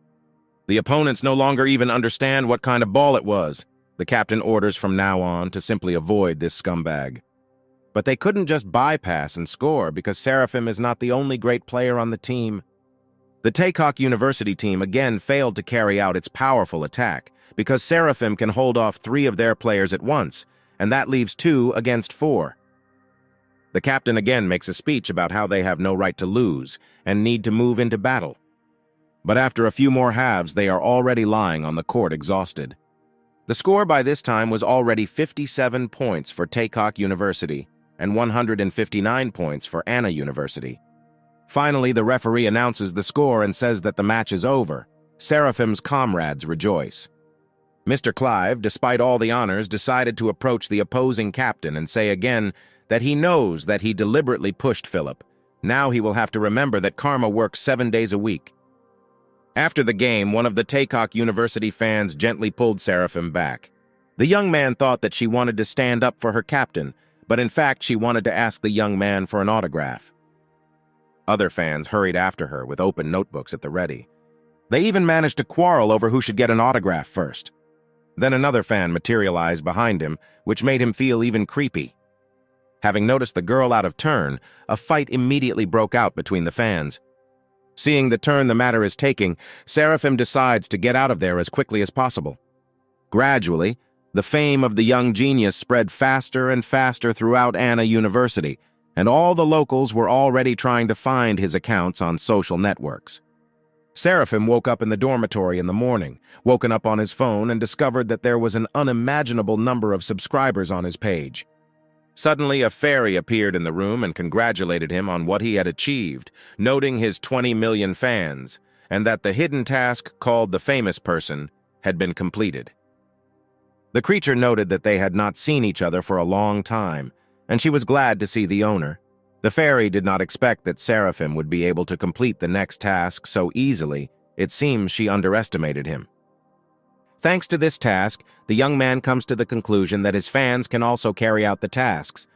Speaker 1: The opponents no longer even understand what kind of ball it was. The captain orders from now on to simply avoid this scumbag. But they couldn't just bypass and score because Seraphim is not the only great player on the team. The Taekock University team again failed to carry out its powerful attack because Seraphim can hold off 3 of their players at once, and that leaves 2 against 4. The captain again makes a speech about how they have no right to lose and need to move into battle. But after a few more halves, they are already lying on the court exhausted. The score by this time was already 57 points for Taekock University and 159 points for Anna University. Finally, the referee announces the score and says that the match is over. Seraphim's comrades rejoice. Mr. Clive, despite all the honors, decided to approach the opposing captain and say again that he knows that he deliberately pushed Philip. Now he will have to remember that karma works 7 days a week. After the game, one of the Taekock University fans gently pulled Seraphim back. The young man thought that she wanted to stand up for her captain, but in fact she wanted to ask the young man for an autograph. Other fans hurried after her with open notebooks at the ready. They even managed to quarrel over who should get an autograph first. Then another fan materialized behind him, which made him feel even creepy. Having noticed the girl out of turn, a fight immediately broke out between the fans. Seeing the turn the matter is taking, Seraphim decides to get out of there as quickly as possible. Gradually, the fame of the young genius spread faster and faster throughout Anna University, and all the locals were already trying to find his accounts on social networks. Seraphim woke up in the dormitory in the morning, woken up on his phone and discovered that there was an unimaginable number of subscribers on his page. Suddenly, a fairy appeared in the room and congratulated him on what he had achieved, noting his 20 million fans, and that the hidden task called the famous person had been completed. The creature noted that they had not seen each other for a long time, and she was glad to see the owner. The fairy did not expect that Seraphim would be able to complete the next task so easily. It seems she underestimated him. Thanks to this task, the young man comes to the conclusion that his fans can also carry out the tasks.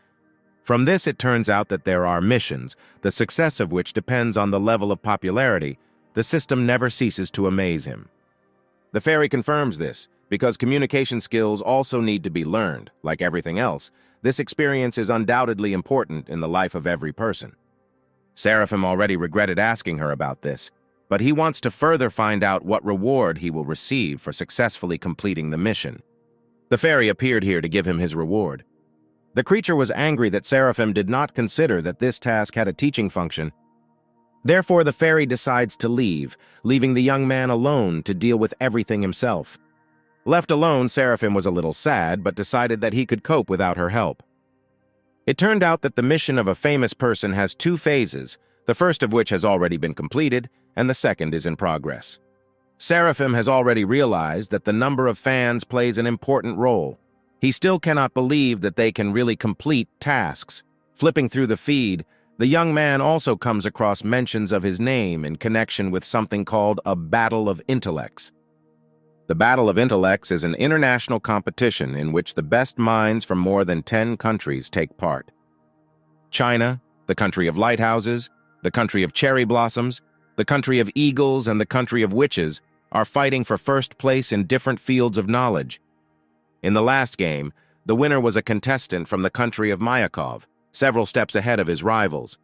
Speaker 1: From this, it turns out that there are missions, the success of which depends on the level of popularity. The system never ceases to amaze him. The fairy confirms this, because communication skills also need to be learned. Like everything else, this experience is undoubtedly important in the life of every person. Seraphim already regretted asking her about this, but he wants to further find out what reward he will receive for successfully completing the mission. The fairy appeared here to give him his reward. The creature was angry that Seraphim did not consider that this task had a teaching function. Therefore, the fairy decides to leave, leaving the young man alone to deal with everything himself. Left alone, Seraphim was a little sad, but decided that he could cope without her help. It turned out that the mission of a famous person has 2 phases, the first of which has already been completed, and the second is in progress. Seraphim has already realized that the number of fans plays an important role. He still cannot believe that they can really complete tasks. Flipping through the feed, the young man also comes across mentions of his name in connection with something called a Battle of Intellects. The Battle of Intellects is an international competition in which the best minds from more than 10 countries take part. China, the country of lighthouses, the country of cherry blossoms, the country of eagles, and the country of witches are fighting for first place in different fields of knowledge. In the last game, the winner was a contestant from the country of Mayakov, several steps ahead of his rivals.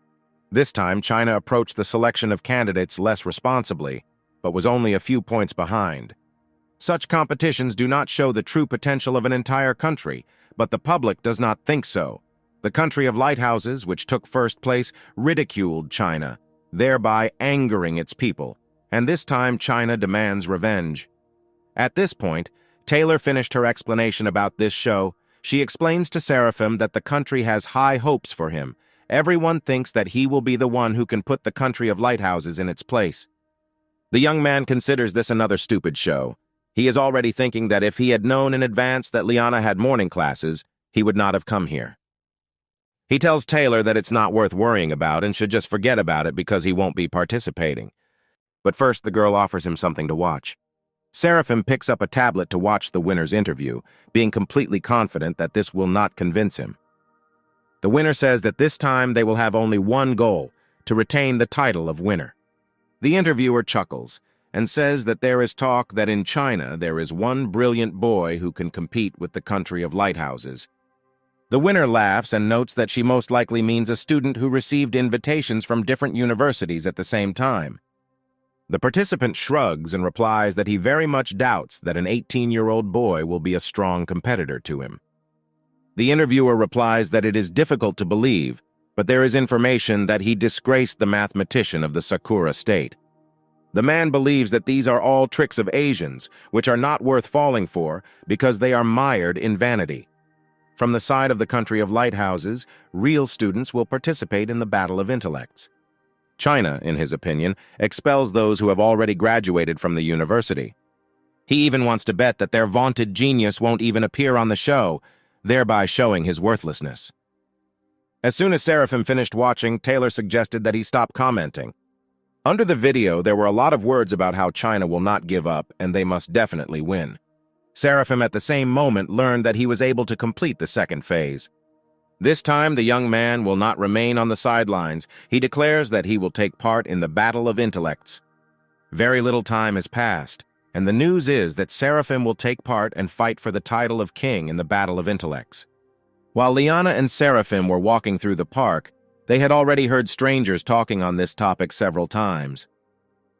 Speaker 1: This time, China approached the selection of candidates less responsibly, but was only a few points behind. Such competitions do not show the true potential of an entire country, but the public does not think so. The country of lighthouses, which took first place, ridiculed China, thereby angering its people, and this time China demands revenge. At this point, Taylor finished her explanation about this show. She explains to Seraphim that the country has high hopes for him. Everyone thinks that he will be the one who can put the country of lighthouses in its place. The young man considers this another stupid show. He is already thinking that if he had known in advance that Liana had morning classes, he would not have come here. He tells Taylor that it's not worth worrying about and should just forget about it because he won't be participating. But first, the girl offers him something to watch. Seraphim picks up a tablet to watch the winner's interview, being completely confident that this will not convince him. The winner says that this time they will have only one goal, to retain the title of winner. The interviewer chuckles and says that there is talk that in China there is one brilliant boy who can compete with the country of lighthouses. The winner laughs and notes that she most likely means a student who received invitations from different universities at the same time. The participant shrugs and replies that he very much doubts that an 18-year-old boy will be a strong competitor to him. The interviewer replies that it is difficult to believe, but there is information that he disgraced the mathematician of the Sakura state. The man believes that these are all tricks of Asians, which are not worth falling for because they are mired in vanity. From the side of the country of lighthouses, real students will participate in the Battle of Intellects. China, in his opinion, expels those who have already graduated from the university. He even wants to bet that their vaunted genius won't even appear on the show, thereby showing his worthlessness. As soon as Seraphim finished watching, Taylor suggested that he stop commenting. Under the video, there were a lot of words about how China will not give up and they must definitely win. Seraphim at the same moment learned that he was able to complete the second phase. This time, the young man will not remain on the sidelines. He declares that he will take part in the battle of intellects. Very little time has passed, and the news is that Seraphim will take part and fight for the title of king in the battle of intellects. While Liana and Seraphim were walking through the park, they had already heard strangers talking on this topic several times.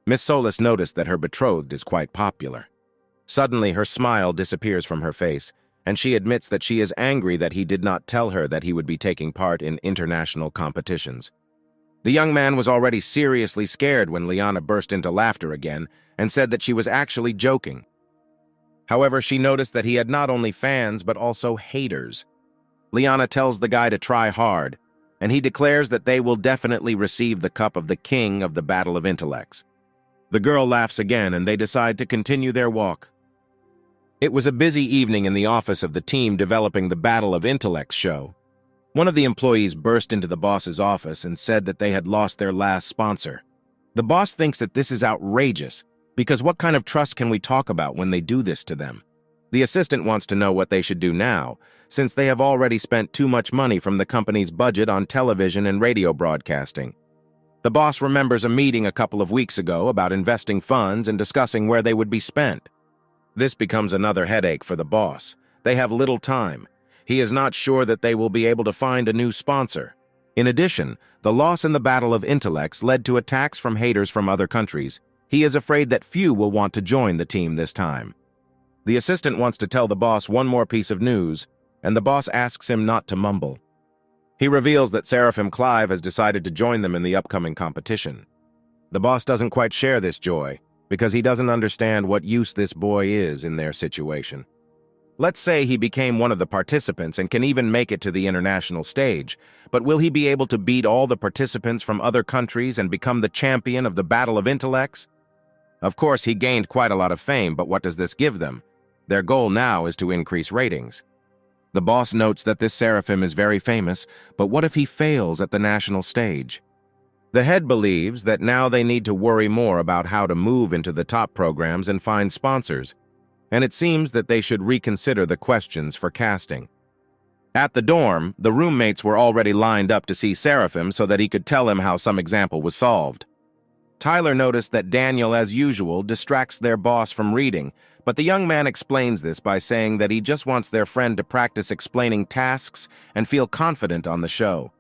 Speaker 1: Miss Solis noticed that her betrothed is quite popular. Suddenly, her smile disappears from her face, and she admits that she is angry that he did not tell her that he would be taking part in international competitions. The young man was already seriously scared when Liana burst into laughter again and said that she was actually joking. However, she noticed that he had not only fans but also haters. Liana tells the guy to try hard, and he declares that they will definitely receive the cup of the king of the battle of intellects. The girl laughs again and they decide to continue their walk. It was a busy evening in the office of the team developing the Battle of Intellects show. One of the employees burst into the boss's office and said that they had lost their last sponsor. The boss thinks that this is outrageous, because what kind of trust can we talk about when they do this to them? The assistant wants to know what they should do now, since they have already spent too much money from the company's budget on television and radio broadcasting. The boss remembers a meeting a couple of weeks ago about investing funds and discussing where they would be spent. This becomes another headache for the boss. They have little time. He is not sure that they will be able to find a new sponsor. In addition, the loss in the Battle of Intellects led to attacks from haters from other countries. He is afraid that few will want to join the team this time. The assistant wants to tell the boss one more piece of news, and the boss asks him not to mumble. He reveals that Seraphim Clive has decided to join them in the upcoming competition. The boss doesn't quite share this joy, because he doesn't understand what use this boy is in their situation. Let's say he became one of the participants and can even make it to the international stage, but will he be able to beat all the participants from other countries and become the champion of the Battle of Intellects? Of course, he gained quite a lot of fame, but what does this give them? Their goal now is to increase ratings. The boss notes that this Seraphim is very famous, but what if he fails at the national stage? The head believes that now they need to worry more about how to move into the top programs and find sponsors, and it seems that they should reconsider the questions for casting. At the dorm, the roommates were already lined up to see Seraphim so that he could tell him how some example was solved. Tyler noticed that Daniel, as usual, distracts their boss from reading, but the young man explains this by saying that he just wants their friend to practice explaining tasks and feel confident on the show.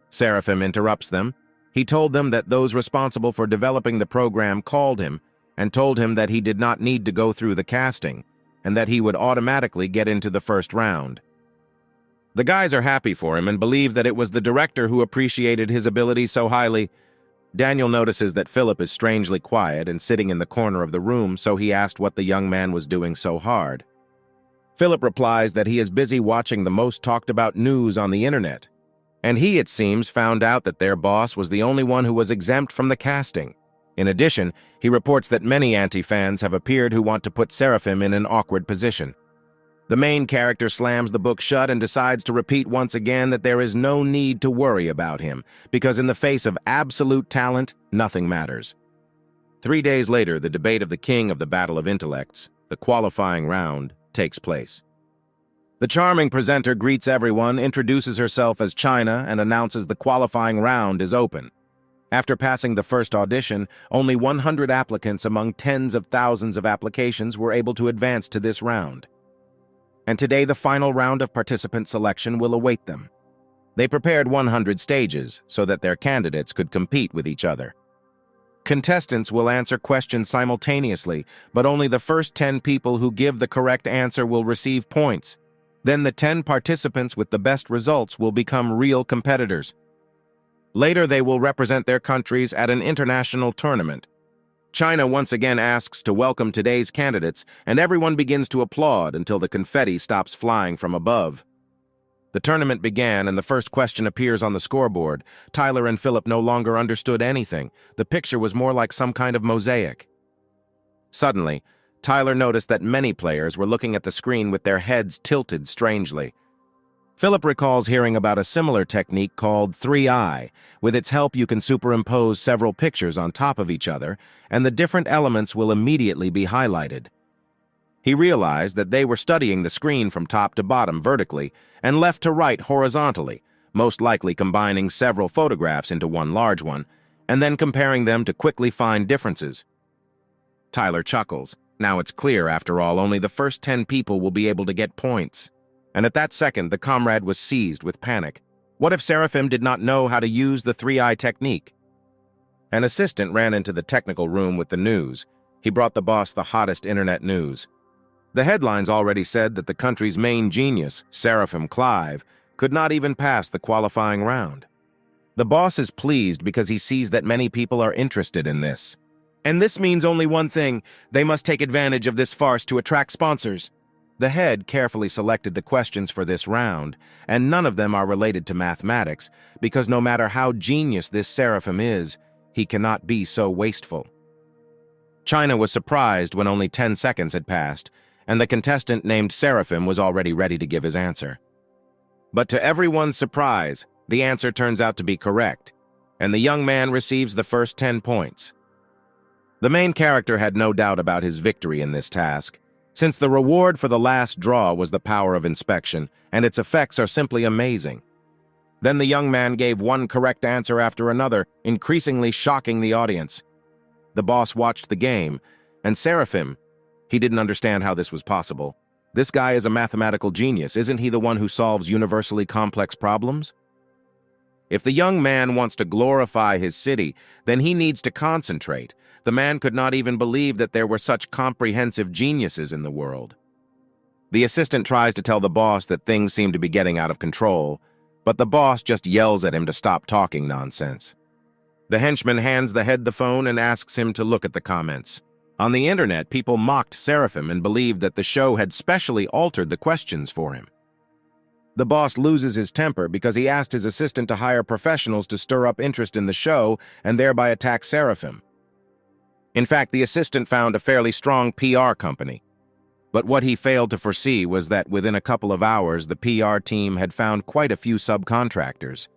Speaker 1: Seraphim interrupts them. He told them that those responsible for developing the program called him and told him that he did not need to go through the casting and that he would automatically get into the first round. The guys are happy for him and believe that it was the director who appreciated his ability so highly. Daniel notices that Philip is strangely quiet and sitting in the corner of the room, so he asked what the young man was doing so hard. Philip replies that he is busy watching the most talked about news on the internet, and he, it seems, found out that their boss was the only one who was exempt from the casting. In addition, he reports that many anti-fans have appeared who want to put Seraphim in an awkward position. The main character slams the book shut and decides to repeat once again that there is no need to worry about him, because in the face of absolute talent, nothing matters. 3 days later, the debate of the king of the Battle of Intellects, the qualifying round, takes place. The charming presenter greets everyone, introduces herself as China, and announces the qualifying round is open. After passing the first audition, only 100 applicants among tens of thousands of applications were able to advance to this round. And today the final round of participant selection will await them. They prepared 100 stages so that their candidates could compete with each other. Contestants will answer questions simultaneously, but only the first 10 people who give the correct answer will receive points. Then the 10 participants with the best results will become real competitors. Later, they will represent their countries at an international tournament. China once again asks to welcome today's candidates, and everyone begins to applaud until the confetti stops flying from above. The tournament began, and the first question appears on the scoreboard. Tyler and Philip no longer understood anything. The picture was more like some kind of mosaic. Suddenly, Tyler noticed that many players were looking at the screen with their heads tilted strangely. Philip recalls hearing about a similar technique called 3-eye. With its help, you can superimpose several pictures on top of each other, and the different elements will immediately be highlighted. He realized that they were studying the screen from top to bottom vertically and left to right horizontally, most likely combining several photographs into one large one, and then comparing them to quickly find differences. Tyler chuckles. Now it's clear, after all, only the first 10 people will be able to get points. And at that second, the comrade was seized with panic. What if Seraphim did not know how to use the 3-eye technique? An assistant ran into the technical room with the news. He brought the boss the hottest internet news. The headlines already said that the country's main genius, Seraphim Clive, could not even pass the qualifying round. The boss is pleased because he sees that many people are interested in this. And this means only one thing: they must take advantage of this farce to attract sponsors. The head carefully selected the questions for this round, and none of them are related to mathematics, because no matter how genius this Seraphim is, he cannot be so wasteful. China was surprised when only 10 seconds had passed, and the contestant named Seraphim was already ready to give his answer. But to everyone's surprise, the answer turns out to be correct, and the young man receives the first 10 points. The main character had no doubt about his victory in this task, since the reward for the last draw was the power of inspection, and its effects are simply amazing. Then the young man gave one correct answer after another, increasingly shocking the audience. The boss watched the game, and Seraphim, he didn't understand how this was possible. This guy is a mathematical genius. Isn't he the one who solves universally complex problems? If the young man wants to glorify his city, then he needs to concentrate. The man could not even believe that there were such comprehensive geniuses in the world. The assistant tries to tell the boss that things seem to be getting out of control, but the boss just yells at him to stop talking nonsense. The henchman hands the head the phone and asks him to look at the comments. On the internet, people mocked Seraphim and believed that the show had specially altered the questions for him. The boss loses his temper because he asked his assistant to hire professionals to stir up interest in the show and thereby attack Seraphim. In fact, the assistant found a fairly strong PR company. But what he failed to foresee was that within a couple of hours, the PR team had found quite a few subcontractors.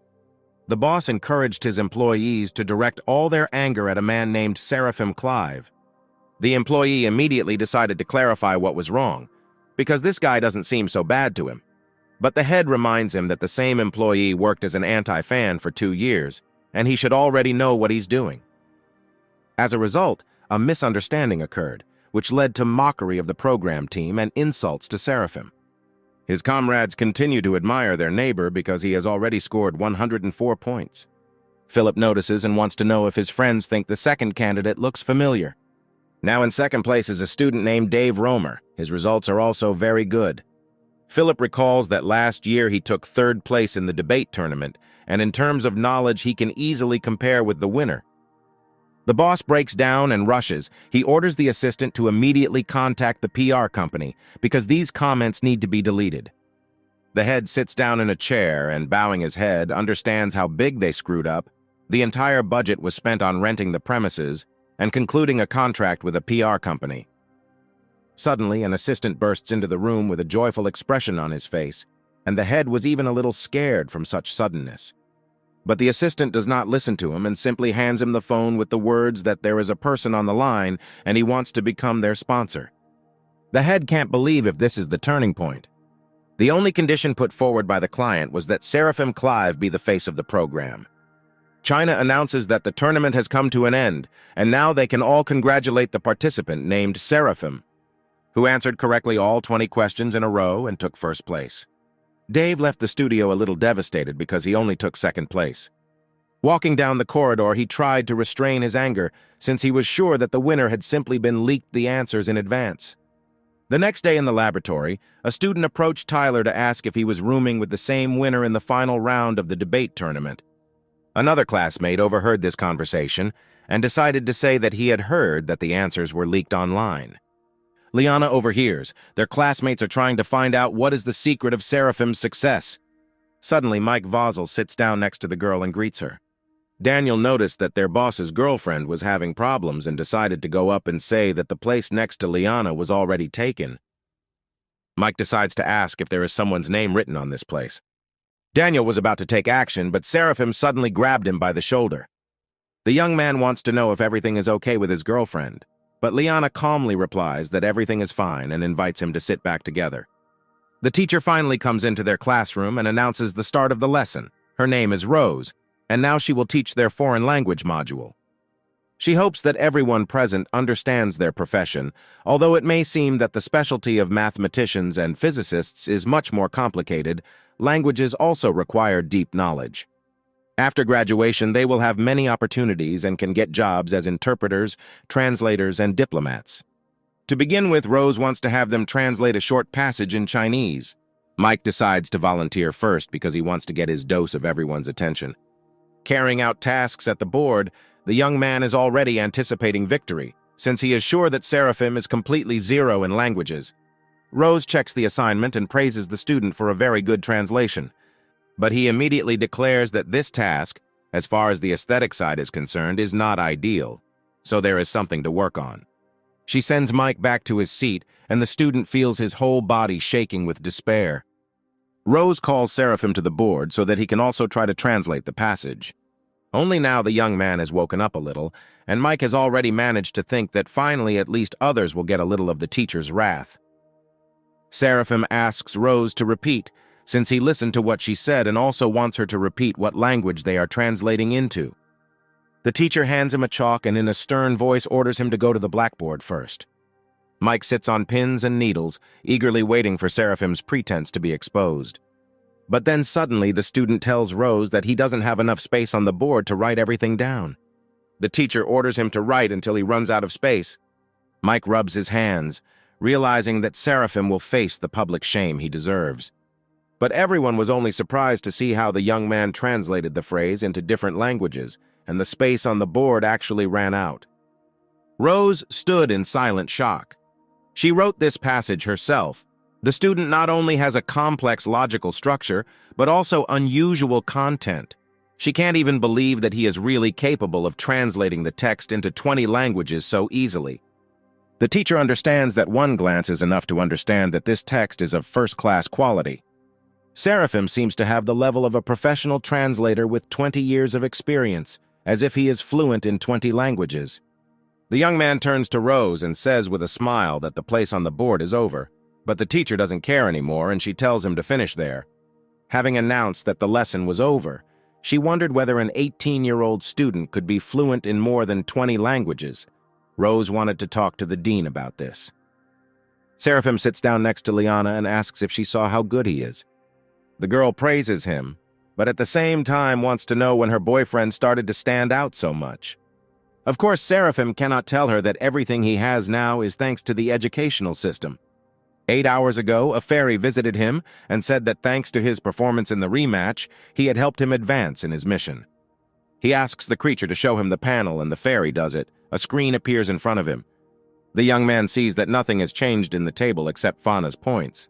Speaker 1: The boss encouraged his employees to direct all their anger at a man named Seraphim Clive. The employee immediately decided to clarify what was wrong, because this guy doesn't seem so bad to him. But the head reminds him that the same employee worked as an anti-fan for 2 years, and he should already know what he's doing. As a result, a misunderstanding occurred, which led to mockery of the program team and insults to Seraphim. His comrades continue to admire their neighbor because he has already scored 104 points. Philip notices and wants to know if his friends think the second candidate looks familiar. Now in second place is a student named Dave Romer. His results are also very good. Philip recalls that last year he took 3rd place in the debate tournament, and in terms of knowledge he can easily compare with the winner. The boss breaks down and rushes. He orders the assistant to immediately contact the PR company because these comments need to be deleted. The head sits down in a chair and, bowing his head, understands how big they screwed up. The entire budget was spent on renting the premises and concluding a contract with a PR company. Suddenly, an assistant bursts into the room with a joyful expression on his face, and the head was even a little scared from such suddenness. But the assistant does not listen to him and simply hands him the phone with the words that there is a person on the line and he wants to become their sponsor. The head can't believe if this is the turning point. The only condition put forward by the client was that Seraphim Clive be the face of the program. China announces that the tournament has come to an end, and now they can all congratulate the participant named Seraphim, who answered correctly all 20 questions in a row and took first place. Dave left the studio a little devastated because he only took second place. Walking down the corridor, he tried to restrain his anger, since he was sure that the winner had simply been leaked the answers in advance. The next day in the laboratory, a student approached Tyler to ask if he was rooming with the same winner in the final round of the debate tournament. Another classmate overheard this conversation and decided to say that he had heard that the answers were leaked online. Liana overhears. Their classmates are trying to find out what is the secret of Seraphim's success. Suddenly, Mike Vosel sits down next to the girl and greets her. Daniel noticed that their boss's girlfriend was having problems and decided to go up and say that the place next to Liana was already taken. Mike decides to ask if there is someone's name written on this place. Daniel was about to take action, but Seraphim suddenly grabbed him by the shoulder. The young man wants to know if everything is okay with his girlfriend, but Liana calmly replies that everything is fine and invites him to sit back together. The teacher finally comes into their classroom and announces the start of the lesson. Her name is Rose, and now she will teach their foreign language module. She hopes that everyone present understands their profession, although it may seem that the specialty of mathematicians and physicists is much more complicated. Languages also require deep knowledge. After graduation, they will have many opportunities and can get jobs as interpreters, translators, and diplomats. To begin with, Rose wants to have them translate a short passage in Chinese. Mike decides to volunteer first because he wants to get his dose of everyone's attention. Carrying out tasks at the board, the young man is already anticipating victory, since he is sure that Seraphim is completely zero in languages. Rose checks the assignment and praises the student for a very good translation. But he immediately declares that this task, as far as the aesthetic side is concerned, is not ideal, so there is something to work on. She sends Mike back to his seat, and the student feels his whole body shaking with despair. Rose calls Seraphim to the board so that he can also try to translate the passage. Only now the young man has woken up a little, and Mike has already managed to think that finally at least others will get a little of the teacher's wrath. Seraphim asks Rose to repeat, since he listened to what she said and also wants her to repeat what language they are translating into. The teacher hands him a chalk and in a stern voice orders him to go to the blackboard first. Mike sits on pins and needles, eagerly waiting for Seraphim's pretense to be exposed. But then suddenly the student tells Rose that he doesn't have enough space on the board to write everything down. The teacher orders him to write until he runs out of space. Mike rubs his hands, realizing that Seraphim will face the public shame he deserves. But everyone was only surprised to see how the young man translated the phrase into different languages, and the space on the board actually ran out. Rose stood in silent shock. She wrote this passage herself. The student not only has a complex logical structure, but also unusual content. She can't even believe that he is really capable of translating the text into 20 languages so easily. The teacher understands that one glance is enough to understand that this text is of first-class quality. Seraphim seems to have the level of a professional translator with 20 years of experience, as if he is fluent in 20 languages. The young man turns to Rose and says with a smile that the place on the board is over. But the teacher doesn't care anymore, and she tells him to finish there. Having announced that the lesson was over, she wondered whether an 18-year-old student could be fluent in more than 20 languages. Rose wanted to talk to the dean about this. Seraphim sits down next to Liana and asks if she saw how good he is. The girl praises him, but at the same time wants to know when her boyfriend started to stand out so much. Of course, Seraphim cannot tell her that everything he has now is thanks to the educational system. 8 hours ago, a fairy visited him and said that thanks to his performance in the rematch, he had helped him advance in his mission. He asks the creature to show him the panel, and the fairy does it. A screen appears in front of him. The young man sees that nothing has changed in the table except Fauna's points.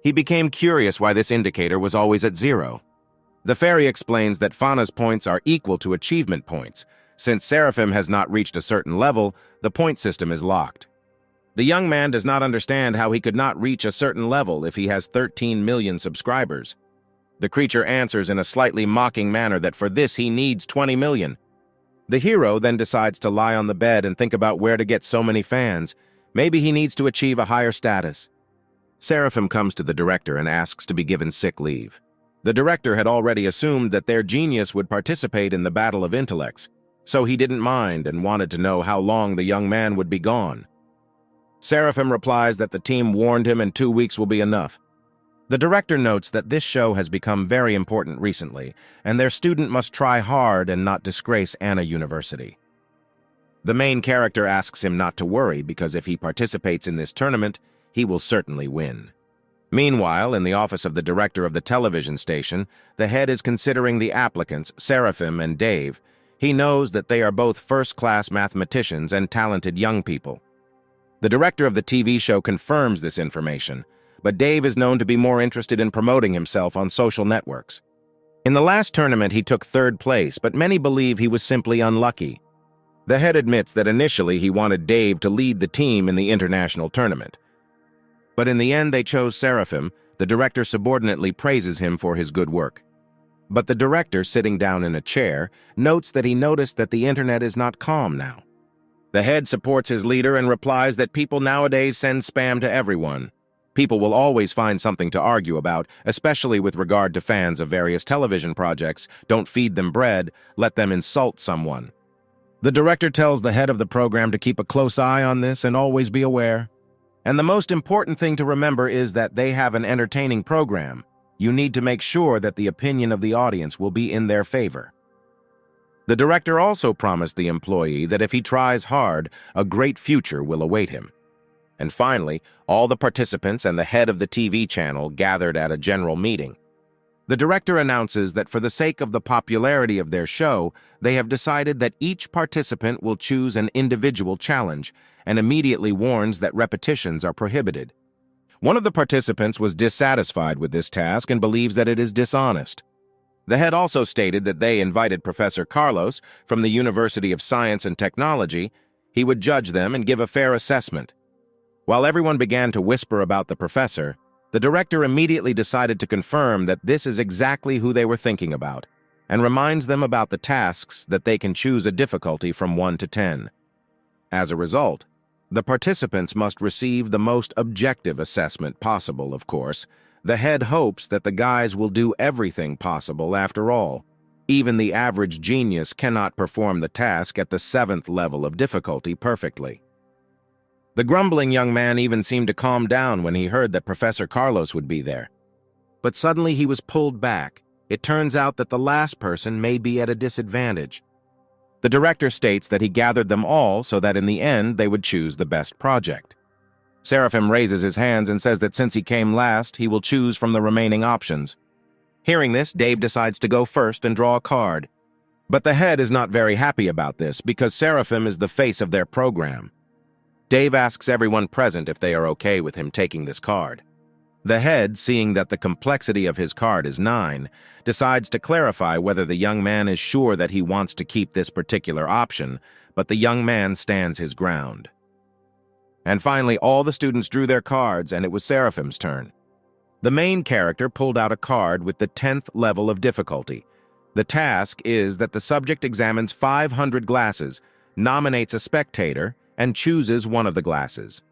Speaker 1: He became curious why this indicator was always at 0. The fairy explains that Fauna's points are equal to achievement points. Since Seraphim has not reached a certain level, the point system is locked. The young man does not understand how he could not reach a certain level if he has 13 million subscribers. The creature answers in a slightly mocking manner that for this he needs 20 million. The hero then decides to lie on the bed and think about where to get so many fans. Maybe he needs to achieve a higher status. Seraphim comes to the director and asks to be given sick leave. The director had already assumed that their genius would participate in the battle of intellects, so he didn't mind and wanted to know how long the young man would be gone. Seraphim replies that the team warned him and 2 weeks will be enough. The director notes that this show has become very important recently, and their student must try hard and not disgrace Anna University. The main character asks him not to worry because if he participates in this tournament, he will certainly win. Meanwhile, in the office of the director of the television station, the head is considering the applicants, Seraphim and Dave. He knows that they are both first-class mathematicians and talented young people. The director of the TV show confirms this information, but Dave is known to be more interested in promoting himself on social networks. In the last tournament, he took third place, but many believe he was simply unlucky. The head admits that initially he wanted Dave to lead the team in the international tournament. But in the end, they chose Seraphim. The director subordinately praises him for his good work. But the director, sitting down in a chair, notes that he noticed that the internet is not calm now. The head supports his leader and replies that people nowadays send spam to everyone. People will always find something to argue about, especially with regard to fans of various television projects. Don't feed them bread, let them insult someone. The director tells the head of the program to keep a close eye on this and always be aware. And the most important thing to remember is that they have an entertaining program. You need to make sure that the opinion of the audience will be in their favor. The director also promised the employee that if he tries hard, a great future will await him. And finally, all the participants and the head of the TV channel gathered at a general meeting. The director announces that for the sake of the popularity of their show, they have decided that each participant will choose an individual challenge and immediately warns that repetitions are prohibited. One of the participants was dissatisfied with this task and believes that it is dishonest. The head also stated that they invited Professor Carlos from the University of Science and Technology. He would judge them and give a fair assessment. While everyone began to whisper about the professor, the director immediately decided to confirm that this is exactly who they were thinking about, and reminds them about the tasks that they can choose a difficulty from 1 to 10. As a result, the participants must receive the most objective assessment possible, of course. The head hopes that the guys will do everything possible after all. Even the average genius cannot perform the task at the 7th level of difficulty perfectly. The grumbling young man even seemed to calm down when he heard that Professor Carlos would be there. But suddenly he was pulled back. It turns out that the last person may be at a disadvantage. The director states that he gathered them all so that in the end they would choose the best project. Seraphim raises his hands and says that since he came last, he will choose from the remaining options. Hearing this, Dave decides to go first and draw a card. But the head is not very happy about this because Seraphim is the face of their program. Dave asks everyone present if they are okay with him taking this card. The head, seeing that the complexity of his card is 9, decides to clarify whether the young man is sure that he wants to keep this particular option, but the young man stands his ground. And finally, all the students drew their cards, and it was Seraphim's turn. The main character pulled out a card with the 10th level of difficulty. The task is that the subject examines 500 glasses, nominates a spectator, and chooses one of the glasses.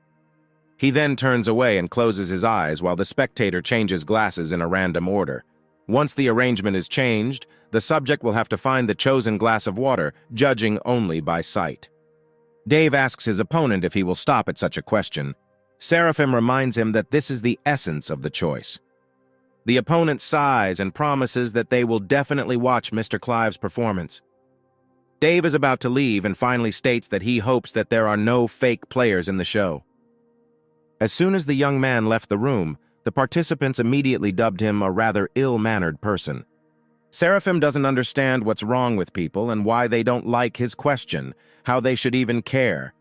Speaker 1: He then turns away and closes his eyes while the spectator changes glasses in a random order. Once the arrangement is changed, the subject will have to find the chosen glass of water, judging only by sight. Dave asks his opponent if he will stop at such a question. Seraphim reminds him that this is the essence of the choice. The opponent sighs and promises that they will definitely watch Mr. Clive's performance. Dave is about to leave and finally states that he hopes that there are no fake players in the show. As soon as the young man left the room, the participants immediately dubbed him a rather ill-mannered person. Seraphim doesn't understand what's wrong with people and why they don't like his question, how they should even care.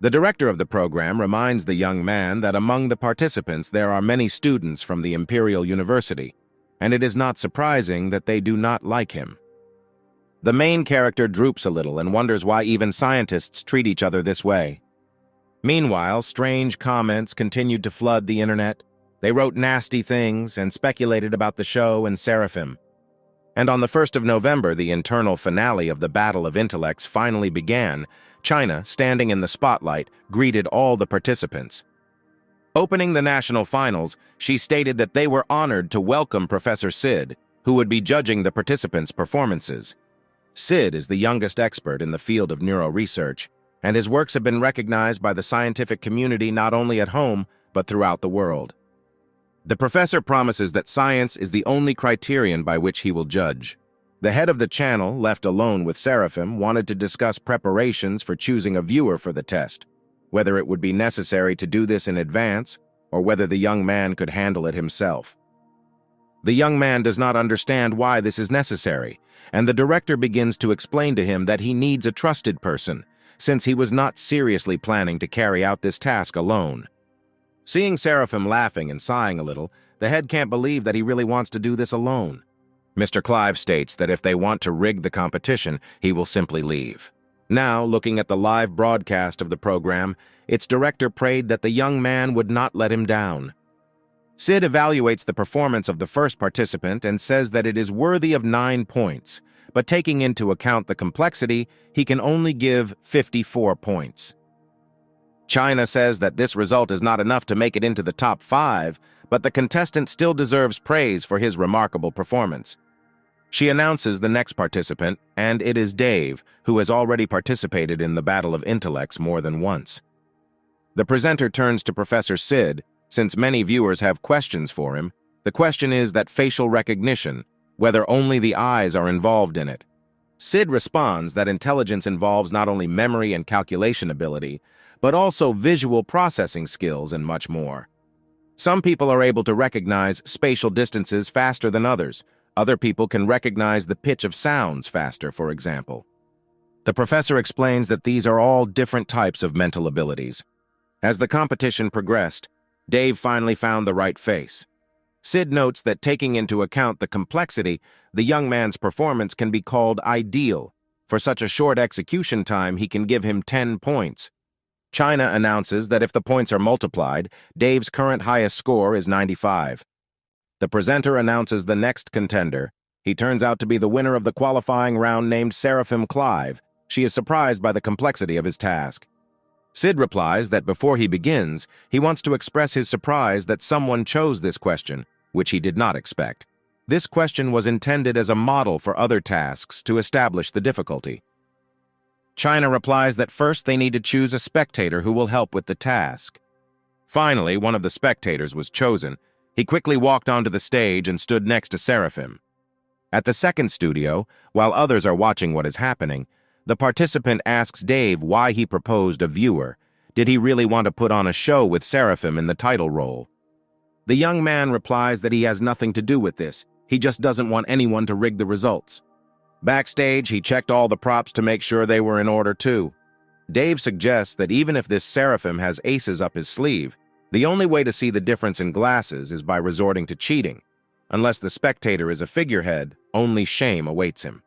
Speaker 1: The director of the program reminds the young man that among the participants there are many students from the Imperial University, and it is not surprising that they do not like him. The main character droops a little and wonders why even scientists treat each other this way. Meanwhile, strange comments continued to flood the internet. They wrote nasty things and speculated about the show and Seraphim. And on the 1st of November, the internal finale of the Battle of Intellects finally began. China, standing in the spotlight, greeted all the participants. Opening the national finals, she stated that they were honored to welcome Professor Sid, who would be judging the participants' performances. Sid is the youngest expert in the field of neuroresearch, and his works have been recognized by the scientific community not only at home, but throughout the world. The professor promises that science is the only criterion by which he will judge. The head of the channel, left alone with Seraphim, wanted to discuss preparations for choosing a viewer for the test, whether it would be necessary to do this in advance, or whether the young man could handle it himself. The young man does not understand why this is necessary, and the director begins to explain to him that he needs a trusted person, since he was not seriously planning to carry out this task alone. Seeing Seraphim laughing and sighing a little, the head can't believe that he really wants to do this alone. Mr. Clive states that if they want to rig the competition, he will simply leave. Now, looking at the live broadcast of the program, its director prayed that the young man would not let him down. Sid evaluates the performance of the first participant and says that it is worthy of 9 points, but taking into account the complexity, he can only give 54 points. China says that this result is not enough to make it into the top 5, but the contestant still deserves praise for his remarkable performance. She announces the next participant, and it is Dave, who has already participated in the Battle of Intellects more than once. The presenter turns to Professor Sid. Since many viewers have questions for him, the question is that facial recognition, whether only the eyes are involved in it. Sid responds that intelligence involves not only memory and calculation ability, but also visual processing skills and much more. Some people are able to recognize spatial distances faster than others. Other people can recognize the pitch of sounds faster, for example. The professor explains that these are all different types of mental abilities. As the competition progressed, Dave finally found the right face. Sid notes that taking into account the complexity, the young man's performance can be called ideal. For such a short execution time, he can give him 10 points. China announces that if the points are multiplied, Dave's current highest score is 95. The presenter announces the next contender. He turns out to be the winner of the qualifying round named Seraphim Clive. She is surprised by the complexity of his task. Sid replies that before he begins, he wants to express his surprise that someone chose this question, which he did not expect. This question was intended as a model for other tasks to establish the difficulty. China replies that first they need to choose a spectator who will help with the task. Finally, one of the spectators was chosen. He quickly walked onto the stage and stood next to Seraphim. At the second studio, while others are watching what is happening, the participant asks Dave why he proposed a viewer. Did he really want to put on a show with Seraphim in the title role? The young man replies that he has nothing to do with this. He just doesn't want anyone to rig the results. Backstage, he checked all the props to make sure they were in order too. Dave suggests that even if this Seraphim has aces up his sleeve, the only way to see the difference in glasses is by resorting to cheating. Unless the spectator is a figurehead, only shame awaits him.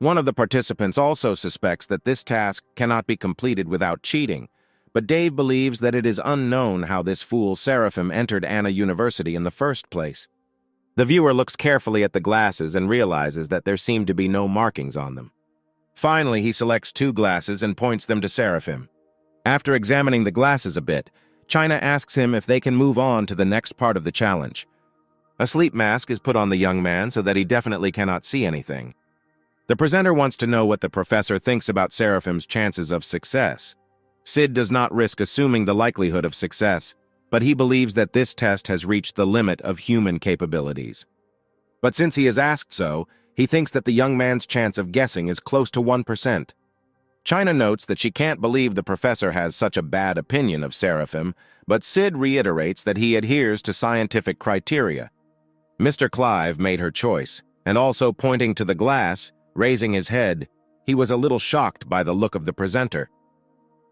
Speaker 1: One of the participants also suspects that this task cannot be completed without cheating, but Dave believes that it is unknown how this fool Seraphim entered Anna University in the first place. The viewer looks carefully at the glasses and realizes that there seem to be no markings on them. Finally, he selects 2 glasses and points them to Seraphim. After examining the glasses a bit, China asks him if they can move on to the next part of the challenge. A sleep mask is put on the young man so that he definitely cannot see anything. The presenter wants to know what the professor thinks about Seraphim's chances of success. Sid does not risk assuming the likelihood of success, but he believes that this test has reached the limit of human capabilities. But since he is asked so, he thinks that the young man's chance of guessing is close to 1%. China notes that she can't believe the professor has such a bad opinion of Seraphim, but Sid reiterates that he adheres to scientific criteria. Mr. Clive made her choice, and also pointing to the glass, raising his head, he was a little shocked by the look of the presenter.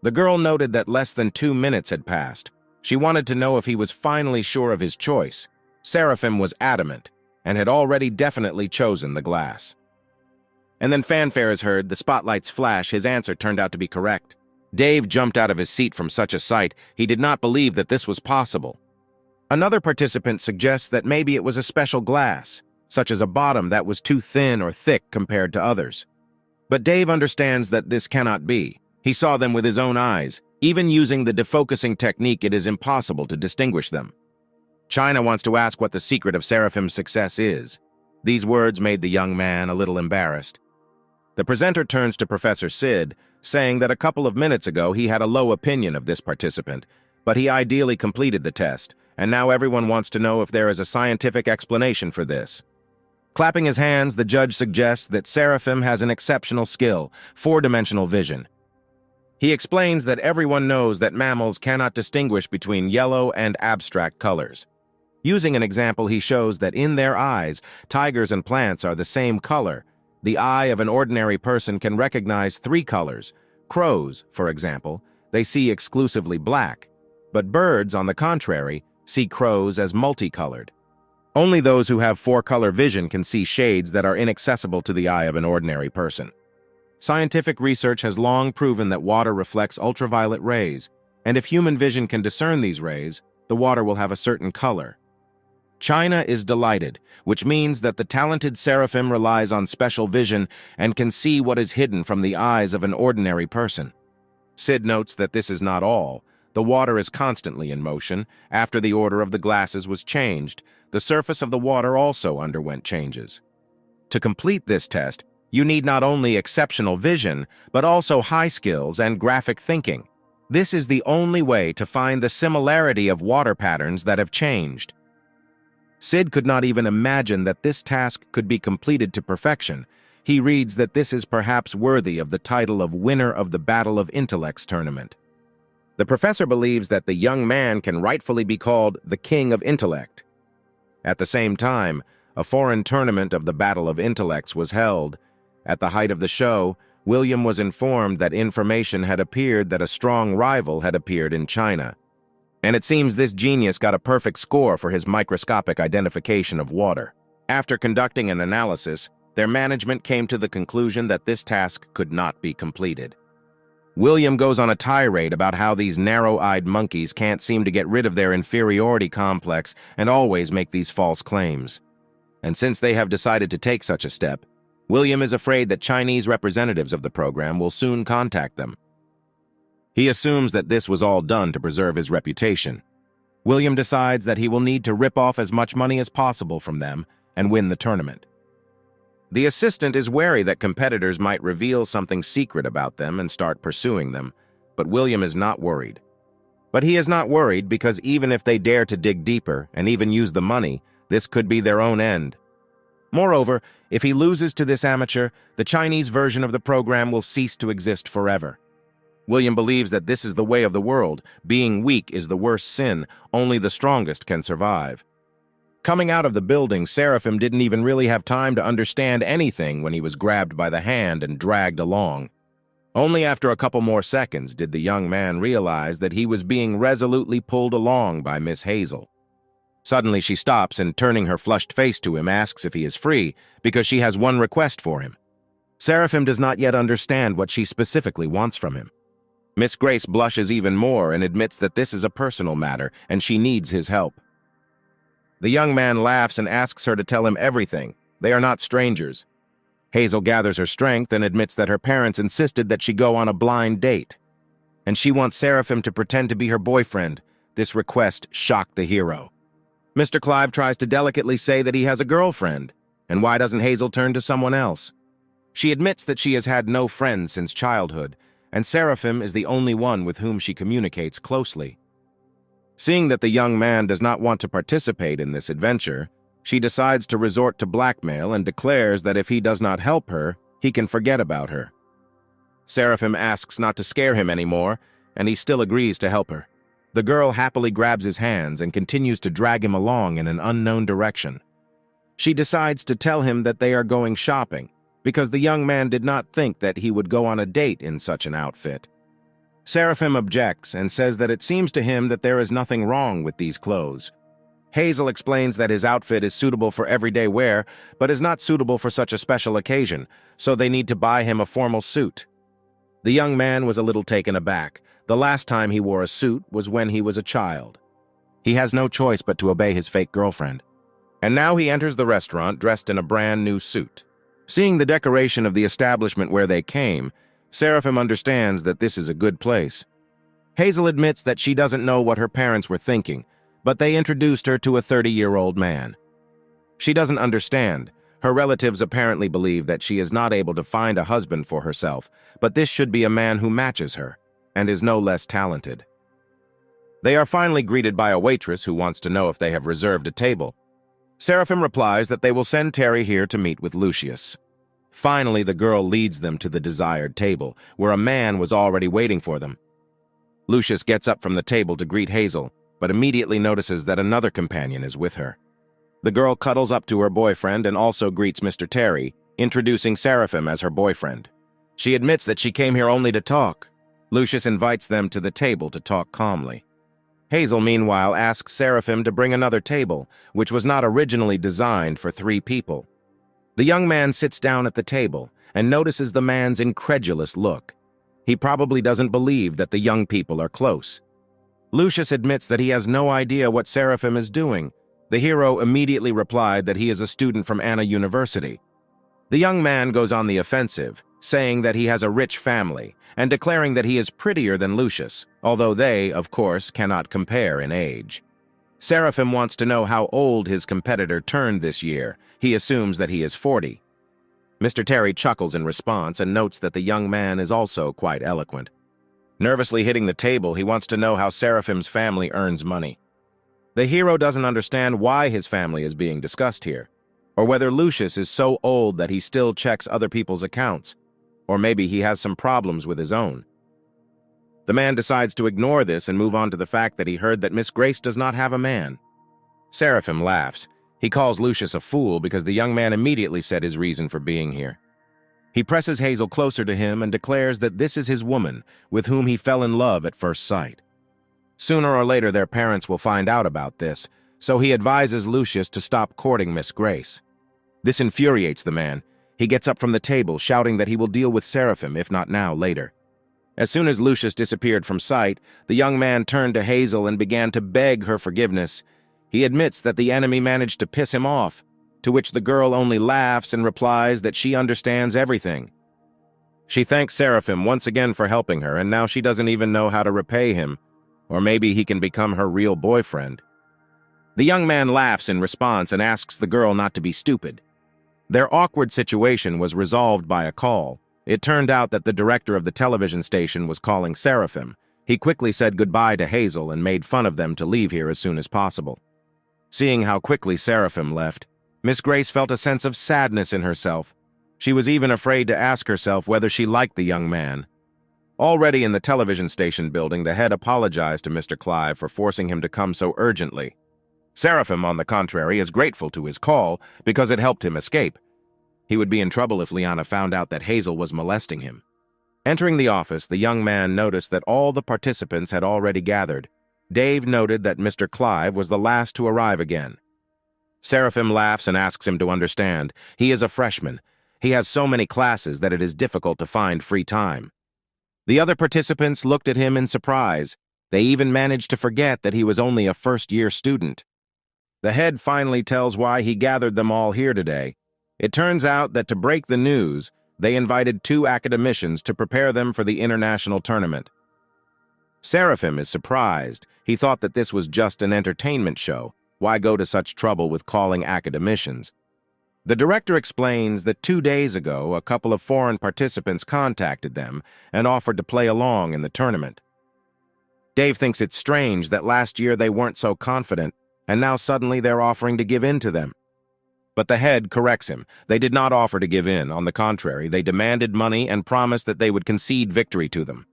Speaker 1: The girl noted that less than 2 minutes had passed. She wanted to know if he was finally sure of his choice. Seraphim was adamant, and had already definitely chosen the glass. And then fanfare is heard, the spotlights flash, his answer turned out to be correct. Dave jumped out of his seat from such a sight. He did not believe that this was possible. Another participant suggests that maybe it was a special glass, such as a bottom that was too thin or thick compared to others. But Dave understands that this cannot be. He saw them with his own eyes. Even using the defocusing technique, it is impossible to distinguish them. China wants to ask what the secret of Seraphim's success is. These words made the young man a little embarrassed. The presenter turns to Professor Sid, saying that a couple of minutes ago he had a low opinion of this participant, but he ideally completed the test, and now everyone wants to know if there is a scientific explanation for this. Clapping his hands, the judge suggests that Seraphim has an exceptional skill, 4-dimensional vision. He explains that everyone knows that mammals cannot distinguish between yellow and abstract colors. Using an example, he shows that in their eyes, tigers and plants are the same color. The eye of an ordinary person can recognize 3 colors. Crows, for example, they see exclusively black. but birds, on the contrary, see crows as multicolored. Only those who have four-color vision can see shades that are inaccessible to the eye of an ordinary person. Scientific research has long proven that water reflects ultraviolet rays, and if human vision can discern these rays, the water will have a certain color. China is delighted, which means that the talented Seraphim relies on special vision and can see what is hidden from the eyes of an ordinary person. Sid notes that this is not all. The water is constantly in motion. After the order of the glasses was changed, the surface of the water also underwent changes. To complete this test, you need not only exceptional vision, but also high skills and graphic thinking. This is the only way to find the similarity of water patterns that have changed. Sid could not even imagine that this task could be completed to perfection. He reads that this is perhaps worthy of the title of winner of the Battle of Intellects tournament. The professor believes that the young man can rightfully be called the King of Intellect. At the same time, a foreign tournament of the Battle of Intellects was held. At the height of the show, William was informed that information had appeared that a strong rival had appeared in China. And it seems this genius got a perfect score for his microscopic identification of water. After conducting an analysis, their management came to the conclusion that this task could not be completed. William goes on a tirade about how these narrow-eyed monkeys can't seem to get rid of their inferiority complex and always make these false claims. And since they have decided to take such a step, William is afraid that Chinese representatives of the program will soon contact them. He assumes that this was all done to preserve his reputation. William decides that he will need to rip off as much money as possible from them and win the tournament. The assistant is wary that competitors might reveal something secret about them and start pursuing them, but William is not worried. But he is not worried because even if they dare to dig deeper and even use the money, this could be their own end. Moreover, if he loses to this amateur, the Chinese version of the program will cease to exist forever. William believes that this is the way of the world. Being weak is the worst sin. Only the strongest can survive. Coming out of the building, Seraphim didn't even really have time to understand anything when he was grabbed by the hand and dragged along. Only after a couple more seconds did the young man realize that he was being resolutely pulled along by Miss Hazel. Suddenly she stops and, turning her flushed face to him, asks if he is free because she has one request for him. Seraphim does not yet understand what she specifically wants from him. Miss Grace blushes even more and admits that this is a personal matter and she needs his help. The young man laughs and asks her to tell him everything. They are not strangers. Hazel gathers her strength and admits that her parents insisted that she go on a blind date. And she wants Seraphim to pretend to be her boyfriend. This request shocked the hero. Mr. Clive tries to delicately say that he has a girlfriend. And why doesn't Hazel turn to someone else? She admits that she has had no friends since childhood, and Seraphim is the only one with whom she communicates closely. Seeing that the young man does not want to participate in this adventure, she decides to resort to blackmail and declares that if he does not help her, he can forget about her. Seraphim asks not to scare him anymore, and he still agrees to help her. The girl happily grabs his hands and continues to drag him along in an unknown direction. She decides to tell him that they are going shopping, because the young man did not think that he would go on a date in such an outfit. Seraphim objects and says that it seems to him that there is nothing wrong with these clothes. Hazel explains that his outfit is suitable for everyday wear, but is not suitable for such a special occasion, so they need to buy him a formal suit. The young man was a little taken aback. The last time he wore a suit was when he was a child. He has no choice but to obey his fake girlfriend. And now he enters the restaurant dressed in a brand new suit. Seeing the decoration of the establishment where they came, Seraphim understands that this is a good place. Hazel admits that she doesn't know what her parents were thinking, but they introduced her to a 30-year-old man. She doesn't understand. Her relatives apparently believe that she is not able to find a husband for herself, but this should be a man who matches her, and is no less talented. They are finally greeted by a waitress who wants to know if they have reserved a table. Seraphim replies that they will send Terry here to meet with Lucius. Finally, the girl leads them to the desired table, where a man was already waiting for them. Lucius gets up from the table to greet Hazel, but immediately notices that another companion is with her. The girl cuddles up to her boyfriend and also greets Mr. Terry, introducing Seraphim as her boyfriend. She admits that she came here only to talk. Lucius invites them to the table to talk calmly. Hazel, meanwhile, asks Seraphim to bring another table, which was not originally designed for 3 people. The young man sits down at the table and notices the man's incredulous look. He probably doesn't believe that the young people are close. Lucius admits that he has no idea what Seraphim is doing. The hero immediately replied that he is a student from Anna University. The young man goes on the offensive, saying that he has a rich family, and declaring that he is prettier than Lucius, although they, of course, cannot compare in age. Seraphim wants to know how old his competitor turned this year. He assumes that he is 40. Mr. Terry chuckles in response and notes that the young man is also quite eloquent. Nervously hitting the table, he wants to know how Seraphim's family earns money. The hero doesn't understand why his family is being discussed here, or whether Lucius is so old that he still checks other people's accounts, or maybe he has some problems with his own. The man decides to ignore this and move on to the fact that he heard that Miss Grace does not have a man. Seraphim laughs. He calls Lucius a fool because the young man immediately said his reason for being here. He presses Hazel closer to him and declares that this is his woman, with whom he fell in love at first sight. Sooner or later their parents will find out about this, so he advises Lucius to stop courting Miss Grace. This infuriates the man. He gets up from the table, shouting that he will deal with Seraphim, if not now, later. As soon as Lucius disappeared from sight, the young man turned to Hazel and began to beg her forgiveness. He admits that the enemy managed to piss him off, to which the girl only laughs and replies that she understands everything. She thanks Seraphim once again for helping her, and now she doesn't even know how to repay him, or maybe he can become her real boyfriend. The young man laughs in response and asks the girl not to be stupid. Their awkward situation was resolved by a call. It turned out that the director of the television station was calling Seraphim. He quickly said goodbye to Hazel and made fun of them to leave here as soon as possible. Seeing how quickly Seraphim left, Miss Grace felt a sense of sadness in herself. She was even afraid to ask herself whether she liked the young man. Already in the television station building, the head apologized to Mr. Clive for forcing him to come so urgently. Seraphim, on the contrary, is grateful to his call because it helped him escape. He would be in trouble if Liana found out that Hazel was molesting him. Entering the office, the young man noticed that all the participants had already gathered. Dave noted that Mr. Clive was the last to arrive again. Seraphim laughs and asks him to understand. He is a freshman. He has so many classes that it is difficult to find free time. The other participants looked at him in surprise. They even managed to forget that he was only a first-year student. The head finally tells why he gathered them all here today. It turns out that to break the news, they invited 2 academicians to prepare them for the international tournament. Seraphim is surprised. He thought that this was just an entertainment show. Why go to such trouble with calling academicians? The director explains that 2 days ago, a couple of foreign participants contacted them and offered to play along in the tournament. Dave thinks it's strange that last year they weren't so confident, and now suddenly they're offering to give in to them. But the head corrects him. They did not offer to give in. On the contrary, they demanded money and promised that they would concede victory to them.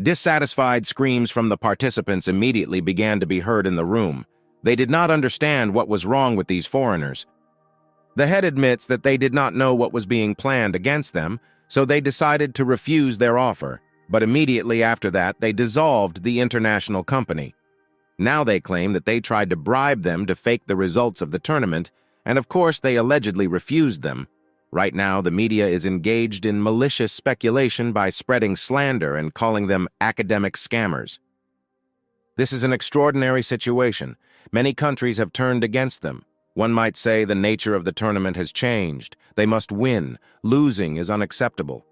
Speaker 1: Dissatisfied screams from the participants immediately began to be heard in the room. They did not understand what was wrong with these foreigners. The head admits that they did not know what was being planned against them, so they decided to refuse their offer. But immediately after that, they dissolved the international company. Now they claim that they tried to bribe them to fake the results of the tournament, and of course they allegedly refused them. Right now, the media is engaged in malicious speculation by spreading slander and calling them academic scammers. This is an extraordinary situation. Many countries have turned against them. One might say the nature of the tournament has changed. They must win. Losing is unacceptable.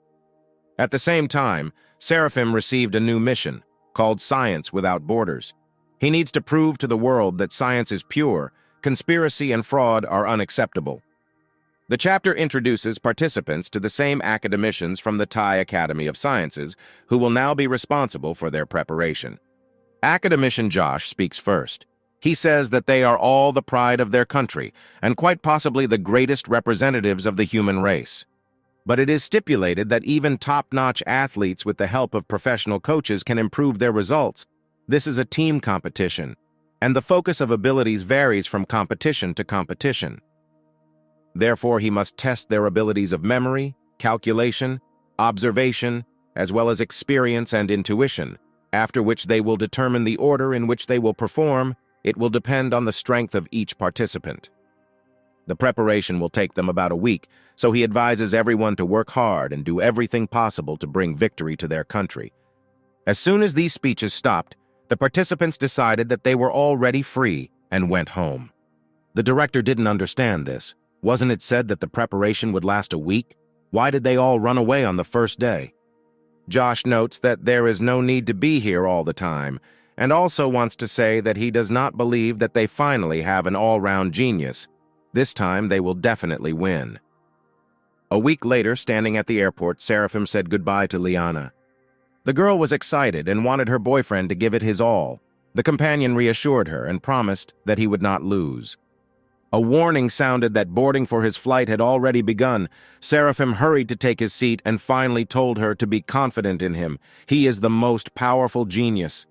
Speaker 1: At the same time, Seraphim received a new mission, called Science Without Borders. He needs to prove to the world that science is pure. Conspiracy and fraud are unacceptable. The chapter introduces participants to the same academicians from the Thai Academy of Sciences, who will now be responsible for their preparation. Academician Josh speaks first. He says that they are all the pride of their country, and quite possibly the greatest representatives of the human race. But it is stipulated that even top-notch athletes with the help of professional coaches can improve their results. This is a team competition, and the focus of abilities varies from competition to competition. Therefore, he must test their abilities of memory, calculation, observation, as well as experience and intuition, after which they will determine the order in which they will perform. It will depend on the strength of each participant. The preparation will take them about a week, so he advises everyone to work hard and do everything possible to bring victory to their country. As soon as these speeches stopped, the participants decided that they were already free and went home. The director didn't understand this. Wasn't it said that the preparation would last a week? Why did they all run away on the first day? Josh notes that there is no need to be here all the time, and also wants to say that he does not believe that they finally have an all-round genius. This time, they will definitely win. A week later, standing at the airport, Seraphim said goodbye to Liana. The girl was excited and wanted her boyfriend to give it his all. The companion reassured her and promised that he would not lose. A warning sounded that boarding for his flight had already begun. Seraphim hurried to take his seat and finally told her to be confident in him. He is the most powerful genius.